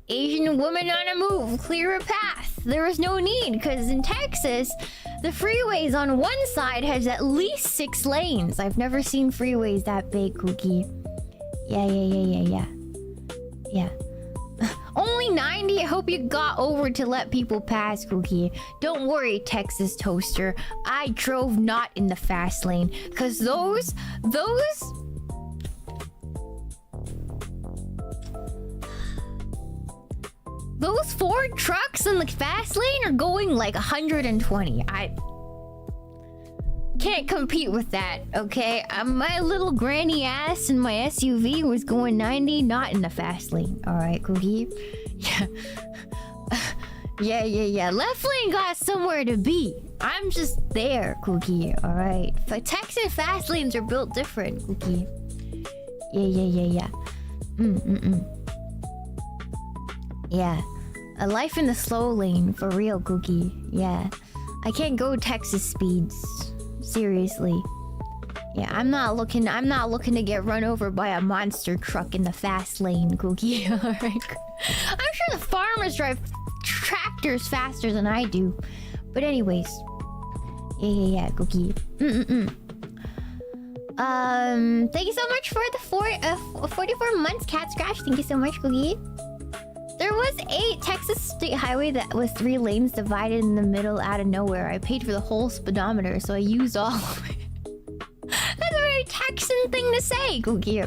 Asian woman on a move. Clear a path. There was no need, because in Texas, the freeways on one side has at least 6 lanes. I've never seen freeways that big, Cookie. Yeah. Only 90? I hope you got over to let people pass, Cookie. Don't worry, Texas Toaster. I drove not in the fast lane. Because those... Those Ford trucks in the fast lane are going like 120. I can't compete with that, okay? My little granny ass in my SUV was going 90, not in the fast lane. Alright, Cookie? Yeah. Left lane got somewhere to be. I'm just there, Cookie. Alright. But Texas fast lanes are built different, Cookie. Yeah. Yeah. A life in the slow lane, for real, Cookie. Yeah. I can't go Texas speeds. Seriously. Yeah, I'm not looking to get run over by a monster truck in the fast lane, Cookie. Alright. I'm sure the farmers drive tractors faster than I do. But anyways. Yeah, Cookie. Thank you so much for the 44 months, Cat Scratch. Thank you so much, Cookie. There was a Texas state highway that was 3 lanes divided in the middle out of nowhere. I paid for the whole speedometer, so I used all of it. That's a very Texan thing to say, Cookie.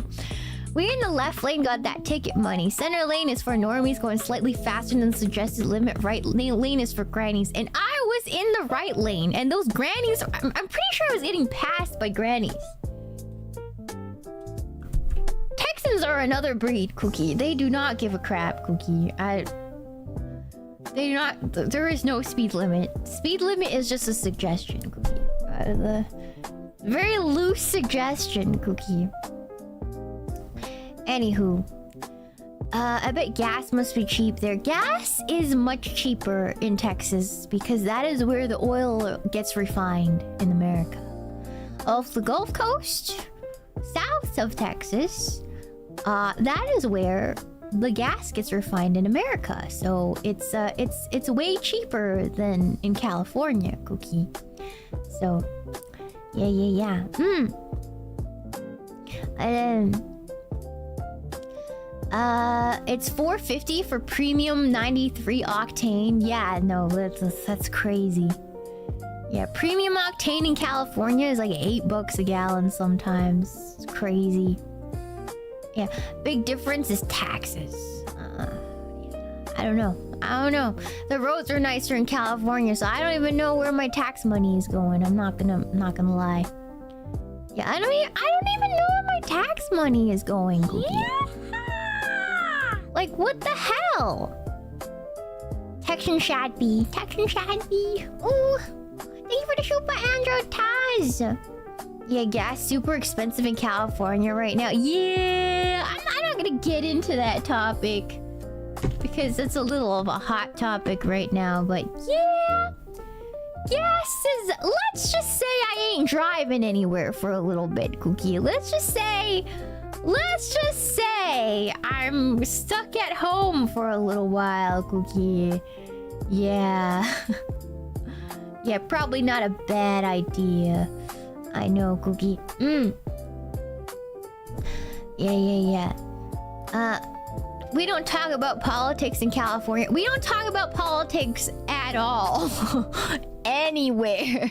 We in the left lane got that ticket money. Center lane is for normies going slightly faster than the suggested limit. Right lane is for grannies. And I was in the right lane. And those grannies, I'm pretty sure I was getting passed by grannies. Texans are another breed, Cookie. They do not give a crap, Cookie. They do not... There is no speed limit. Speed limit is just a suggestion, Cookie. The very loose suggestion, Cookie. Anywho. I bet gas must be cheap there. Gas is much cheaper in Texas because that is where the oil gets refined in America. Off the Gulf Coast, south of Texas, that is where the gas gets refined in America. So it's way cheaper than in California, Cookie. So yeah. It's $4.50 for premium 93 octane. Yeah, no, that's crazy. Yeah, premium octane in California is like $8 a gallon sometimes. It's crazy. Yeah, big difference is taxes. I don't know. The roads are nicer in California, so I don't even know where my tax money is going. I'm not gonna lie. Yeah, I don't even know where my tax money is going, Cookie. Yeah. Like, what the hell? Texan Shadby. Ooh, thank you for the super Android Taz. Yeah, gas super expensive in California right now. Yeah, I'm not gonna get into that topic because it's a little of a hot topic right now. But yeah, gas is. Let's just say I ain't driving anywhere for a little bit, Cookie. Let's just say I'm stuck at home for a little while, Cookie. Yeah. Yeah, probably not a bad idea. I know, Cookie. Yeah. We don't talk about politics in California. We don't talk about politics at all. Anywhere.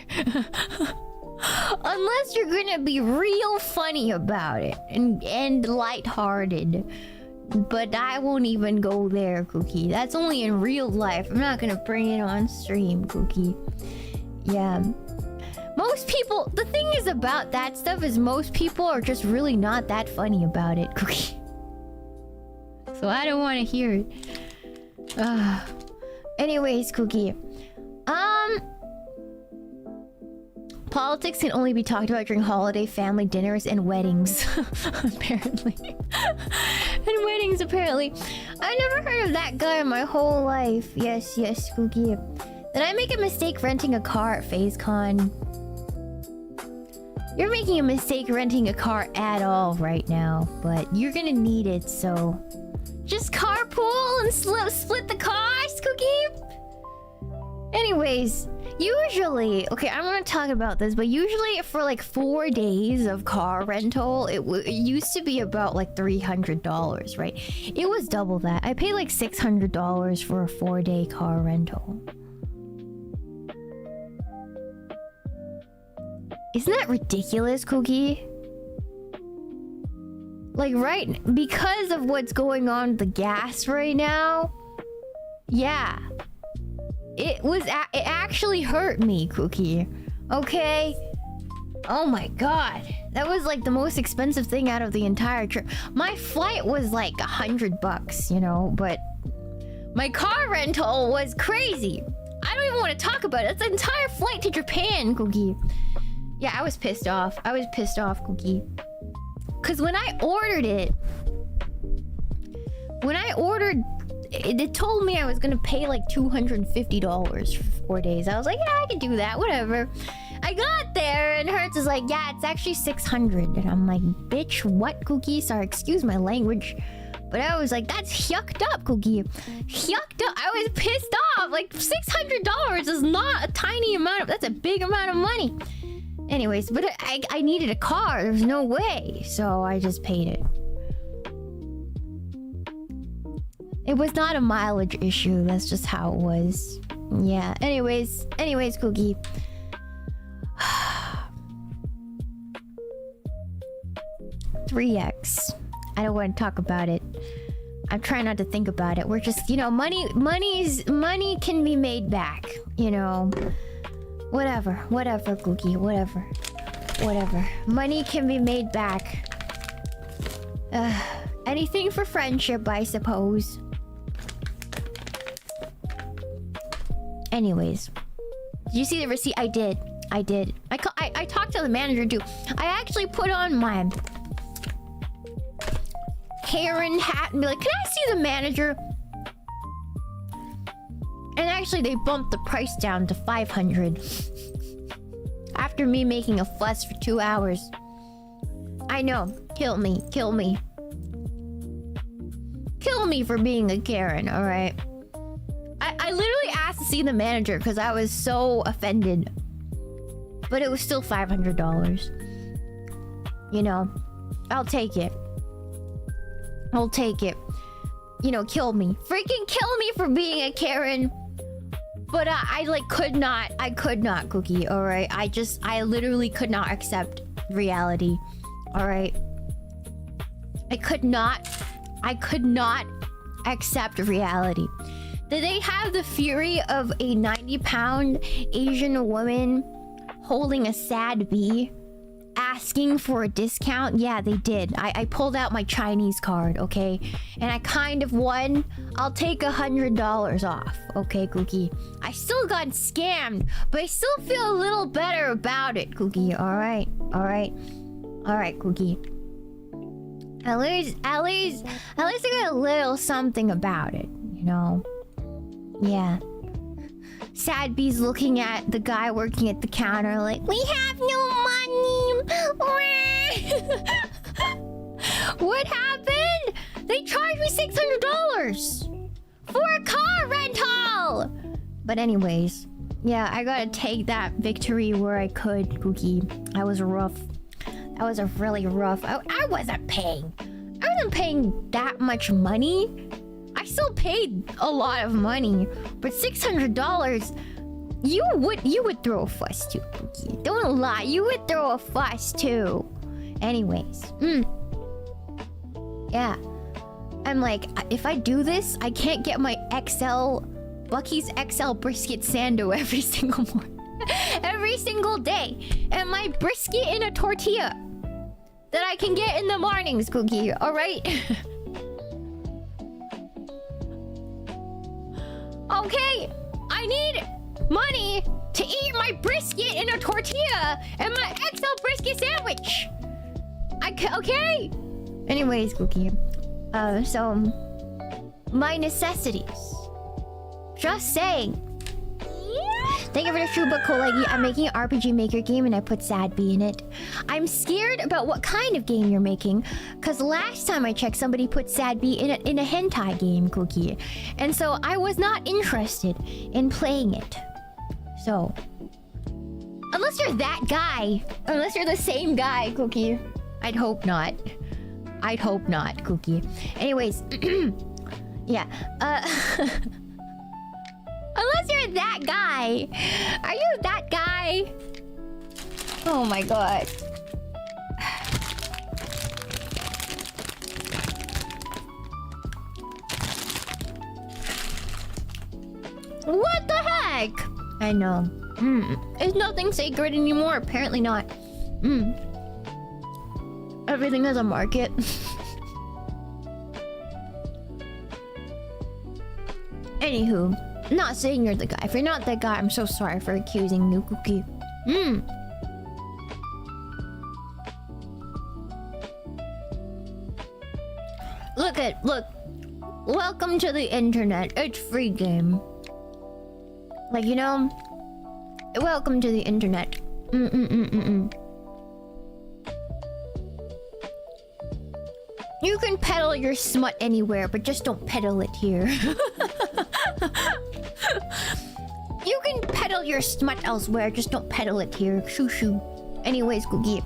Unless you're gonna be real funny about it and lighthearted. But I won't even go there, Cookie. That's only in real life. I'm not gonna bring it on stream, Cookie. Yeah. Most people... The thing is about that stuff is most people are just really not that funny about it, Cookie. So I don't want to hear it. Anyways, Cookie. Politics can only be talked about during holiday family dinners and weddings. Apparently. And weddings, apparently. I never heard of that guy in my whole life. Yes, Cookie. Did I make a mistake renting a car at FazeCon? You're making a mistake renting a car at all right now, but you're gonna need it, so... Just carpool and split the cost, Cookie? Anyways, usually... Okay, I'm gonna talk about this, but usually for like 4 days of car rental, it used to be about like $300, right? It was double that. I paid like $600 for a 4-day car rental. Isn't that ridiculous, Cookie? Like, right? Because of what's going on with the gas right now. Yeah. It actually hurt me, Cookie. Okay? Oh my god. That was like the most expensive thing out of the entire trip. My flight was like $100, you know? But my car rental was crazy. I don't even want to talk about it. It's an entire flight to Japan, Cookie. Yeah, I was pissed off. I was pissed off, Cookie. Because when I ordered it... It told me I was going to pay like $250 for 4 days. I was like, yeah, I can do that. Whatever. I got there and Hertz is like, yeah, it's actually $600. And I'm like, bitch, what, Cookie? Sorry, excuse my language. But I was like, that's yucked up, Cookie. Yucked up. I was pissed off. Like, $600 is not a tiny amount. That's a big amount of money. Anyways, but I needed a car. There's no way. So I just paid it. It was not a mileage issue. That's just how it was. Yeah. Anyways, Cookie. $3X. I don't want to talk about it. I'm trying not to think about it. We're just, you know, money can be made back, you know. Whatever, Cookie, whatever. Money can be made back. Anything for friendship, I suppose. Anyways. Did you see the receipt? I did. I talked to the manager too. I actually put on my Karen hat and be like, can I see the manager? And actually, they bumped the price down to $500. After me making a fuss for 2 hours. I know. Kill me. Kill me for being a Karen, alright? I literally asked to see the manager because I was so offended. But it was still $500. You know, I'll take it. You know, kill me. Freaking kill me for being a Karen. But I could not, Cookie, alright? I literally could not accept reality. Alright? I could not accept reality. Did they have the fury of a 90-pound Asian woman holding a sad bee? Asking for a discount? Yeah, they did. I pulled out my Chinese card, okay? And I kind of won. I'll take $100 off, okay, Cookie? I still got scammed, but I still feel a little better about it, Cookie. Alright, Cookie. At least I got a little something about it, you know? Yeah. Sad Bee's looking at the guy working at the counter like, we have no money. What happened? They charged me $600 for a car rental. But anyways, yeah, I gotta take that victory where I could, Cookie. I was rough. That was a really rough. I wasn't paying that much money. I still paid a lot of money, but $600, you would throw a fuss too, Cookie. Don't lie, you would throw a fuss too. Anyways, yeah. I'm like, if I do this, I can't get my Bucky's XL brisket sando every single morning, every single day, and my brisket in a tortilla that I can get in the mornings, Cookie. All right. Okay, I need money to eat my brisket in a tortilla and my XL brisket sandwich. Okay? Anyways, Cookie. So my necessities. Just saying. Thank you for the shoe book, Kolegi. I'm making an RPG Maker game and I put Sad B in it. I'm scared about what kind of game you're making, because last time I checked, somebody put Sad B in a hentai game, Cookie. And so I was not interested in playing it. So, unless you're that guy, unless you're the same guy, Cookie. I'd hope not. I'd hope not, Cookie. Anyways, yeah. Unless you're that guy. Are you that guy? Oh my god. What the heck? I know. Is nothing sacred anymore? Apparently not. Everything has a market. Anywho. Not saying you're the guy. If you're not that guy, I'm so sorry for accusing you, Cookie. Look. Welcome to the internet. It's free game. Like, you know, welcome to the internet. You can peddle your smut anywhere, but just don't peddle it here. You can peddle your smut elsewhere, just don't peddle it here. Shoo shoo. Anyways, Cookie.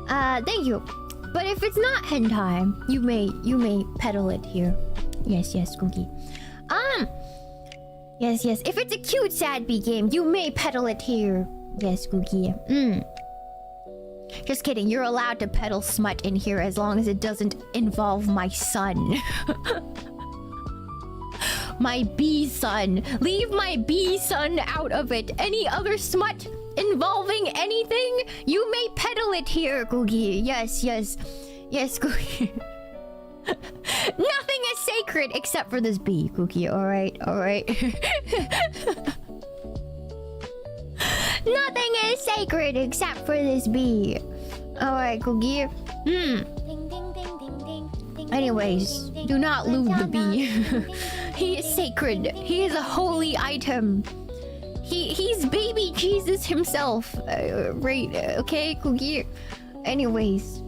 Thank you. But if it's not hentai, you may peddle it here. Yes, Cookie. Yes. If it's a cute Sad B game, you may peddle it here. Yes, Cookie. Just kidding. You're allowed to peddle smut in here as long as it doesn't involve my son. My bee son. Leave my bee son out of it. Any other smut involving anything, you may peddle it here, Cookie. Yes, Cookie. Nothing is sacred except for this bee, Cookie. Alright. Nothing is sacred except for this bee. Alright, Cookie. Anyways, do not loot the bee. He is sacred. He is a holy item. He's baby Jesus himself. Right, okay, Cookie? Anyways.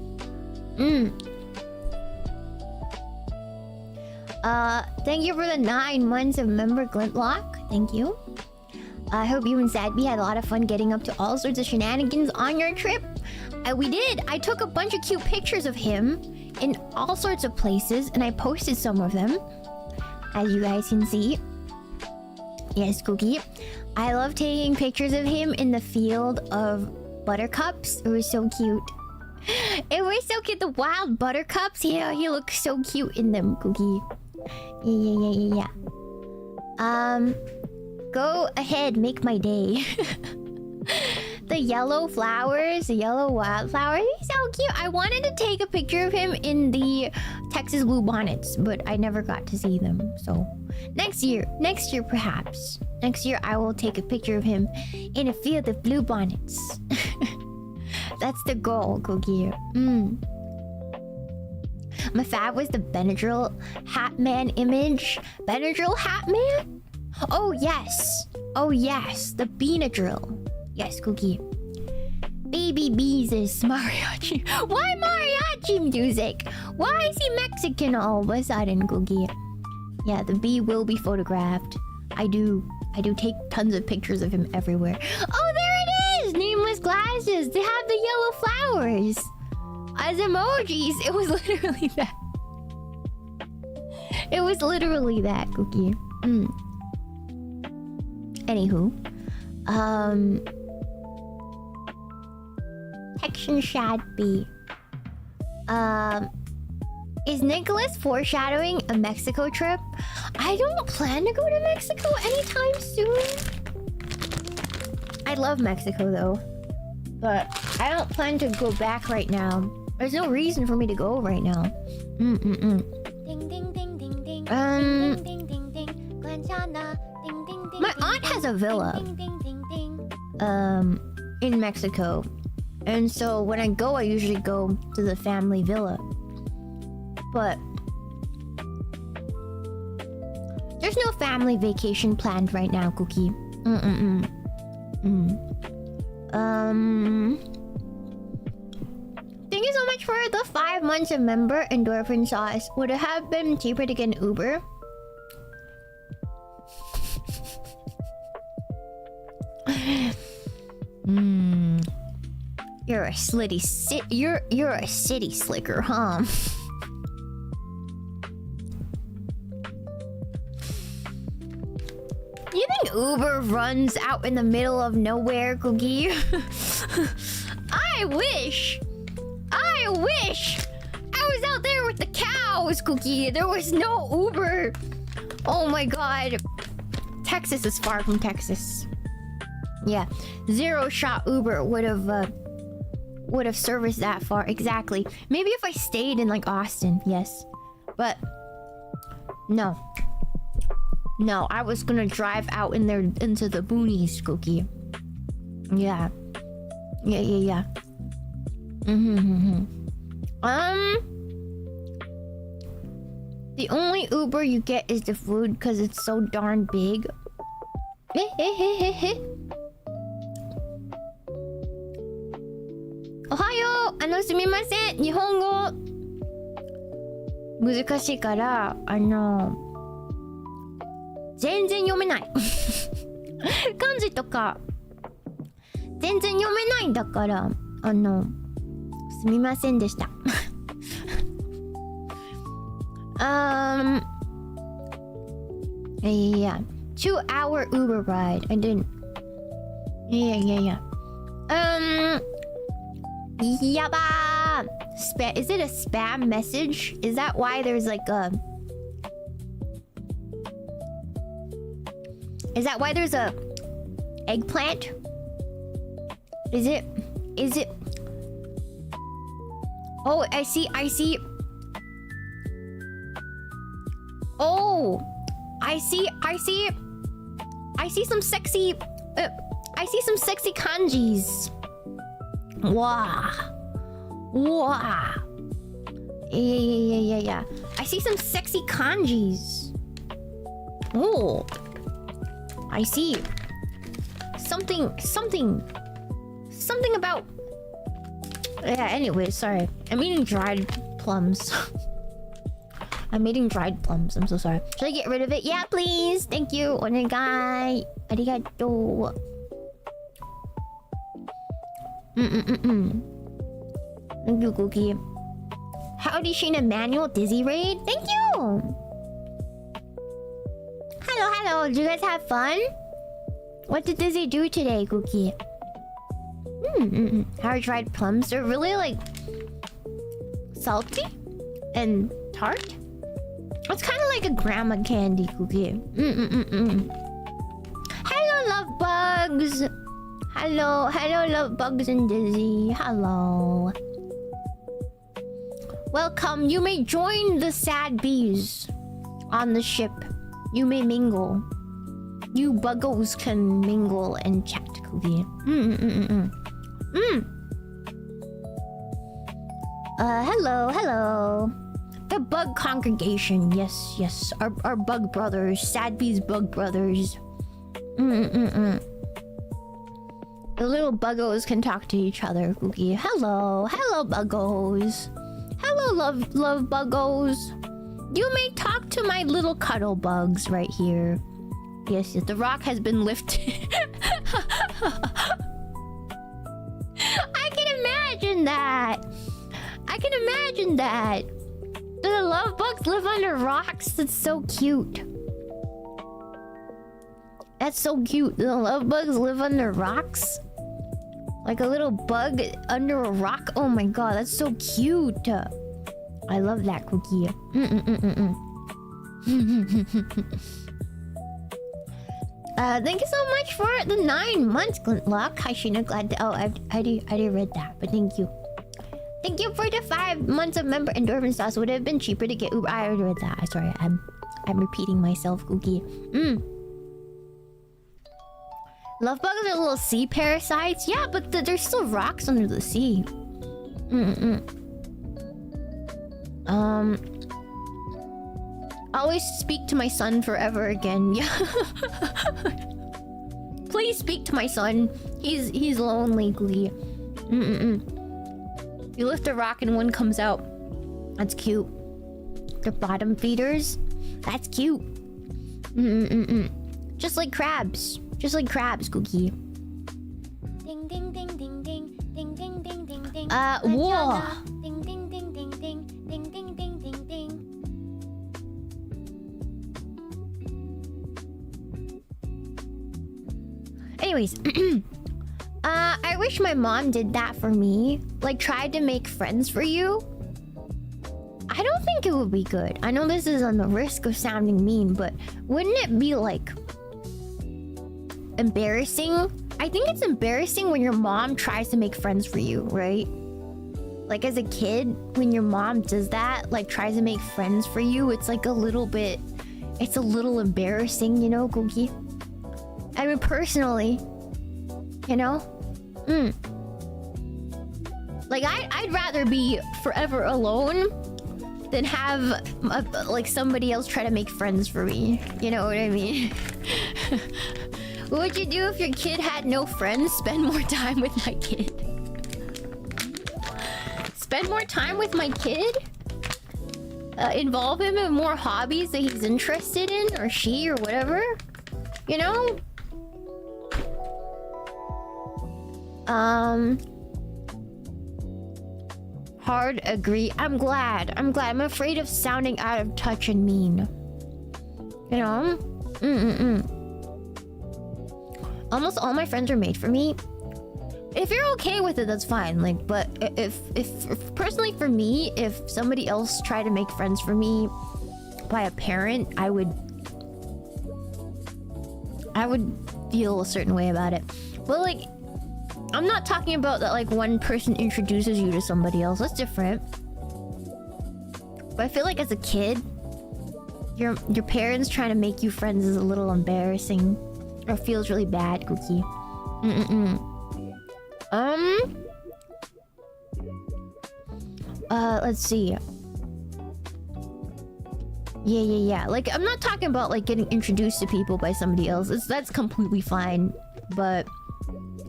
Thank you for the 9 months of member Glintlock. Thank you. I hope you and Sadby had a lot of fun getting up to all sorts of shenanigans on your trip. We did. I took a bunch of cute pictures of him in all sorts of places, and I posted some of them, as you guys can see. Yes, Cookie. I love taking pictures of him in the field of buttercups. It was so cute. It was so cute. The wild buttercups. Yeah, he looks so cute in them, Cookie. Yeah. Go ahead, make my day. The yellow flowers, the yellow wildflowers. He's so cute. I wanted to take a picture of him in the Texas blue bonnets, but I never got to see them. So next year perhaps. Next year I will take a picture of him in a field of blue bonnets. That's the goal, Cookie. My fave was the Benadryl Hatman image. Benadryl Hatman? Oh yes, the Benadryl. Yes, Cookie. Baby bees is mariachi. Why mariachi music? Why is he Mexican all of a sudden, Cookie? Yeah, the bee will be photographed. I do take tons of pictures of him everywhere. Oh, there it is! Nameless glasses. They have the yellow flowers as emojis. It was literally that. It was literally that, Cookie. Anywho. Tection Shad B. Is Nicholas foreshadowing a Mexico trip? I don't plan to go to Mexico anytime soon. I love Mexico though, but I don't plan to go back right now. There's no reason for me to go right now. Ding ding ding ding ding ding. Ding ding ding ding. My aunt has a villa in Mexico. And so when I go, I usually go to the family villa. But there's no family vacation planned right now, Cookie. Thank you so much for the 5 months of member endorphin sauce. Would it have been cheaper to get an Uber? You're a you're a city slicker, huh? You think Uber runs out in the middle of nowhere, Cookie? I wish I was out there with the cows, Cookie. There was no Uber. Oh my god. Texas is far from Texas. Yeah, 0-shot Uber would have serviced that far. Exactly. Maybe if I stayed in like Austin, yes. But no. No, I was gonna drive out in there into the boonies, Cookie. Yeah. Yeah. The only Uber you get is the food because it's so darn big. Ohayo! すみません。日本語難しいから、全然読めない。漢字とか全然読めないんだから、すみませんでした。Yeah. 2-hour Uber ride. I didn't. Yeah. Yaba! Is it a spam message? Is that why there's like a... Is that why there's a eggplant? Is it? Oh, I see. Oh, I see some sexy kanjis. Wow. Yeah. I see some sexy kanjis. Oh, I see something about. Yeah. Anyway, sorry. I'm eating dried plums. I'm so sorry. Should I get rid of it? Yeah, please. Thank you. Onegai. Arigato. Thank you, Cookie. Howdy, Shiina Manual Dizzy Raid. Thank you. Hello. Did you guys have fun? What did Dizzy do today, Cookie? How are dried plums? They're really like salty and tart. It's kind of like a grandma candy, Cookie. Hello, love bugs. Hello, love bugs and Dizzy. Hello. Welcome. You may join the sad bees on the ship. You may mingle. You buggos can mingle and chat, Cookie. Hello. The bug congregation. Yes. Our bug brothers. Sad bees bug brothers. The little buggos can talk to each other, Cookie. Hello, buggos. Hello, love buggos. You may talk to my little cuddle bugs right here. Yes, the rock has been lifted. I can imagine that. Do the love bugs live under rocks? That's so cute. That's so cute. Do the love bugs live under rocks? Like a little bug under a rock? Oh my god, that's so cute. I love that, Cookie. Thank you so much for the 9 months, Glintlock. Hi, Shiina. Glad to... Oh, I already read that, but thank you. Thank you for the 5 months of member endorphin sauce. Would it have been cheaper to get Uber? I already read that. Sorry, I'm repeating myself, Cookie. Love bugs are little sea parasites. Yeah, but there's still rocks under the sea. Always speak to my son forever again. Yeah. Please speak to my son. He's lonely, Glee. You lift a rock and one comes out. That's cute. The bottom feeders. That's cute. Just like crabs. Just like crabs, Cookie. Ding ding ding ding ding ding ding ding ding ding. Whoa. Ding ding ding ding ding ding ding ding ding ding. Anyways, I wish my mom did that for me. Like, tried to make friends for you. I don't think it would be good. I know this is on the risk of sounding mean, but wouldn't it be like embarrassing? I think it's embarrassing when your mom tries to make friends for you, right? Like as a kid, when your mom does that, like tries to make friends for you, it's like a little embarrassing, you know, Cookie? I mean, personally, you know? Like, I'd rather be forever alone than have like somebody else try to make friends for me. You know what I mean? What would you do if your kid had no friends? Spend more time with my kid. Spend more time with my kid? Involve him in more hobbies that he's interested in, or she, or whatever? You know? Hard agree. I'm glad. I'm afraid of sounding out of touch and mean. You know? Almost all my friends are made for me. If you're okay with it, that's fine. Like, but if personally for me, if somebody else tried to make friends for me by a parent, I would feel a certain way about it. But like, I'm not talking about that like one person introduces you to somebody else. That's different. But I feel like as a kid, your parents trying to make you friends is a little embarrassing. Or feels really bad, Cookie. Let's see. Yeah. Like, I'm not talking about like getting introduced to people by somebody else. That's completely fine. But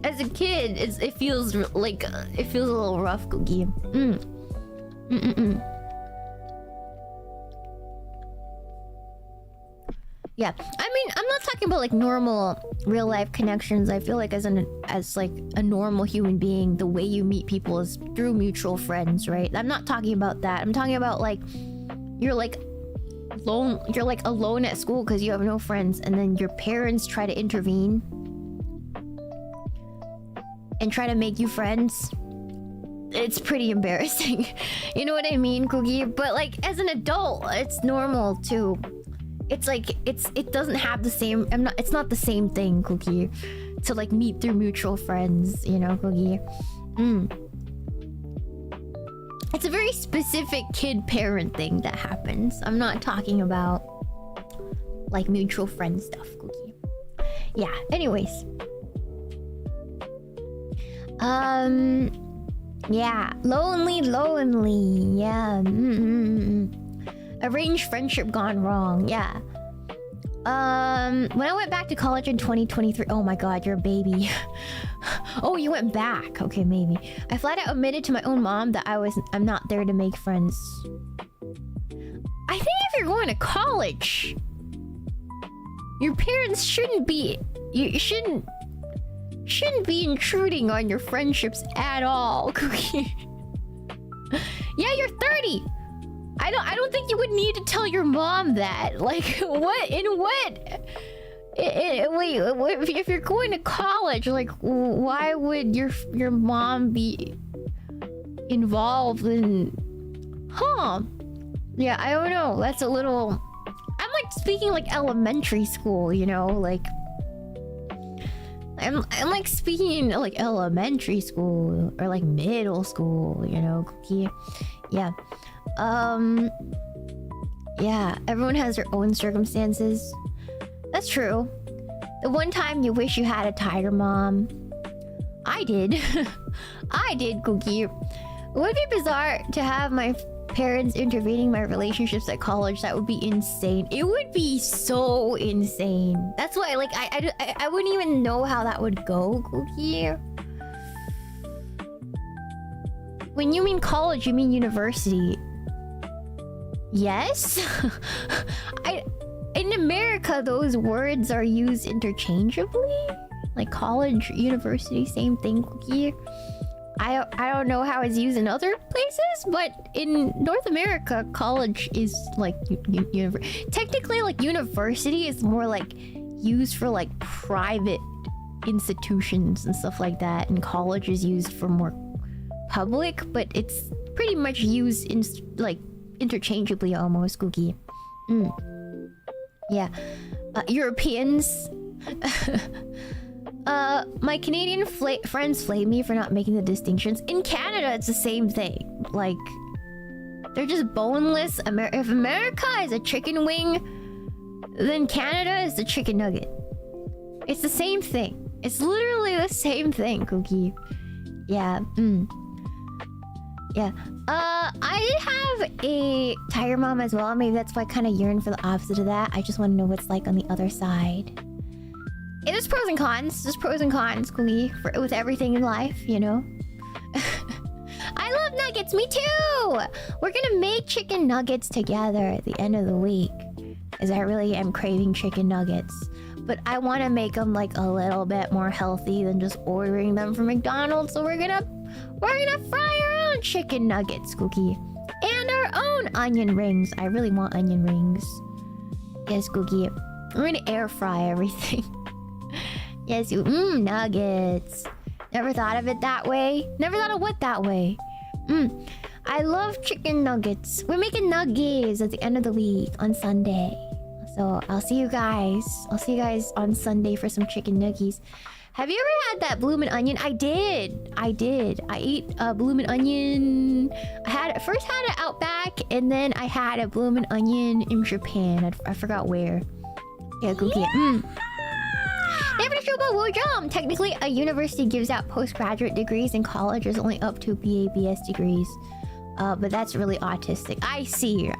as a kid, it feels like it feels a little rough, Cookie. Yeah, I mean, I'm not talking about like normal real life connections. I feel like as like a normal human being, the way you meet people is through mutual friends, right? I'm not talking about that. I'm talking about like you're like alone at school because you have no friends, and then your parents try to intervene and try to make you friends. It's pretty embarrassing. You know what I mean, Cookie? But like as an adult, it's normal too. It's like it doesn't have the same. It's not the same thing, Cookie, to like meet through mutual friends. You know, Cookie. It's a very specific kid-parent thing that happens. I'm not talking about like mutual friend stuff, Cookie. Yeah. Anyways. Yeah. Lonely. Yeah. Arranged friendship gone wrong. Yeah. When I went back to college in 2023. Oh my god, you're a baby. Oh, you went back. Okay, maybe. I flat out admitted to my own mom that I'm not there to make friends. I think if you're going to college, your parents shouldn't be intruding on your friendships at all. Yeah, you're 30. I don't think you would need to tell your mom that. Like, what? Wait, if you're going to college, like, why would your mom be involved in... Huh. Yeah, I don't know. That's a little... I'm like speaking like elementary school, you know? Like... I'm like speaking like elementary school or like middle school, you know? Yeah. Yeah, everyone has their own circumstances. That's true. The one time you wish you had a tighter mom. I did. I did, Cookie. It would be bizarre to have my parents intervening my relationships at college. That would be insane. It would be so insane. That's why, like, I wouldn't even know how that would go, Cookie. When you mean college, you mean university. Yes? In America, those words are used interchangeably. Like college, university, same thing, Cookie. I don't know how it's used in other places, but in North America, college is like technically, like, university is more like used for like private institutions and stuff like that, and college is used for more public, but it's pretty much used in like interchangeably almost, Cookie. Yeah. Europeans. My Canadian friends flame me for not making the distinctions. In Canada, it's the same thing. Like, they're just boneless. If America is a chicken wing, then Canada is the chicken nugget. It's the same thing. It's literally the same thing, Cookie. Yeah. Yeah. I did have a tiger mom as well. Maybe that's why I kind of yearn for the opposite of that. I just want to know what's like on the other side. There's pros and cons. There's pros and cons, Cookie, with everything in life, you know? I love nuggets. Me too! We're gonna make chicken nuggets together at the end of the week. As I really am craving chicken nuggets. But I want to make them like a little bit more healthy than just ordering them from McDonald's. So we're gonna fry our own chicken nuggets, Cookie. And our own onion rings. I really want onion rings. Yes, Cookie. We're gonna air fry everything. Yes, nuggets. Never thought of it that way. Never thought of what that way. I love chicken nuggets. We're making nuggets at the end of the week on Sunday. So I'll see you guys. I'll see you guys on Sunday for some chicken nuggies. Have you ever had that bloomin' onion? I did. I ate a bloomin' onion. First had it out back, and then I had a bloomin' onion in Japan. I forgot where. Yeah, Cookie. Never sure about Wojam. Technically, a university gives out postgraduate degrees, and college is only up to BA/BS degrees. But that's really autistic. I see.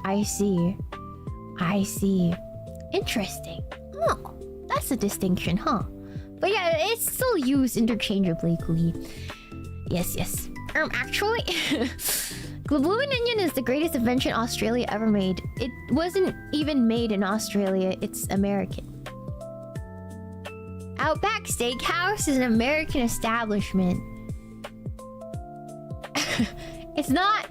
Interesting. Oh, that's a distinction, huh? But yeah, it's still used interchangeably, Cookie. Yes. Actually, the bloomin' onion is the greatest invention Australia ever made. It wasn't even made in Australia. It's American. Outback Steakhouse is an American establishment. It's not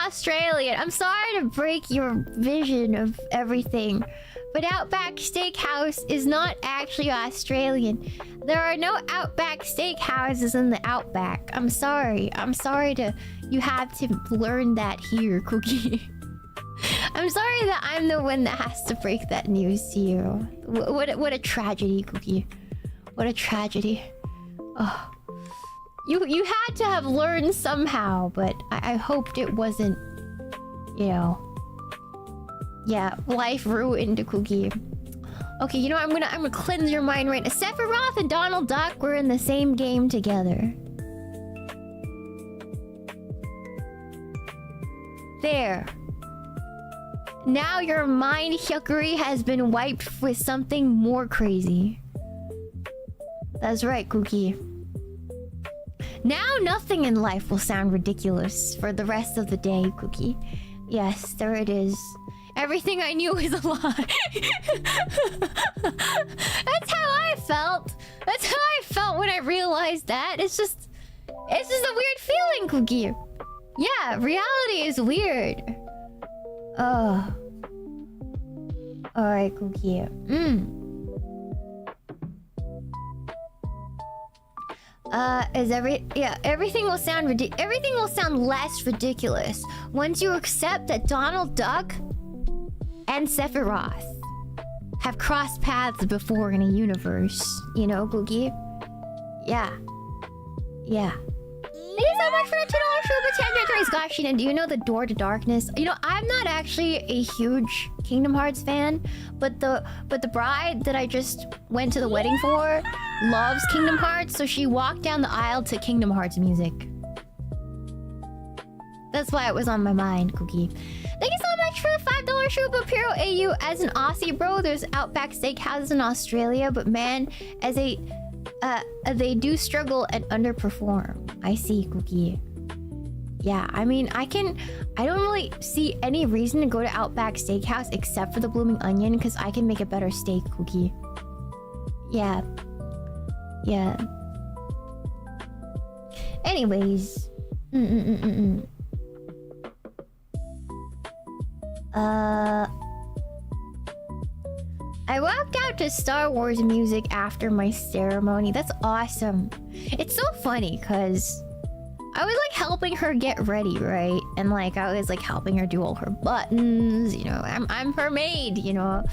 Australian. I'm sorry to break your vision of everything, but Outback Steakhouse is not actually Australian. There are no Outback Steakhouses in the Outback. I'm sorry to... You have to learn that here, Cookie. I'm sorry that I'm the one that has to break that news to you. What a tragedy, Cookie. What a tragedy. Oh. You had to have learned somehow, but I hoped it wasn't, you know... Yeah, life ruined, Cookie. Okay, you know what? I'm gonna cleanse your mind right now. Sephiroth and Donald Duck were in the same game together. There. Now your mind hyuckery has been wiped with something more crazy. That's right, Cookie. Now nothing in life will sound ridiculous for the rest of the day, Cookie. Yes, there it is. Everything I knew is a lie. That's how I felt. That's how I felt when I realized that. It's just a weird feeling, Cookie. Yeah, reality is weird. Oh. Alright, Cookie. Everything will sound less ridiculous once you accept that Donald Duck and Sephiroth have crossed paths before in a universe. You know, Cookie? Yeah. Thank you so much for the $2 Tangent 3 Scott Sheena, do you know the Door to Darkness? You know, I'm not actually a huge Kingdom Hearts fan, but the bride that I just went to the wedding for loves Kingdom Hearts, so she walked down the aisle to Kingdom Hearts music. That's why it was on my mind, Cookie. Thank you so much for the $5 Shuba Piro AU. As an Aussie bro, there's Outback Steakhouses in Australia, but man, as a they do struggle and underperform. I see, Cookie. Yeah, I mean, I don't really see any reason to go to Outback Steakhouse except for the Blooming Onion, because I can make a better steak, Cookie. Yeah. Yeah. Anyways. I walked out to Star Wars music after my ceremony. That's awesome. It's so funny because I was like helping her get ready, right? And like I was like helping her do all her buttons, you know. I'm her maid, you know.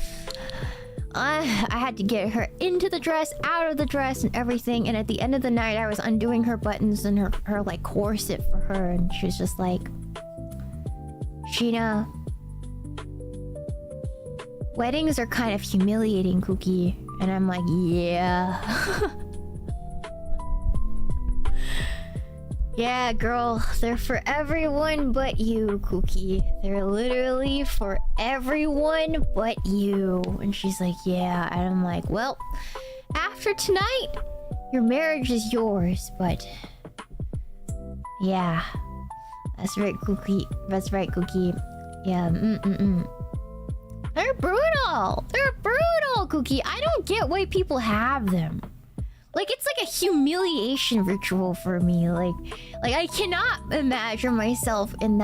I had to get her into the dress, out of the dress, and everything. And at the end of the night, I was undoing her buttons and her like corset for her, and she was just like, Sheena, weddings are kind of humiliating, Cookie. And I'm like, yeah. Yeah, girl, they're for everyone but you, Cookie. They're literally for everyone but you. And she's like, yeah. And I'm like, well, after tonight, your marriage is yours, but yeah. That's right, Cookie. That's right, Cookie. Yeah, They're brutal! They're brutal, Cookie! I don't get why people have them. Like, it's like a humiliation ritual for me. Like I cannot imagine myself in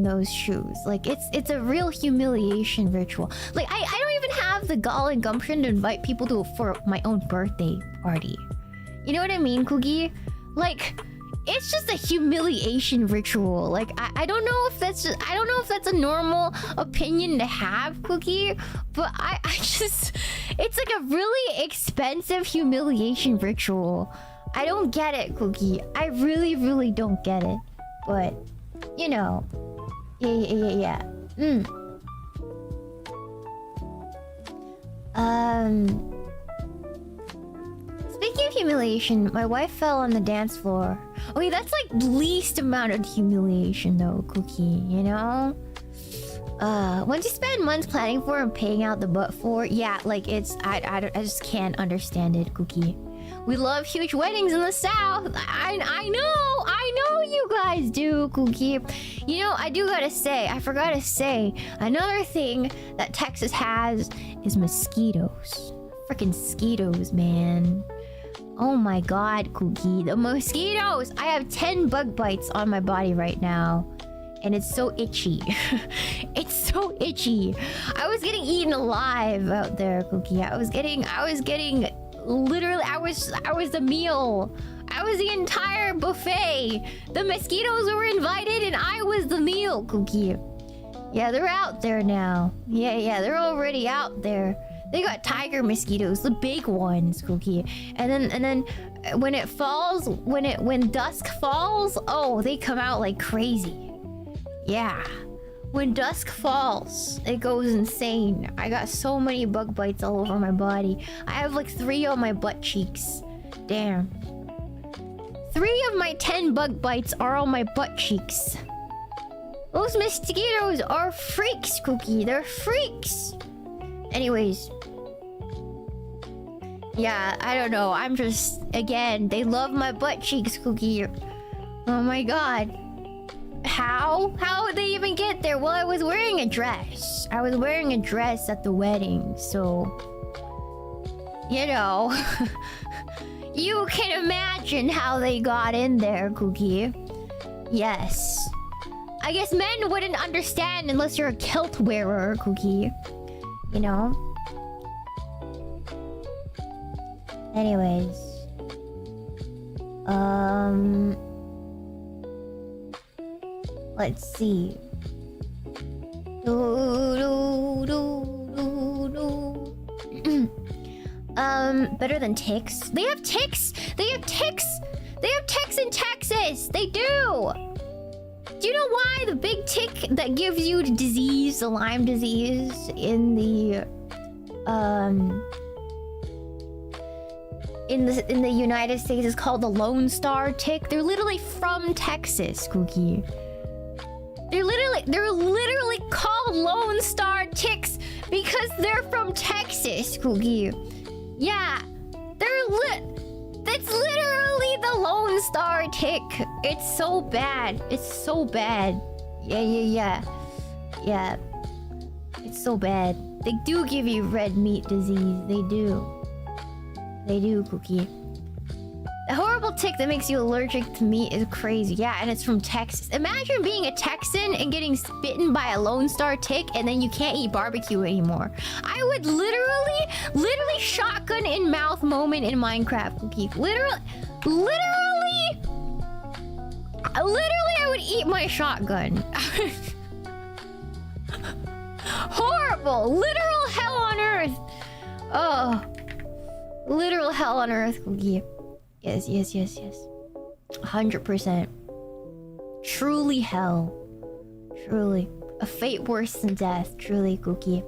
those shoes. Like, it's a real humiliation ritual. Like, I don't even have the gall and gumption to invite people for my own birthday party. You know what I mean, Cookie? Like, it's just a humiliation ritual. Like, I don't know if that's a normal opinion to have, Cookie, but I just, it's like a really expensive humiliation ritual. I don't get it, Cookie. I really, really don't get it. But, you know, yeah. Speaking of humiliation, my wife fell on the dance floor. Okay, that's like least amount of humiliation though, Cookie, you know? Once you spend months planning for and paying out the butt for, yeah, like it's, I just can't understand it, Cookie. We love huge weddings in the South. I know you guys do, Cookie. You know, I do gotta say, I forgot to say, another thing that Texas has is mosquitoes. Freaking mosquitoes, man. Oh my god, Cookie. The mosquitoes! I have 10 bug bites on my body right now. And it's so itchy. It's so itchy. I was getting eaten alive out there, Cookie. I was getting literally, I was the meal. I was the entire buffet. The mosquitoes were invited and I was the meal, Cookie. Yeah, they're out there now. Yeah, they're already out there. They got tiger mosquitoes, the big ones, Cookie. And then when it falls, when dusk falls, oh, they come out like crazy. Yeah. When dusk falls, it goes insane. I got so many bug bites all over my body. I have like 3 on my butt cheeks. Damn. 3 of my 10 bug bites are on my butt cheeks. Those mosquitoes are freaks, Cookie. They're freaks. Anyways. Yeah, I don't know. I'm just... Again, they love my butt cheeks, Cookie. Oh my god. How? How would they even get there? Well, I was wearing a dress. I was wearing a dress at the wedding, so... You know... You can imagine how they got in there, Cookie. Yes. I guess men wouldn't understand unless you're a kilt wearer, Cookie. You know? Anyways. Let's see. Better than ticks? They have ticks! They have ticks! They have ticks in Texas! They do! Do you know why the big tick that gives you the disease, the Lyme disease, in the in the United States is called the Lone Star tick? They're literally from Texas, Cookie. They're literally called Lone Star ticks because they're from Texas, Cookie. Yeah, that's literally the Lone Star tick. It's so bad. It's so bad. Yeah. It's so bad. They do give you red meat disease. They do. They do, Cookie. The horrible tick that makes you allergic to meat is crazy. Yeah, and it's from Texas. Imagine being a Texan and getting bitten by a Lone Star tick and then you can't eat barbecue anymore. I would literally shotgun in mouth moment in Minecraft, Cookie. Literally, I would eat my shotgun. Horrible. Literal hell on earth. Oh. Literal hell on earth, Cookie. Yes. 100%. Truly hell. Truly. A fate worse than death. Truly, Cookie.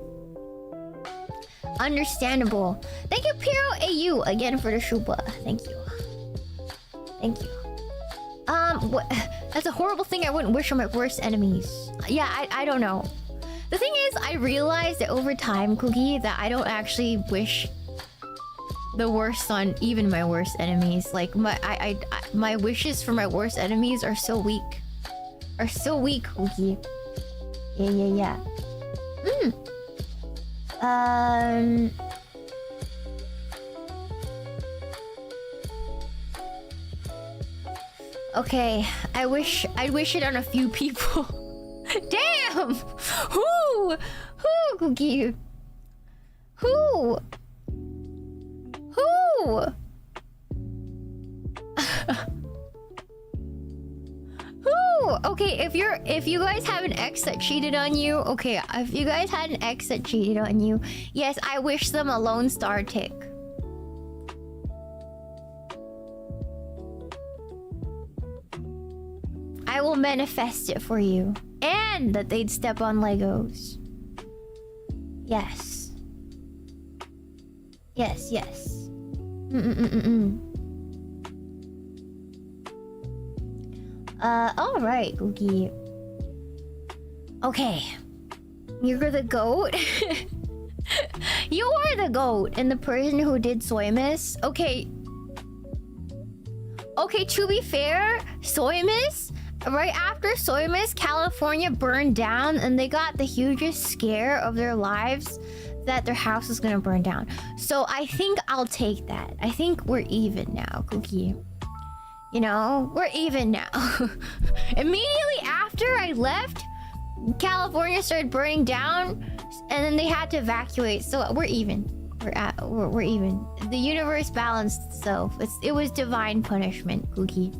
Understandable. Thank you, Piro AU, again for the shuba. Thank you. What? That's a horrible thing I wouldn't wish on my worst enemies. Yeah, I don't know. The thing is, I realized that over time, Cookie, that I don't actually wish the worst on even my worst enemies. Like my wishes for my worst enemies are so weak. Cookie. Yeah. Okay, I'd wish it on a few people. Damn! Who, Cookie? Who? Okay, if you guys have an ex that cheated on you, okay, if you guys had an ex that cheated on you, yes, I wish them a Lone Star tick. I will manifest it for you. And that they'd step on Legos. Yes. Alright, Cookie. Okay. You're the goat? You are the goat and the person who did Soy Miss. Okay, to be fair, Soy Miss, right after Soy Miss, California burned down and they got the hugest scare of their lives that their house is gonna burn down. So I think I'll take that. I think we're even now, Cookie. You know, we're even now. Immediately after I left, California started burning down and then they had to evacuate. So we're even. We're even. The universe balanced itself. It was divine punishment, Cookie.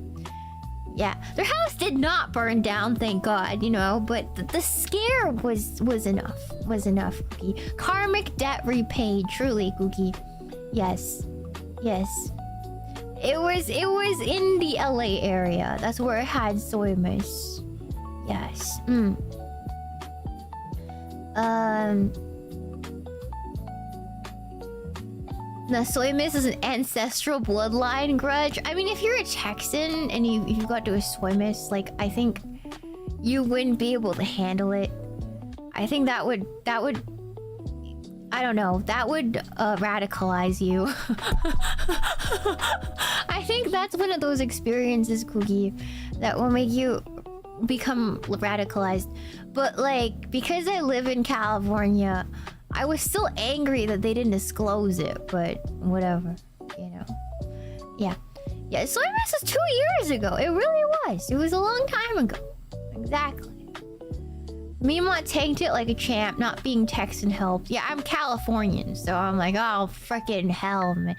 Yeah, their house did not burn down, thank God, you know, but the scare was enough. Cookie. Karmic debt repaid, truly, Cookie. Yes. It was in the LA area. That's where it had Soy Miss. Yes. The Soy Miss is an ancestral bloodline grudge. I mean, if you're a Texan and you got to a Soy Miss, like, I think you wouldn't be able to handle it. I think that would I don't know, that would radicalize you. I think that's one of those experiences, Cookie, that will make you become radicalized. But like, because I live in California, I was still angry that they didn't disclose it, but whatever, you know. Yeah, Soy Miss was 2 years ago. It really was. It was a long time ago. Exactly. Meemaw tanked it like a champ, not being Texan helped. Yeah, I'm Californian, so I'm like, oh, freaking hell, man.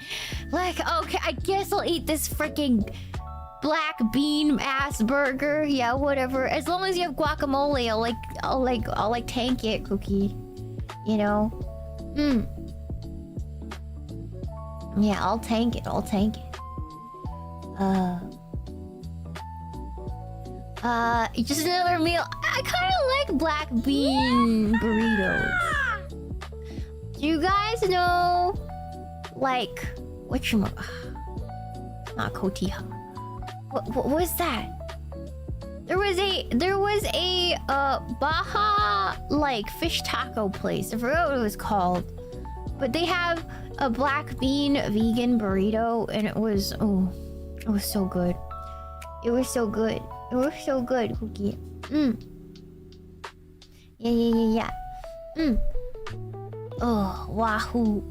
Like, okay, I guess I'll eat this freaking black bean ass burger. Yeah, whatever. As long as you have guacamole, I'll like tank it, Cookie. You know? Yeah, I'll tank it. Just another meal. I kind of like black bean burritos. Do you guys know, like, not cotija. What was that? There was a Baja like fish taco place. I forgot what it was called, but they have a black bean vegan burrito, and it was so good. It was so good. It was so good, Cookie. Yeah. Oh, Wahoo.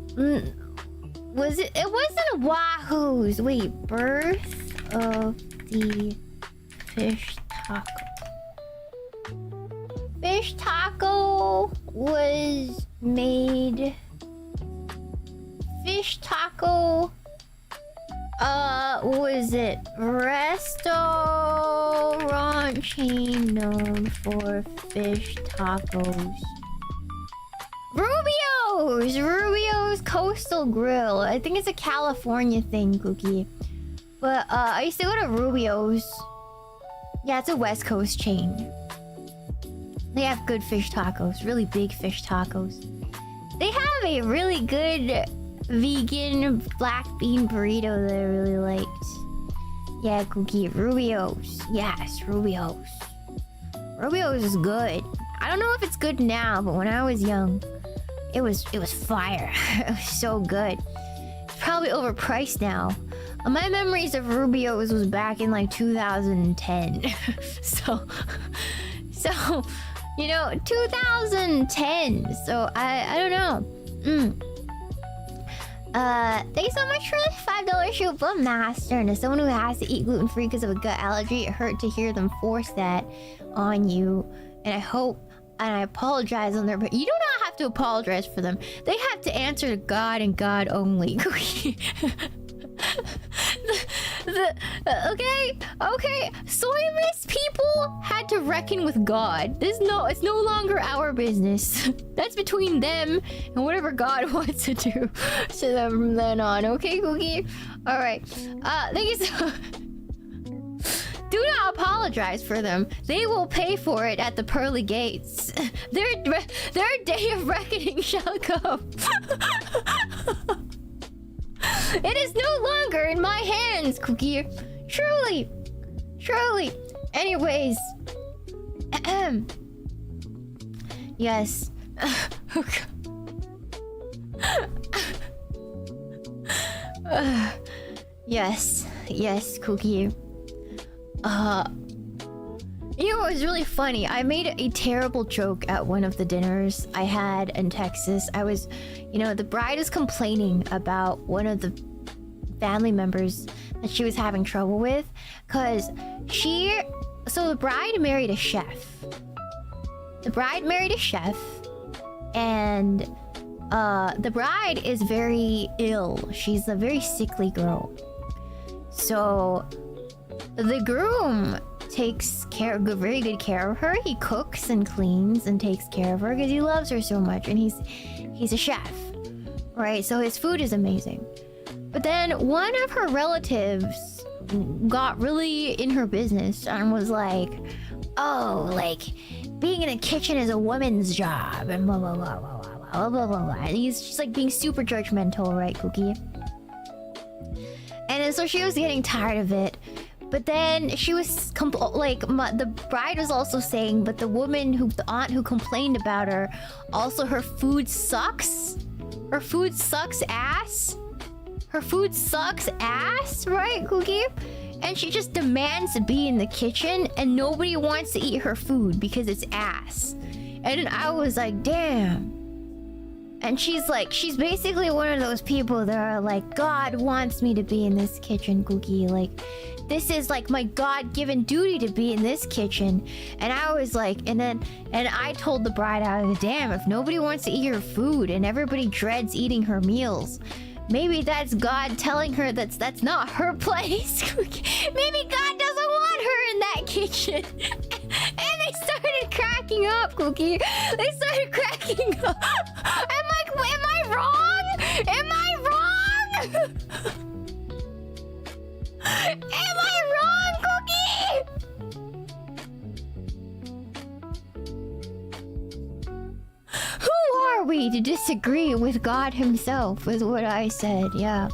Was it? It wasn't Wahoo's. Wait, birth of the fish taco. Fish taco was made. Fish taco. Was it restaurant chain known for fish tacos? Rubio's Coastal Grill. I think it's a California thing, Cookie. But I used to go to Rubio's. Yeah, it's a West Coast chain. They have good fish tacos, really big fish tacos. They have a really good vegan black bean burrito that I really liked. Yeah, Cookie. Rubio's. Yes, Rubio's. Rubio's is good. I don't know if it's good now, but when I was young, it was fire. It was so good. It's probably overpriced now. My memories of Rubio's was back in like 2010. so you know, 2010. So I don't know. Thank you so much for the $5 super master. And as someone who has to eat gluten-free because of a gut allergy, it hurt to hear them force that on you. And I hope and I apologize on their, but you do not have to apologize for them. They have to answer to God and God only. Okay. Soymas people had to reckon with God. It's no longer our business. That's between them and whatever God wants to do to them from then on. Okay, Cookie? Alright. Thank you so do not apologize for them. They will pay for it at the pearly gates. Their day of reckoning shall come. It is no longer in my hands, Cookie. Truly. Anyways. Yes. Yes, Cookie. You know, it was really funny. I made a terrible joke at one of the dinners I had in Texas. The bride is complaining about one of the family members that she was having trouble with. So the bride married a chef. And the bride is very ill. She's a very sickly girl. So the groom takes very good care of her. He cooks and cleans and takes care of her because he loves her so much, and he's a chef, right? So his food is amazing. But then one of her relatives got really in her business and was like, "Oh, like being in the kitchen is a woman's job," and blah blah blah blah blah blah blah blah. And she's like being super judgmental, right, Cookie? And then so she was getting tired of it. But then she was the bride was also saying, but the aunt who complained about her, also her food sucks. Her food sucks ass. Right, Cookie? And she just demands to be in the kitchen, and nobody wants to eat her food because it's ass. And I was like, damn. And she's basically one of those people that are like, God wants me to be in this kitchen, Cookie. Like, this is like my God-given duty to be in this kitchen. And I was like, and I told the bride, I was like, damn, if nobody wants to eat her food and everybody dreads eating her meals, maybe that's God telling her that's not her place. Maybe God doesn't want her in that kitchen. And they started cracking up, Cookie. They started cracking up. I'm like, am I wrong? Am I wrong, Cookie? agree to disagree with God himself, was what I said, yeah.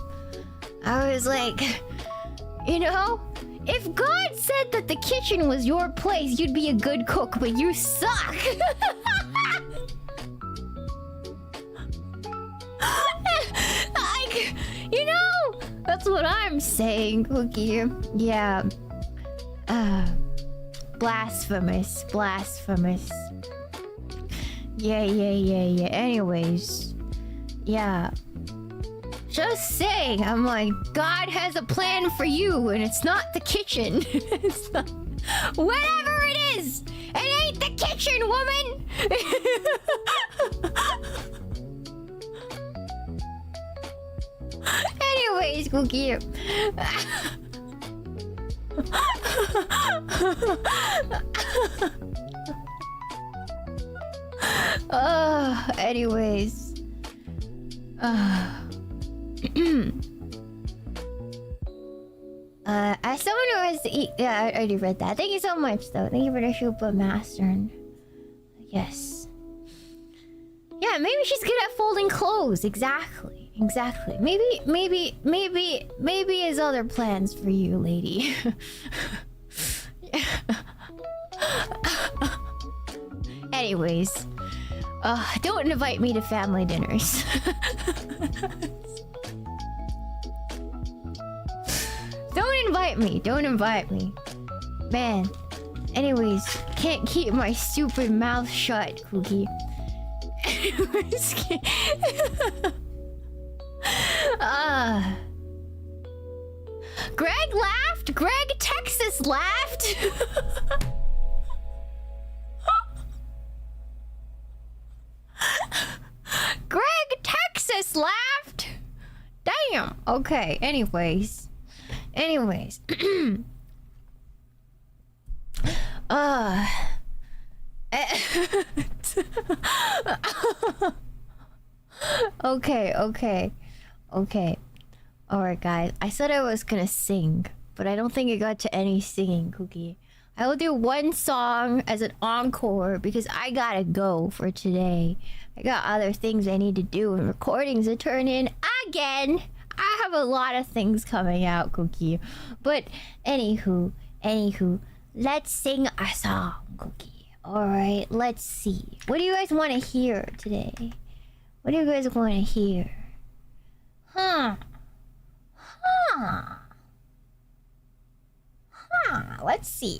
I was like, you know, if God said that the kitchen was your place, you'd be a good cook, but you suck. Like, you know, that's what I'm saying, Cookie. Yeah. Blasphemous, blasphemous. Yeah. Anyways, yeah. Just saying, I'm like, God has a plan for you, and it's not the kitchen. It's not... Whatever it is, it ain't the kitchen, woman. Anyways, Cookie. Anyways. As someone who has to eat... Yeah, I already read that. Thank you so much, though. Thank you for the Shupa Master. Yes. Yeah, maybe she's good at folding clothes. Exactly. Maybe his other plans for you, lady. Anyways. Don't invite me to family dinners. Don't invite me. Man. Anyways, can't keep my stupid mouth shut, Cookie. Anyways, Greg laughed. Greg Texas laughed. Greg Texas laughed. Damn. Okay. Anyways. Okay. Alright, guys. I said I was gonna sing, but I don't think it got to any singing, Cookie. I will do one song as an encore because I gotta go for today. I got other things I need to do and recordings to turn in again. I have a lot of things coming out, Cookie. But anywho, let's sing a song, Cookie. Alright, let's see. What do you guys want to hear today? What do you guys want to hear? Let's see.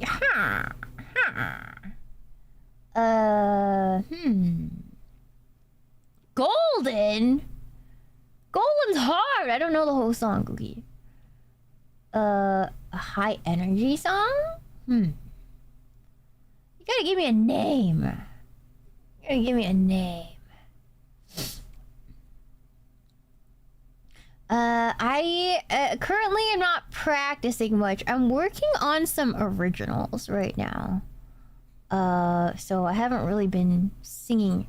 Golden? Golden's hard. I don't know the whole song, Cookie. A high energy song? You gotta give me a name. I currently am not practicing much. I'm working on some originals right now. So I haven't really been singing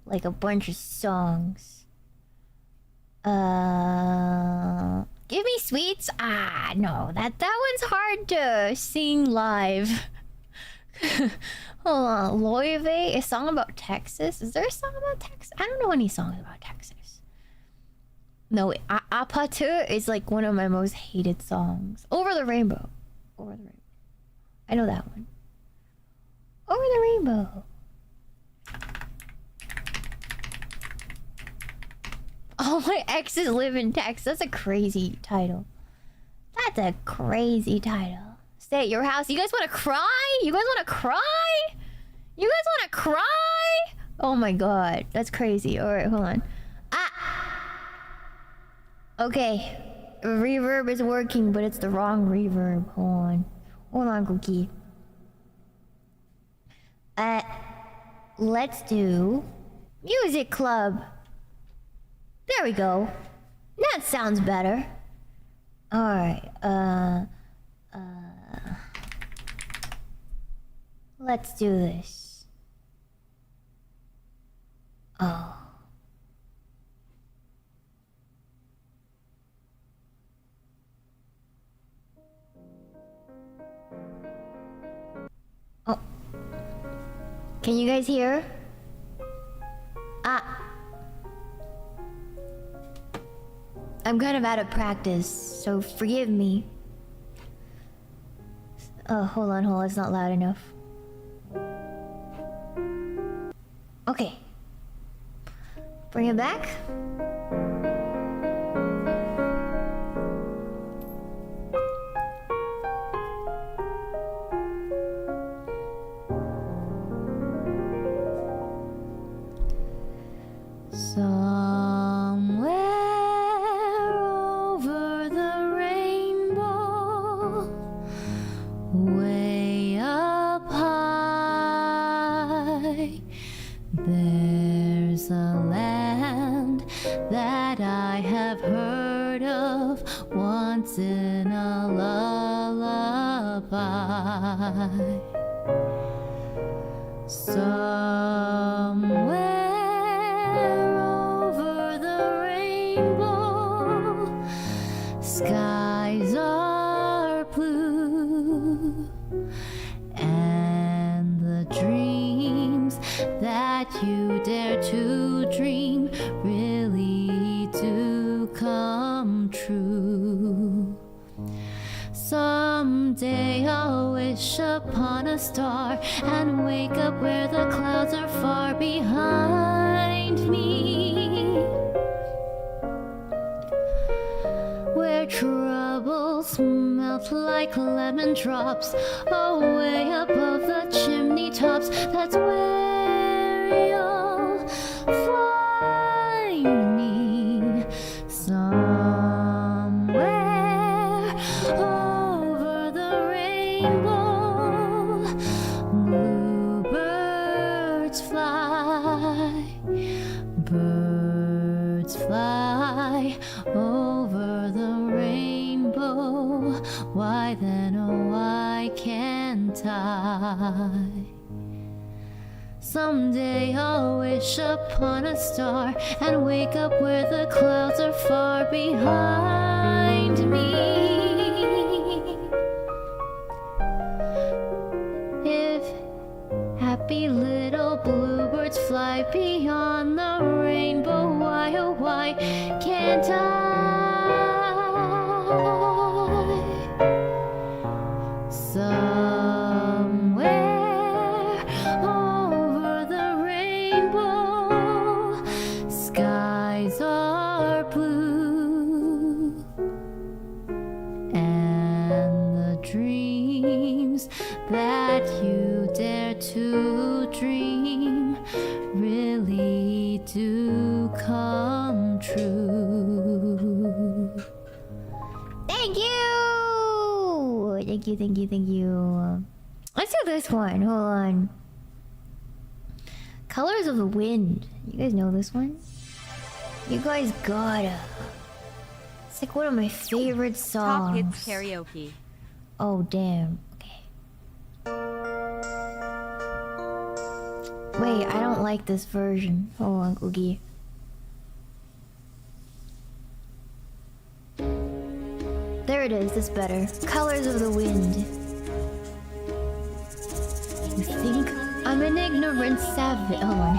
like a bunch of songs. Give me sweets. No, that one's hard to sing live. Hold on, Loive, a song about Texas. Is there a song about Texas? I don't know any songs about Texas. No, Apatu is like one of my most hated songs. Over the Rainbow. I know that one. Over the Rainbow. All my exes live in Texas. That's a crazy title. Stay at your house. You guys want to cry? Oh my god. That's crazy. Alright, hold on. Okay. Reverb is working, but it's the wrong reverb. Hold on, Cookie. Let's do Music Club. There we go. That sounds better. Alright, let's do this. Oh. Can you guys hear? I'm kind of out of practice, so forgive me. Oh, hold on, it's not loud enough. Okay. Bring it back. Somewhere over the rainbow, way up high, there's a land that I have heard of once in a lullaby. Somewhere over the rainbow, skies are blue, and the dreams that you dare to dream really do come true. Someday I'll wish upon a star and wake up where the clouds are far behind me, where troubles melt like lemon drops away above the chimney tops. That's where you'll find me. Somewhere over the rainbow, bluebirds fly, birds fly over the rainbow. Why then, oh, why can't I? Someday I'll wish upon a star and wake up where the clouds are far behind me. If happy little bluebirds fly beyond the rainbow, why, oh, why can't I? Somewhere over the rainbow, skies are blue, and the dreams that you dare to dream really do come true. Thank you! Thank you. Let's do this one. Hold on. Colors of the Wind. You guys know this one? You guys gotta. It's like one of my favorite songs. Top hits karaoke. Oh, damn. Okay. Wait, I don't like this version. Hold on, Cookie. There it is, it's better. Colors of the Wind. You think I'm an ignorant savage? Hold on.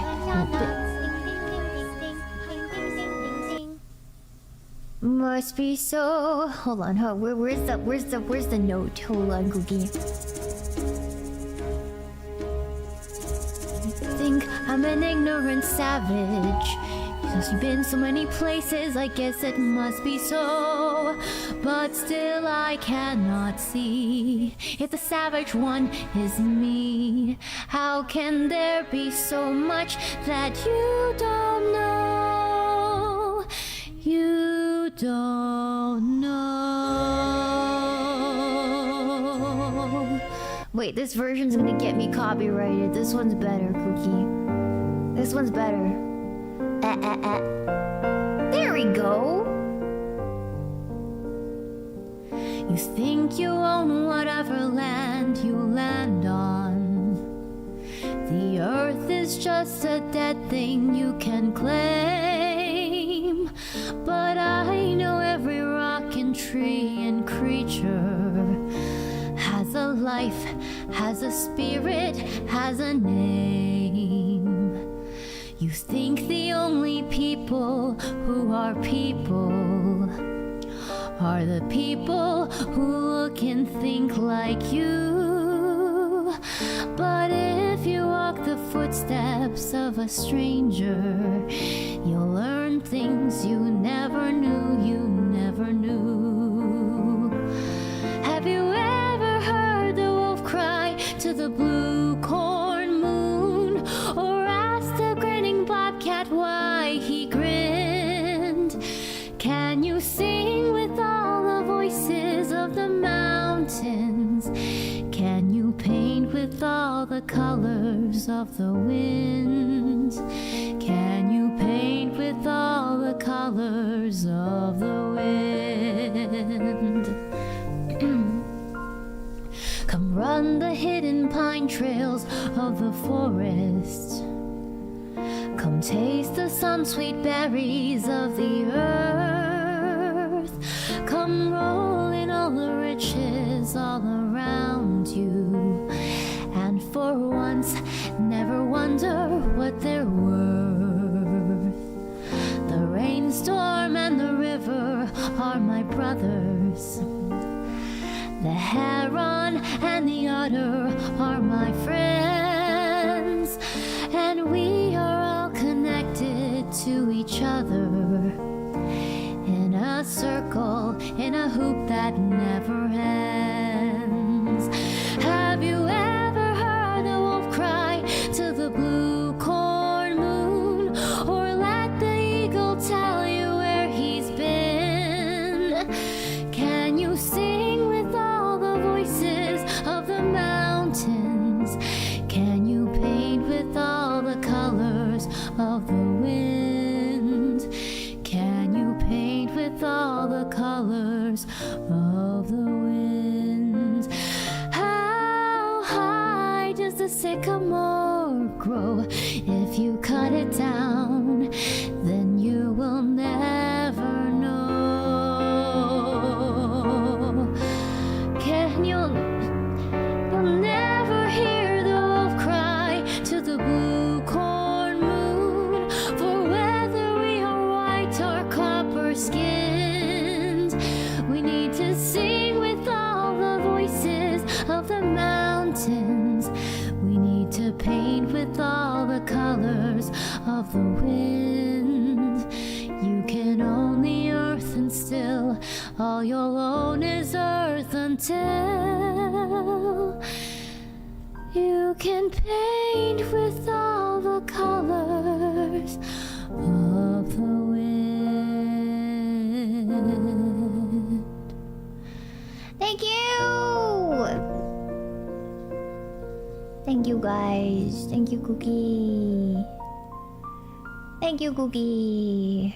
Must be so. Hold on, where's the note? Hold on, Cookie. You think I'm an ignorant savage? Because you've been so many places, I guess it must be so. But still I cannot see if the savage one is me. How can there be so much that you don't know? You don't know. Wait, this version's gonna get me copyrighted. This one's better, Cookie. This one's better. There we go. You think you own whatever land you land on. The earth is just a dead thing you can claim. But I know every rock and tree and creature has a life, has a spirit, has a name. You think the only people who are people are the people who look and think like you. But if you walk the footsteps of a stranger, you'll learn things you never knew, you never knew. Have you ever heard the wolf cry to the blue corn moon, or asked the grinning bobcat why he grinned? Can you sing with all the voices of the mountains? Can you paint with all the colors of the wind? Can you paint with all the colors of the wind? Come run the hidden pine trails of the forest. Come taste the sun-sweet berries of the earth. Come roll in all the riches all around you. And for once, never wonder what they're worth. The rainstorm and the river are my brothers. The heron and the otter are my friends. And we are all connected to each other in a circle, in a hoop that never ends. Have you ever heard the wolf cry to the blue corn moon, or let the eagle tell you where he's been? Can you sing with all the voices of the mountains? Can you paint with all the colors of the wind? Can you paint with all the colors of the wind? How high does the sycamore grow? If you cut it down, then you will never know. You'll never hear the wolf cry to the blue corn moon, for whether we are white or copper skinned, we need to sing with all the voices of the mountains. We need to paint with all the colors of the wind. You can own the earth and still all you'll own is earth until you can paint with all the colors of the wind. Thank you! Thank you guys. Thank you, Cookie. Thank you, Cookie.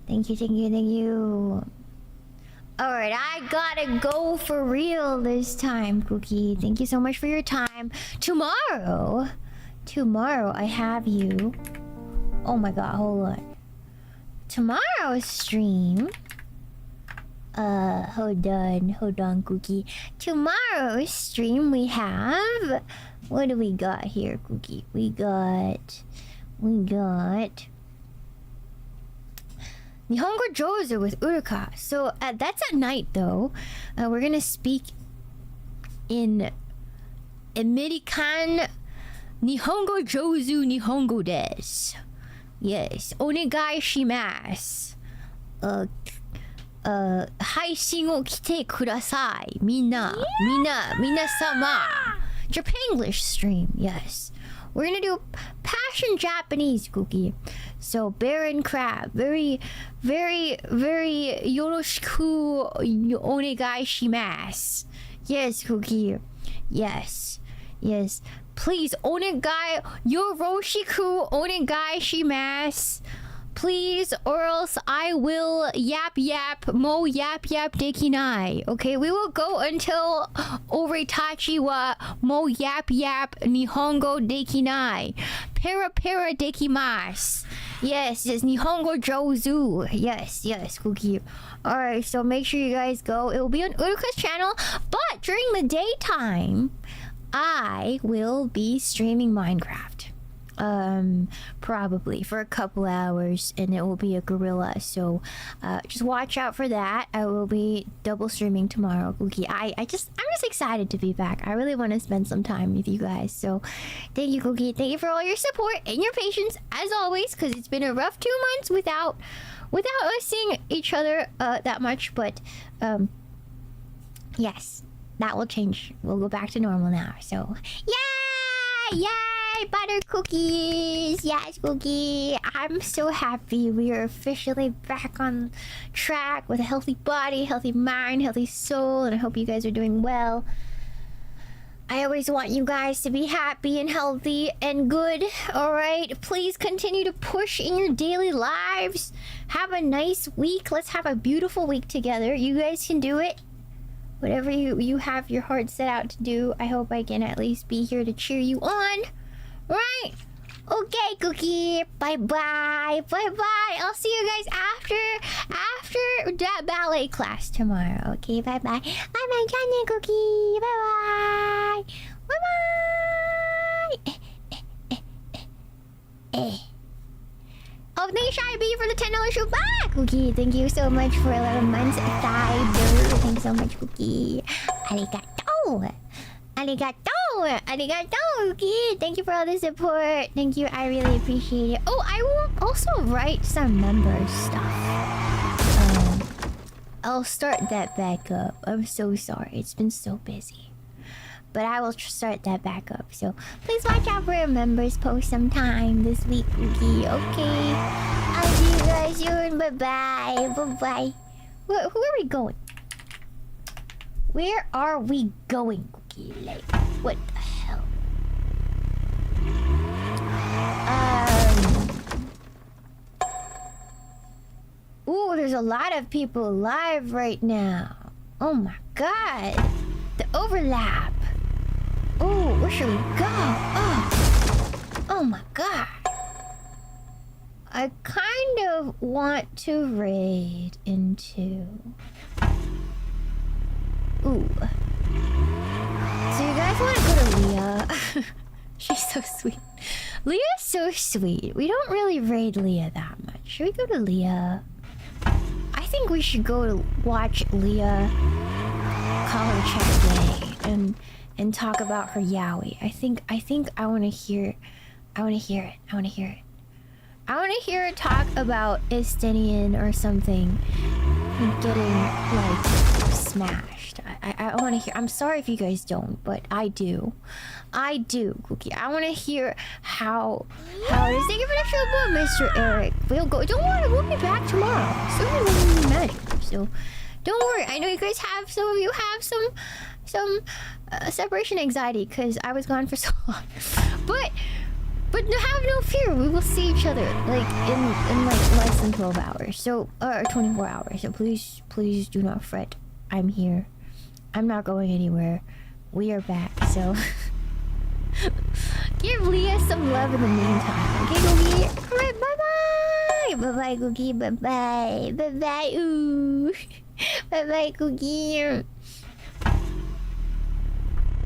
Thank you, thank you, thank you. Alright, I gotta go for real this time, Cookie. Thank you so much for your time. Tomorrow I have you. Oh my god, hold on. Tomorrow's stream. Hold on, Cookie. Tomorrow's stream we have. What do we got here, Cookie? We got. Nihongo Jozu with Uruka. So that's at night though. We're gonna speak in American Nihongo Jozu Nihongo desu. Yes. Onegai shimasu. 配信を来てください。皆様。Japanglish stream. Yes. We're gonna do passion Japanese, Cookie. So Baron Crab, very yoroshiku onegai shimasu. Yes, Cookie. Yes. Please, onegai yoroshiku onegai shimasu. Please, or else I will yap mo dekinai. Okay, we will go until oretachi wa mo yap nihongo dekinai. Para dekimasu. Yes, Nihongo Jozu. Yes, Cookie. Alright, so make sure you guys go. It will be on Uruka's channel, but during the daytime, I will be streaming Minecraft. probably for a couple hours, and it will be a gorilla. So just watch out for that. I will be double streaming tomorrow, Cookie. I'm just excited to be back. I really want to spend some time with you guys. So thank you, Cookie. Thank you for all your support and your patience as always, because it's been a rough 2 months without us seeing each other that much. But yes, that will change. We'll go back to normal now. So yay! Butter cookies! Yes, Cookie! I'm so happy we are officially back on track with a healthy body, healthy mind, healthy soul, and I hope you guys are doing well. I always want you guys to be happy and healthy and good, alright? Please continue to push in your daily lives. Have a nice week. Let's have a beautiful week together. You guys can do it. Whatever you have your heart set out to do, I hope I can at least be here to cheer you on. Right? Okay, Cookie. Bye-bye. Bye-bye. I'll see you guys after that ballet class tomorrow. Okay, bye-bye. Bye-bye, Johnny Cookie. Bye-bye. Bye-bye. Oh, thank you, Shy B, for the $10 shoe back. Cookie, thank you so much for 11 months. Thank you so much, Cookie. Arigato. Arigato, Cookie. Thank you for all the support. Thank you. I really appreciate it. Oh, I will also write some member stuff. I'll start that back up. I'm so sorry. It's been so busy. But I will start that back up. So please watch out for a members post sometime this week, Cookie. Okay. I'll see you guys soon. Bye-bye. Bye-bye. Who are we going? Where are we going, Cookie? Like, what the hell? Ooh, there's a lot of people live right now. Oh my god. The overlap. Oh, where should we go? Oh my god. I kind of want to raid into... Ooh. So you guys want to go to Leah? She's so sweet. Leah's so sweet. We don't really raid Leah that much. Should we go to Leah? I think we should go to watch Leah call her chat gay and talk about her yaoi. I think I want to hear it. I want to hear her talk about Estinian or something getting like smashed. I want to hear. I'm sorry if you guys don't, but I do, Cookie. I want to hear how it is. Thank you for the show, Mr. Eric. We'll go. Don't worry, we'll be back tomorrow. Soon we'll be magic. So don't worry. I know you guys have. Some of you have some separation anxiety because I was gone for so long, but have no fear. We will see each other like in like less than 12 hours. So 24 hours. So please do not fret. I'm here. I'm not going anywhere. We are back. So give Leah some love in the meantime. Okay, Cookie. All right. Bye bye. Bye bye, Cookie. Bye bye. Bye bye. Ooh. Bye bye, Cookie.